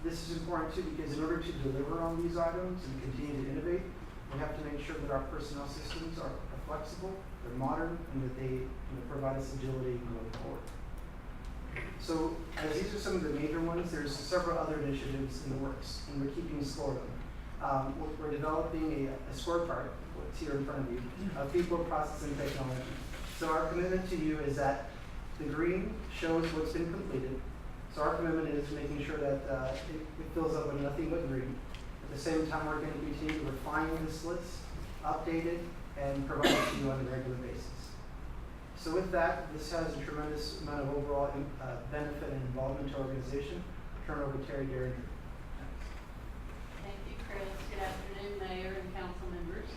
This is important too because in order to deliver on these items and continue to innovate, we have to make sure that our personnel systems are flexible, they're modern, and that they provide us agility going forward. So as these are some of the major ones, there's several other initiatives in the works, and we're keeping score of them. We're developing a scorecard, what's here in front of you, of people, process, and technology. So our commitment to you is that the green shows what's been completed. So our commitment is making sure that it fills up with nothing but green. At the same time, we're going to continue to refine this list, update it, and provide it to you on a regular basis. So with that, this has a tremendous amount of overall benefit and involvement to our organization. Turn it over to Terry Derringer. Thank you, Chris. Good afternoon, Mayor and council members.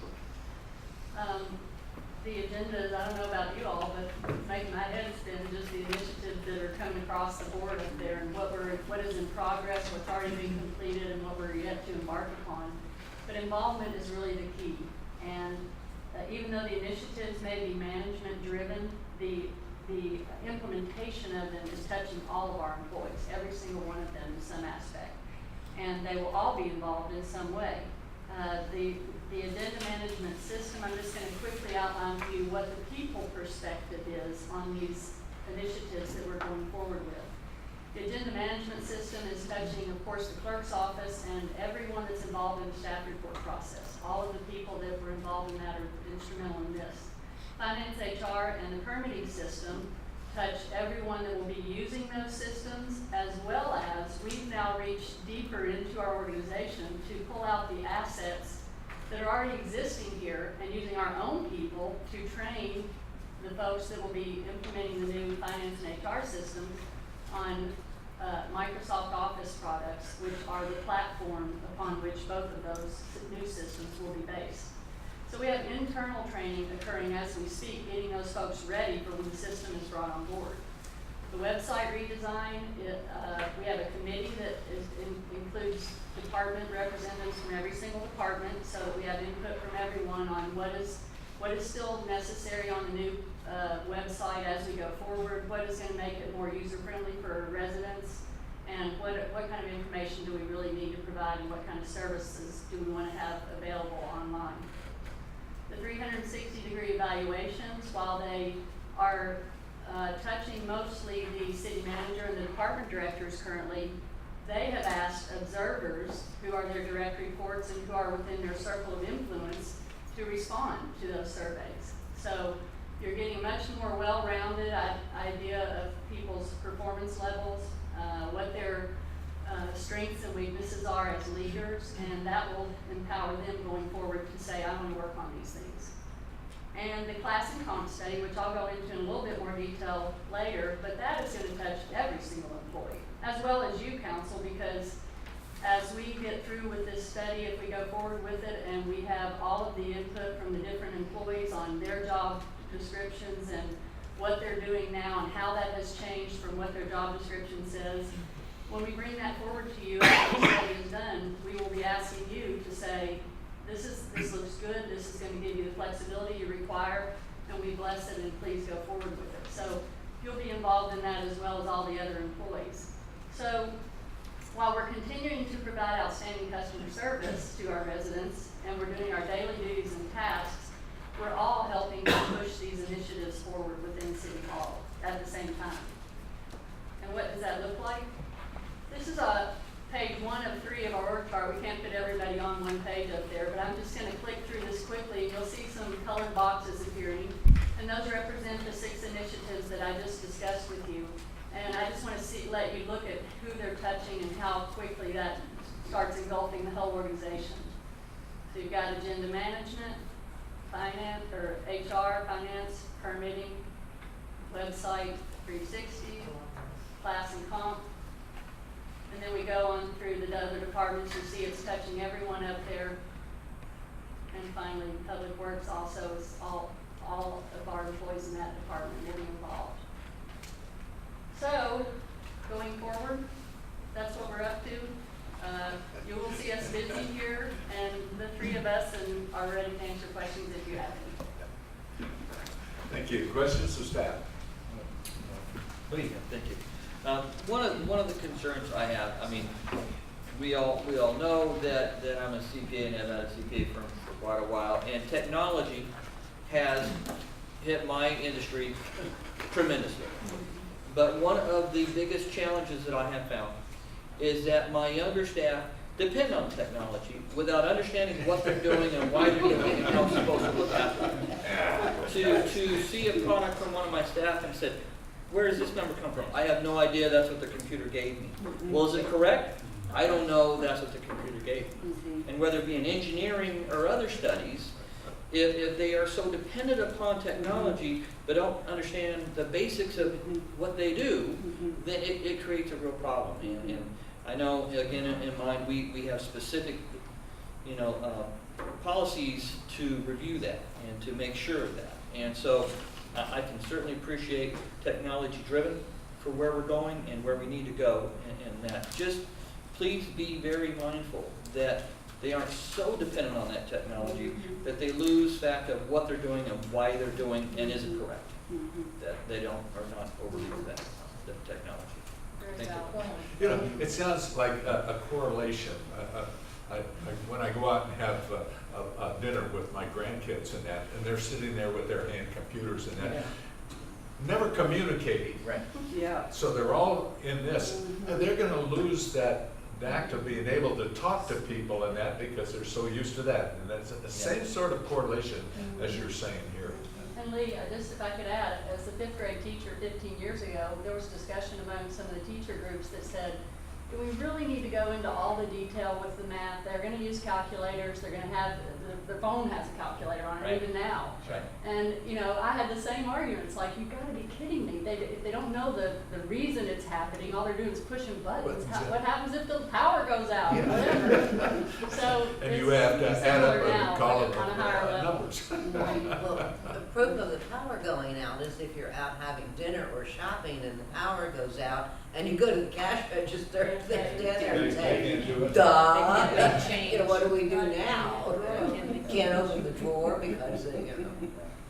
The agenda is, I don't know about you all, but it's making my head spin, just the initiatives that are coming across the board up there and what is in progress, what's already been completed, and what we're yet to embark upon. But involvement is really the key. And even though the initiatives may be management driven, the implementation of them is touching all of our employees, every single one of them in some aspect. And they will all be involved in some way. The agenda management system, I'm just going to quickly outline to you what the people perspective is on these initiatives that we're going forward with. The agenda management system is touching, of course, the clerk's office and everyone that's involved in the staff report process. All of the people that were involved in that are instrumental in this. Finance, HR, and the permitting system touch everyone that will be using those systems, as well as we've now reached deeper into our organization to pull out the assets that are already existing here and using our own people to train the folks that will be implementing the new finance and HR systems on Microsoft Office products, which are the platform upon which both of those new systems will be based. So we have internal training occurring as we speak, getting those folks ready for when the system is brought on board. The website redesign, we have a committee that includes department representatives from every single department, so that we have input from everyone on what is still necessary on the new website as we go forward, what is going to make it more user-friendly for residents, and what kind of information do we really need to provide, and what kind of services do we want to have available online. The 360-degree evaluations, while they are touching mostly the city manager and the department directors currently, they have asked observers who are their direct reports and who are within their circle of influence to respond to those surveys. So you're getting a much more well-rounded idea of people's performance levels, what their strengths and weaknesses are as leaders, and that will empower them going forward to say, I want to work on these things. And the class and comp study, which I'll go into in a little bit more detail later, but that is going to touch every single employee, as well as you, council, because as we get through with this study, if we go forward with it and we have all of the input from the different employees on their job descriptions and what they're doing now and how that has changed from what their job description says, when we bring that forward to you after the study is done, we will be asking you to say, this looks good, this is going to give you the flexibility you require, and we bless it, and please go forward with it. So you'll be involved in that as well as all the other employees. So while we're continuing to provide outstanding customer service to our residents, and we're doing our daily duties and tasks, we're all helping to push these initiatives forward within City Hall at the same time. And what does that look like? This is page 1 of 3 of our org chart. We can't fit everybody on one page up there, but I'm just going to click through this quickly. You'll see some colored boxes appearing, and those represent the 6 initiatives that I just discussed with you. And I just want to let you look at who they're touching and how quickly that starts engulfing the whole organization. So you've got agenda management, finance, or HR, finance, permitting, website 360, class and comp. And then we go on through the other departments. You see it's touching everyone up there. And finally, Public Works also is all of our employees in that department getting involved. So, going forward, that's what we're up to. You will see us busy here, and the three of us and are ready to answer questions if you have any. Thank you. Questions of staff? Please. Thank you. One of the concerns I have, I mean, we all know that I'm a CPA and have had a CPA firm for quite a while, and technology has hit my industry tremendously. But one of the biggest challenges that I have found is that my younger staff depend on technology without understanding what they're doing and why they're doing it and how it's supposed to look after it. To see a product from one of my staff and said, where does this number come from? I have no idea, that's what the computer gave me. Well, is it correct? I don't know, that's what the computer gave me. And whether it be in engineering or other studies, if they are so dependent upon technology but don't understand the basics of what they do, then it creates a real problem. And I know, again, in mind, we have specific, policies to review that and to make sure of that. And so I can certainly appreciate technology driven for where we're going and where we need to go, and that. Just please be very mindful that they aren't so dependent on that technology that they lose fact of what they're doing and why they're doing and is it correct. That they are not overlook that the technology. Thank you. It sounds like a correlation. When I go out and have a dinner with my grandkids and that, and they're sitting there with their hand computers and that, never communicating. Right. Yeah. So they're all in this, and they're going to lose that act of being able to talk to people and that because they're so used to that. And that's the same sort of correlation as you're saying here. And Lee, just if I could add, as a fifth grade teacher 15 years ago, there was discussion among some of the teacher groups that said, do we really need to go into all the detail with the math? They're going to use calculators. They're going to have, their phone has a calculator on it even now. Right. And, I had the same arguments, like, you've got to be kidding me. They don't know the reason it's happening. All they're doing is pushing buttons. What happens if the power goes out? Whatever. So and you have to add up a column on a higher level. numbers. Well, the proof of the power going out is if you're out having dinner or shopping and the power goes out and you go to the cash register, they stand there and say, duh, what do we do now? Can't open the drawer because,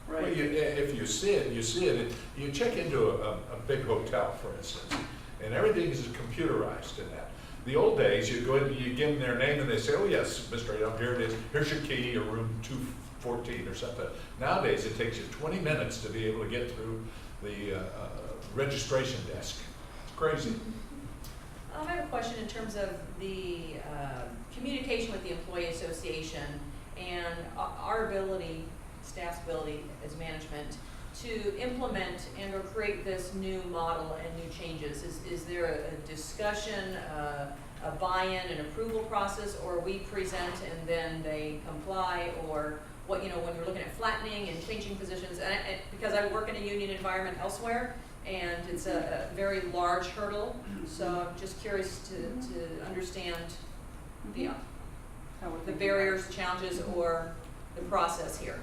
Right. Well, if you see it, you see it. You check into a big hotel, for instance, and everything is computerized in that. The old days, you go in, you give them their name, and they say, "Oh yes, Mr. Adam, here it is. Here's your key, your room 214 or something." Nowadays, it takes you 20 minutes to be able to get through the registration desk. It's crazy. I have a question in terms of the communication with the employee association and our ability, staff's ability as management, to implement and or create this new model and new changes. Is there a discussion, a buy-in and approval process, or we present and then they comply, or what, when we're looking at flattening and changing positions, and because I work in a union environment elsewhere, and it's a very large hurdle, so I'm just curious to understand the barriers, challenges, or the process here.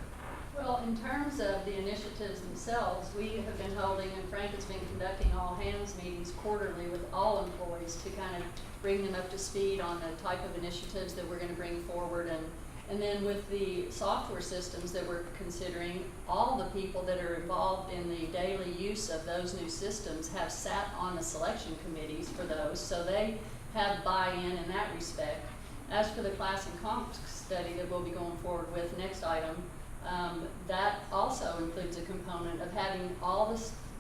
Well, in terms of the initiatives themselves, we have been holding, and Frank has been conducting all hands meetings quarterly with all employees to kind of bring them up to speed on the type of initiatives that we're going to bring forward. And then with the software systems that we're considering, all the people that are involved in the daily use of those new systems have sat on the selection committees for those, so they have buy-in in that respect. As for the class and comp study that we'll be going forward with, next item, that also includes a component of having all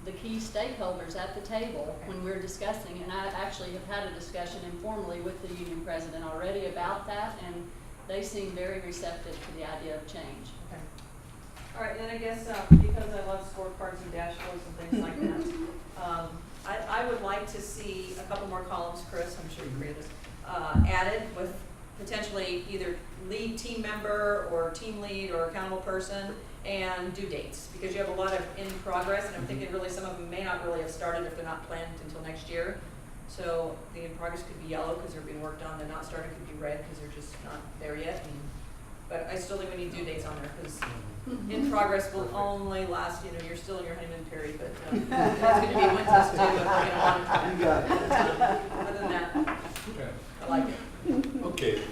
the key stakeholders at the table when we're discussing, and I actually have had a discussion informally with the union president already about that, and they seem very receptive to the idea of change. Okay. All right, then I guess because I love scorecards and dashboards and things like that, I would like to see a couple more columns, Chris, I'm sure you created this, added with potentially either lead team member or team lead or accountable person and due dates, because you have a lot of in progress, and I'm thinking really some of them may not really have started if they're not planned until next year. So the in progress could be yellow because they're being worked on, they're not starting could be red because they're just not there yet. But I still think we need due dates on there, because in progress will only last, you're still in your honeymoon period, but it's gonna be a Winston's too, but we're gonna want to. You got it. Other than that, Okay. I like it. Okay,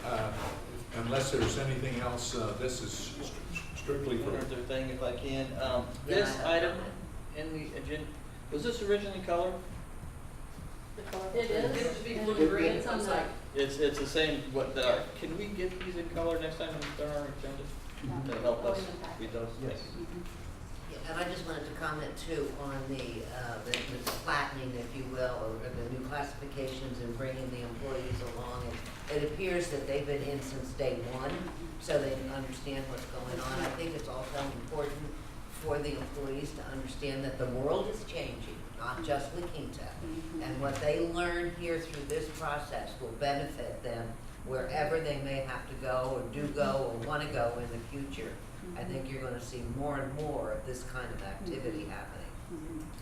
unless there's anything else, this is strictly for. One other thing, if I can, this item in the agenda, was this originally colored? It It is. should be blue and green, It's on looks the- like. It's the same, can we get these in color next time they're on our agenda? To help us read those? Yes. Yeah, and I just wanted to comment too on the flattening, if you will, or the new classifications and bringing the employees along. It appears that they've been in since day one, so they understand what's going on. I think it's also important for the employees to understand that the world is changing, not just La Quinta. And what they learn here through this process will benefit them wherever they may have to go or do go or want to go in the future. I think you're going to see more and more of this kind of activity happening.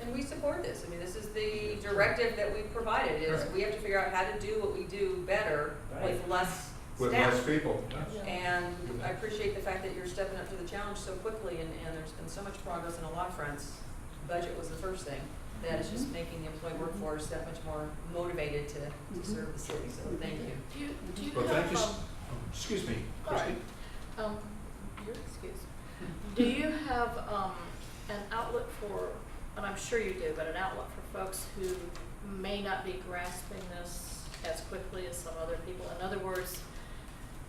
And we support this. I mean, this is the directive that we've provided, is we have to figure out how to do what we do better with less With staff. less people. And I appreciate the fact that you're stepping up to the challenge so quickly, and there's been so much progress on a lot of fronts. Budget was the first thing. That is just making the employee workforce that much more motivated to serve the city, so thank you. Do you Well, have, thank you. Excuse me, Christie. You're excused. Do you have, an outlet for, and I'm sure you do, but an outlet for folks who may not be grasping this as quickly as some other people? In other words,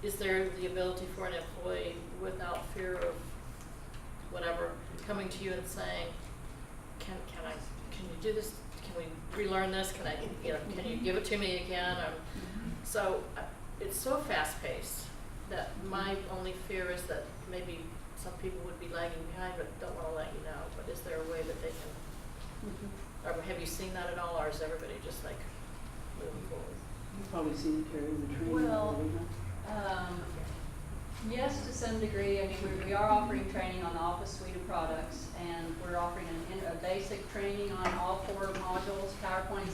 is there the ability for an employee without fear of whatever, coming to you and saying, can you do this? Can we relearn this? Can you give it to me again? So it's so fast paced that my only fear is that maybe some people would be lagging behind but don't want to let you know. But is there a way that they can, or have you seen that at all, or is everybody just like moving forward? You've probably seen it, Terry, in the training. Well, yes, to some degree. I mean, we are offering training on the Office suite of products, and we're offering a basic training on all 4 modules: PowerPoint,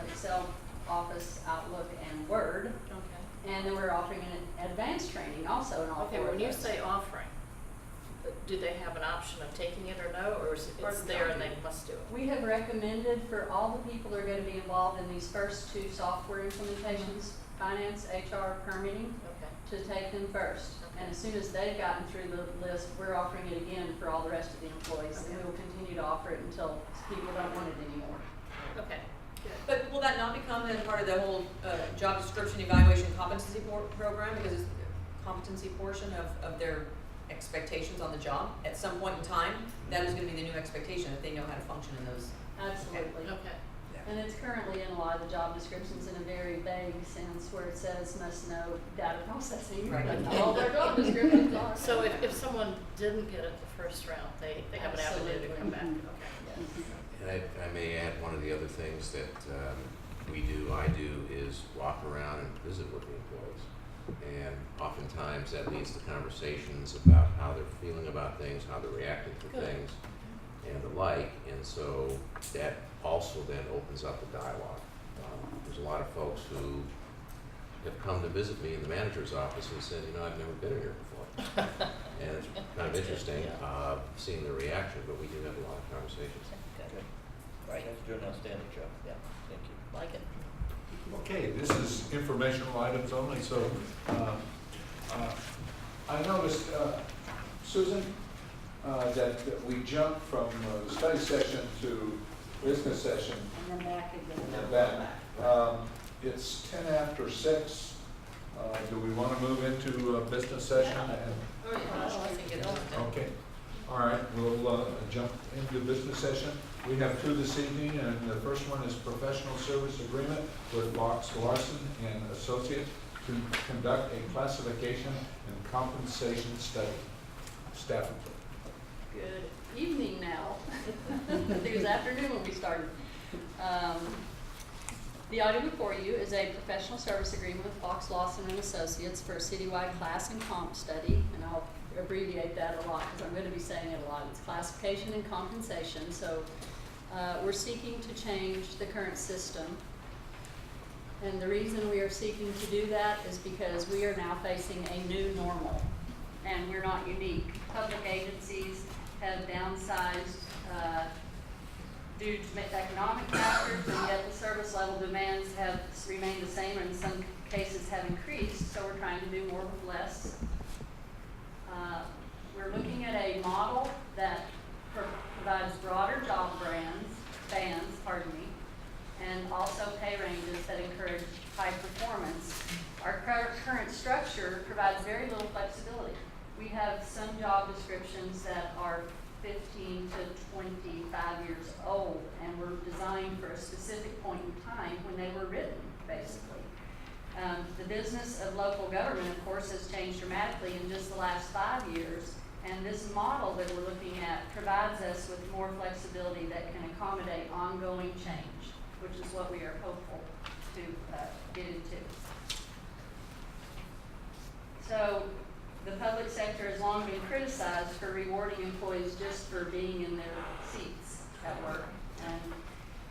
Excel, Office, Outlook, and Word. Okay. And then we're offering an advanced training also in all 4 Okay, of when you those. say offering, do they have an option of taking it or no, or is it's there and they must do it? We have recommended for all the people that are going to be involved in these first 2 software implementations, finance, HR, permitting, Okay. to take them first. And as soon as they've gotten through the list, we're offering it again for all the rest of the employees. And we will continue to offer it until people don't want it anymore. Okay. But will that not become then part of the whole job description evaluation competency program, because it's the competency portion of their expectations on the job at some point in time? That is going to be the new expectation, that they know how to function in those. Absolutely. Okay. And it's currently in a lot of the job descriptions in a very vague sense, where it says must know data processing. Right. But all their job descriptions are. So if someone didn't get it the first round, they have an avenue to come back. Okay. And I may add, one of the other things that I do is walk around and visit with the employees. And oftentimes that leads to conversations about how they're feeling about things, how they're reacting to things, and the like. And so that also then opens up the dialogue. There's a lot of folks who have come to visit me in the manager's office and said, I've never been here before. And it's kind of interesting seeing the reaction, but we do have a lot of conversations. Good. Right, that's doing an outstanding job. Yeah, thank you. Like it. Okay, this is informational items only, so I noticed, Susan, that we jumped from the study session to business session. And then back again. And back. It's 10 after 6. Do we want to move into a business session? Oh, yeah, I think it is. Okay. All right, we'll jump into business session. We have 2 this evening, and the first one is professional service agreement with Box Larson and Associates to conduct a classification and compensation study. Staff report. Good evening now. I think it was afternoon when we started. The item before you is a professional service agreement with Fox Lawson and Associates for a citywide class and comp study, and I'll abbreviate that a lot because I'm going to be saying it a lot. It's classification and compensation. So we're seeking to change the current system. And the reason we are seeking to do that is because we are now facing a new normal, and we're not unique. Public agencies have downsized due to economic factors, and yet the service level demands have remained the same, or in some cases have increased, so we're trying to do more with less. We're looking at a model that provides broader job bands, and also pay ranges that encourage high performance. Our current structure provides very little flexibility. We have some job descriptions that are 15 to 25 years old and were designed for a specific point in time when they were written, basically. The business of local government, of course, has changed dramatically in just the last 5 years, and this model that we're looking at provides us with more flexibility that can accommodate ongoing change, which is what we are hopeful to get into. So the public sector has long been criticized for rewarding employees just for being in their seats at work, and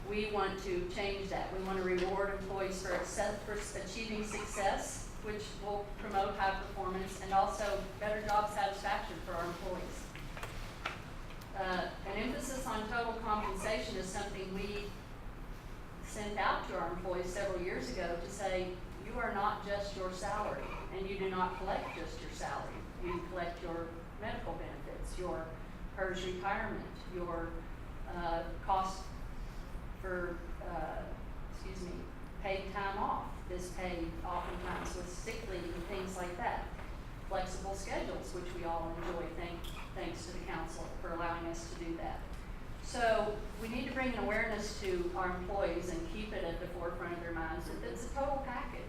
we want to change that. We want to reward employees for achieving success, which will promote high performance and also better job satisfaction for our employees. An emphasis on total compensation is something we sent out to our employees several years ago to say, you are not just your salary, and you do not collect just your salary. You collect your medical benefits, your PERS retirement, your cost for, paid time off, is paid oftentimes with sick leave and things like that. Flexible schedules, which we all enjoy, thanks to the council for allowing us to do that. So we need to bring an awareness to our employees and keep it at the forefront of their minds that it's a total package.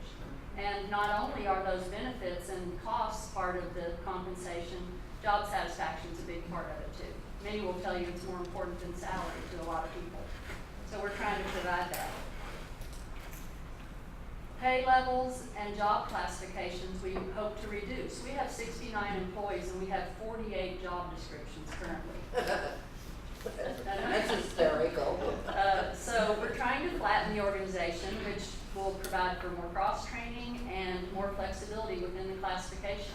And not only are those benefits and costs part of the compensation, job satisfaction is a big part of it too. Many will tell you it's more important than salary to a lot of people. So we're trying to provide that. Pay levels and job classifications we hope to reduce. We have 69 employees and we have 48 job descriptions currently. That's hysterical. So we're trying to flatten the organization, which will provide for more cross-training and more flexibility within the classifications.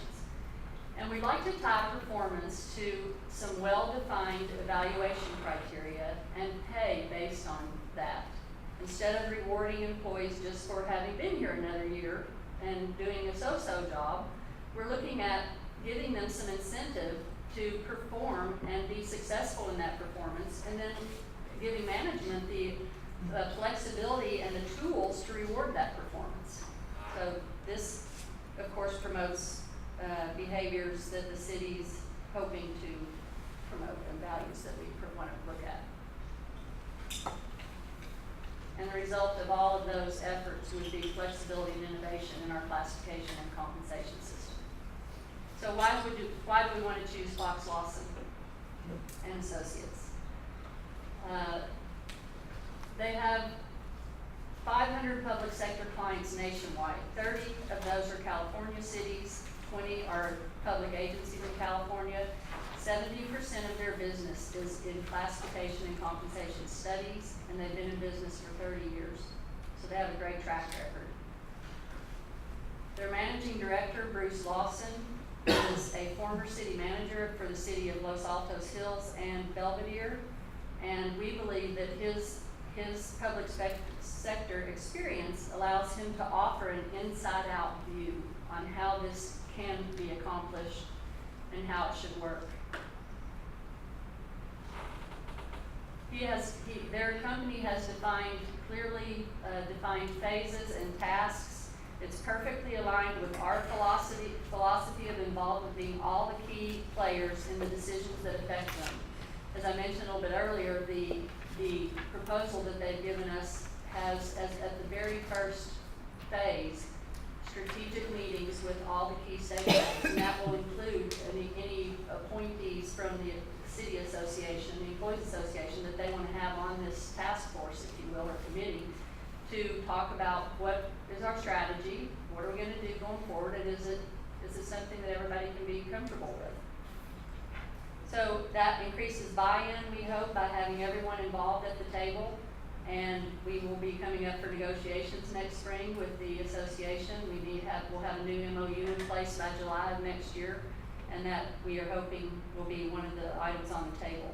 And we'd like to tie performance to some well-defined evaluation criteria and pay based on that. Instead of rewarding employees just for having been here another year and doing a so-so job, we're looking at giving them some incentive to perform and be successful in that performance, and then giving management the flexibility and the tools to reward that performance. So this, of course, promotes behaviors that the city's hoping to promote and values that we want to look at. And the result of all of those efforts would be flexibility and innovation in our classification and compensation system. So why do we want to choose Fox Lawson and Associates? They have 500 public sector clients nationwide. 30 of those are California cities, 20 are public agencies in California. 70% of their business is in classification and compensation studies, and they've been in business for 30 years. So they have a great track record. Their managing director, Bruce Lawson, is a former city manager for the city of Los Altos Hills and Belvedere, and we believe that his public sector experience allows him to offer an inside-out view on how this can be accomplished and how it should work. Their company has clearly defined phases and tasks. It's perfectly aligned with our philosophy of involving all the key players in the decisions that affect them. As I mentioned a little bit earlier, the proposal that they've given us has, at the very first phase, strategic meetings with all the key stakeholders, and that will include any appointees from the city association, the employees association, that they want to have on this task force, if you will, or committee, to talk about what is our strategy, what are we gonna do going forward, and is it something that everybody can be comfortable with? So that increases buy-in, we hope, by having everyone involved at the table. And we will be coming up for negotiations next spring with the association. We'll have a new MOU in place by July of next year, and that we are hoping will be one of the items on the table.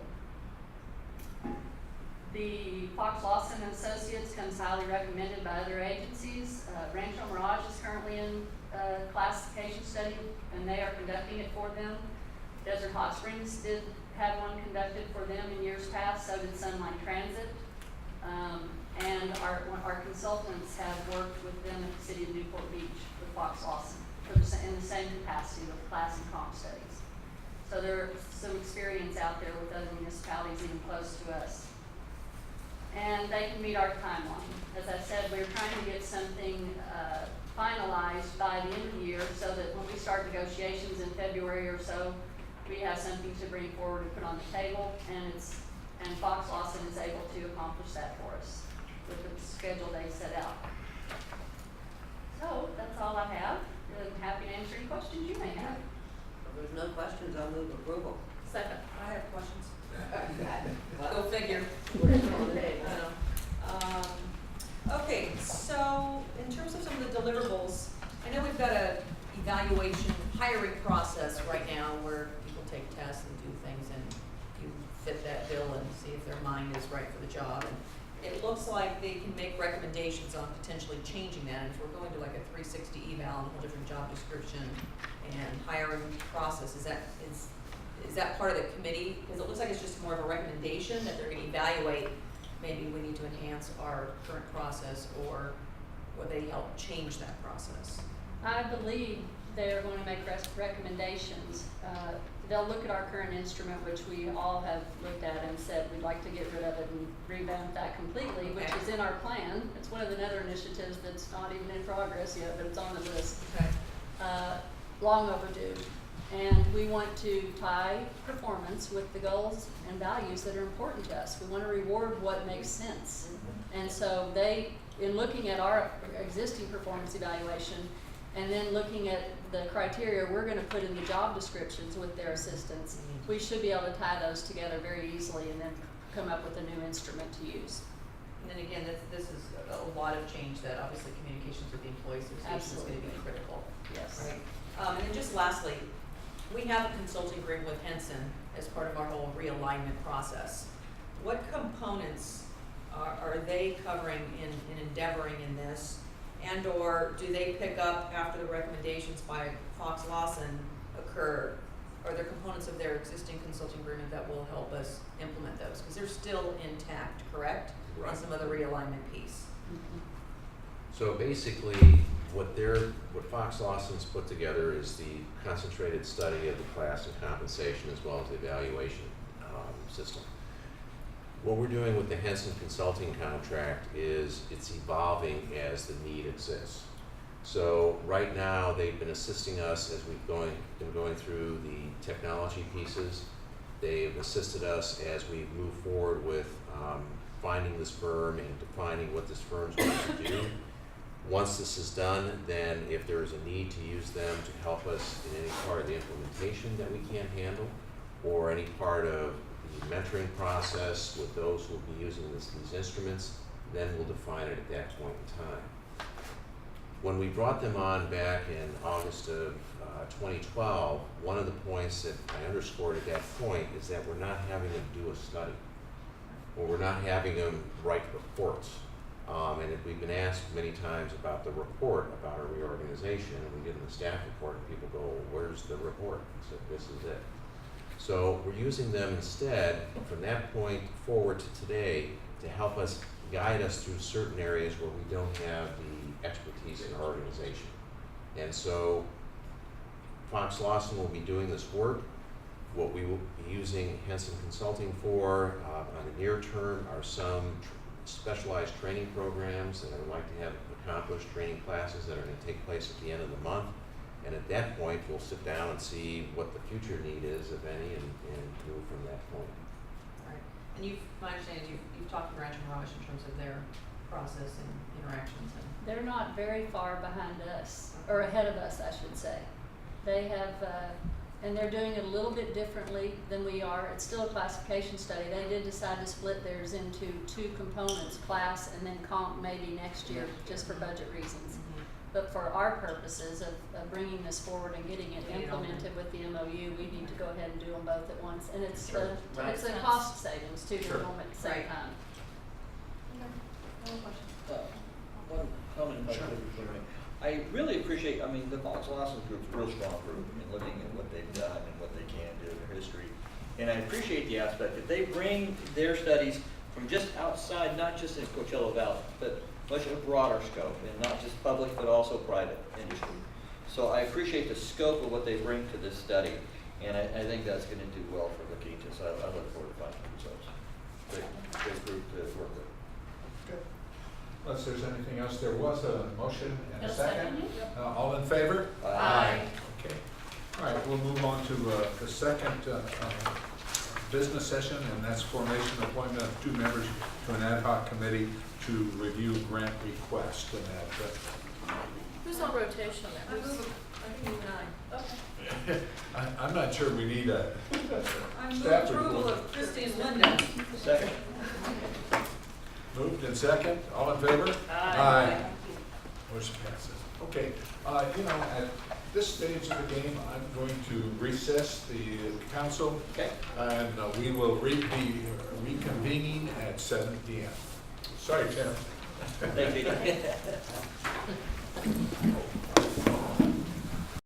The Fox Lawson and Associates comes highly recommended by other agencies. Rancho Mirage is currently in classification study, and they are conducting it for them. Desert Hot Springs did have one conducted for them in years past, so did Sunlight Transit. And our consultants have worked with them at the City of Newport Beach with Fox Lawson in the same capacity with class and comp studies. So there's some experience out there with other municipalities even close to us. And they can meet our timeline. As I said, we're trying to get something finalized by the end of the year so that when we start negotiations in February or so, we have something to bring forward and put on the table, and Fox Lawson is able to accomplish that for us with the schedule they set out. So that's all I have. I'm happy to answer any questions you may have. If there's no questions, I'll move approval. Second, I have questions. Well, Go figure. we're still on the table. I know. Okay, so in terms of some of the deliverables, I know we've got a evaluation hiring process right now where people take tests and do things and you fit that bill and see if their mind is right for the job. And it looks like they can make recommendations on potentially changing that. And if we're going to like a 360 eval and a whole different job description and hiring process, is that part of the committee? Because it looks like it's just more of a recommendation that they're going to evaluate. Maybe we need to enhance our current process, or would they help change that process? I believe they are going to make recommendations. They'll look at our current instrument, which we all have looked at and said we'd like to get rid of it and revamp that completely, which is in our plan. It's one of the other initiatives that's not even in progress yet, but it's on the list. Okay. Long overdue. And we want to tie performance with the goals and values that are important to us. We want to reward what makes sense. And so in looking at our existing performance evaluation, and then looking at the criteria we're going to put in the job descriptions with their assistance, we should be able to tie those together very easily and then come up with a new instrument to use. And then again, this is a lot of change that obviously communications with the Employee Association is going to be critical. Yes. Right. And then just lastly, we have a consulting agreement with Henson as part of our whole realignment process. What components are they covering in endeavoring in this? And or do they pick up after the recommendations by Fox Lawson occur? Are there components of their existing consulting agreement that will help us implement those? Because they're still intact, correct? Right. On some of the realignment piece. So basically, what Fox Lawson's put together is the concentrated study of the class and compensation as well as the evaluation system. What we're doing with the Henson Consulting contract is it's evolving as the need exists. So right now, they've been assisting us as we've been going through the technology pieces. They've assisted us as we move forward with finding this firm and defining what this firm's going to do. Once this is done, then if there is a need to use them to help us in any part of the implementation that we can't handle, or any part of the mentoring process with those who will be using these instruments, then we'll define it at that point in time. When we brought them on back in August of 2012, one of the points that I underscored at that point is that we're not having them do a study, or we're not having them write reports. And we've been asked many times about the report about our reorganization, and we give them the staff report, and people go, where's the report? I said, this is it. So we're using them instead from that point forward to today to help us guide us through certain areas where we don't have the expertise in our organization. And so Fox Lawson will be doing this work. What we will be using Henson Consulting for on the near term are some specialized training programs that I would like to have accomplished, training classes that are going to take place at the end of the month. And at that point, we'll sit down and see what the future need is, if any, and move from that point. All right. And my understanding is you've talked to Rancho Mirage in terms of their process and interactions and. They're not very far behind us, or ahead of us, I should say. They have, and they're doing it a little bit differently than we are. It's still a classification study. They did decide to split theirs into two components, class and then comp maybe next year, just for budget reasons. But for our purposes of bringing this forward and getting it implemented with the MOU, we need to go ahead and do them both at once. And it's, Sure. it's a cost savings too, to do them at the same Right. time. No question. One comment if I could, if you may. I really appreciate, I mean, the Fox Lawson group's a real strong group in looking at what they've done and what they can do in their history. And I appreciate the aspect that they bring their studies from just outside, not just in Coachella Valley, but much a broader scope, and not just public, but also private industry. So I appreciate the scope of what they bring to this study, and I think that's gonna do well for La Quinta, so I look forward to finding the results. Great group to work with. Unless there's anything else, there was a motion and a I'll second. second it. All in favor? Aye. Okay. All right, we'll move on to the second business session, and that's formation appointment of 2 members to an ad hoc committee to review grant requests. And that, Who's on rotation I there? move, I think you and I. Okay. I'm not sure we need a I move staff approval report. of Christie and Linda. Second. Moved in second, all in favor? Aye. Motion passes. Okay, you know, at this stage of the game, I'm going to recess the council. Okay. And we will be reconvening at 7 p.m. Sorry, Tim. Thank you.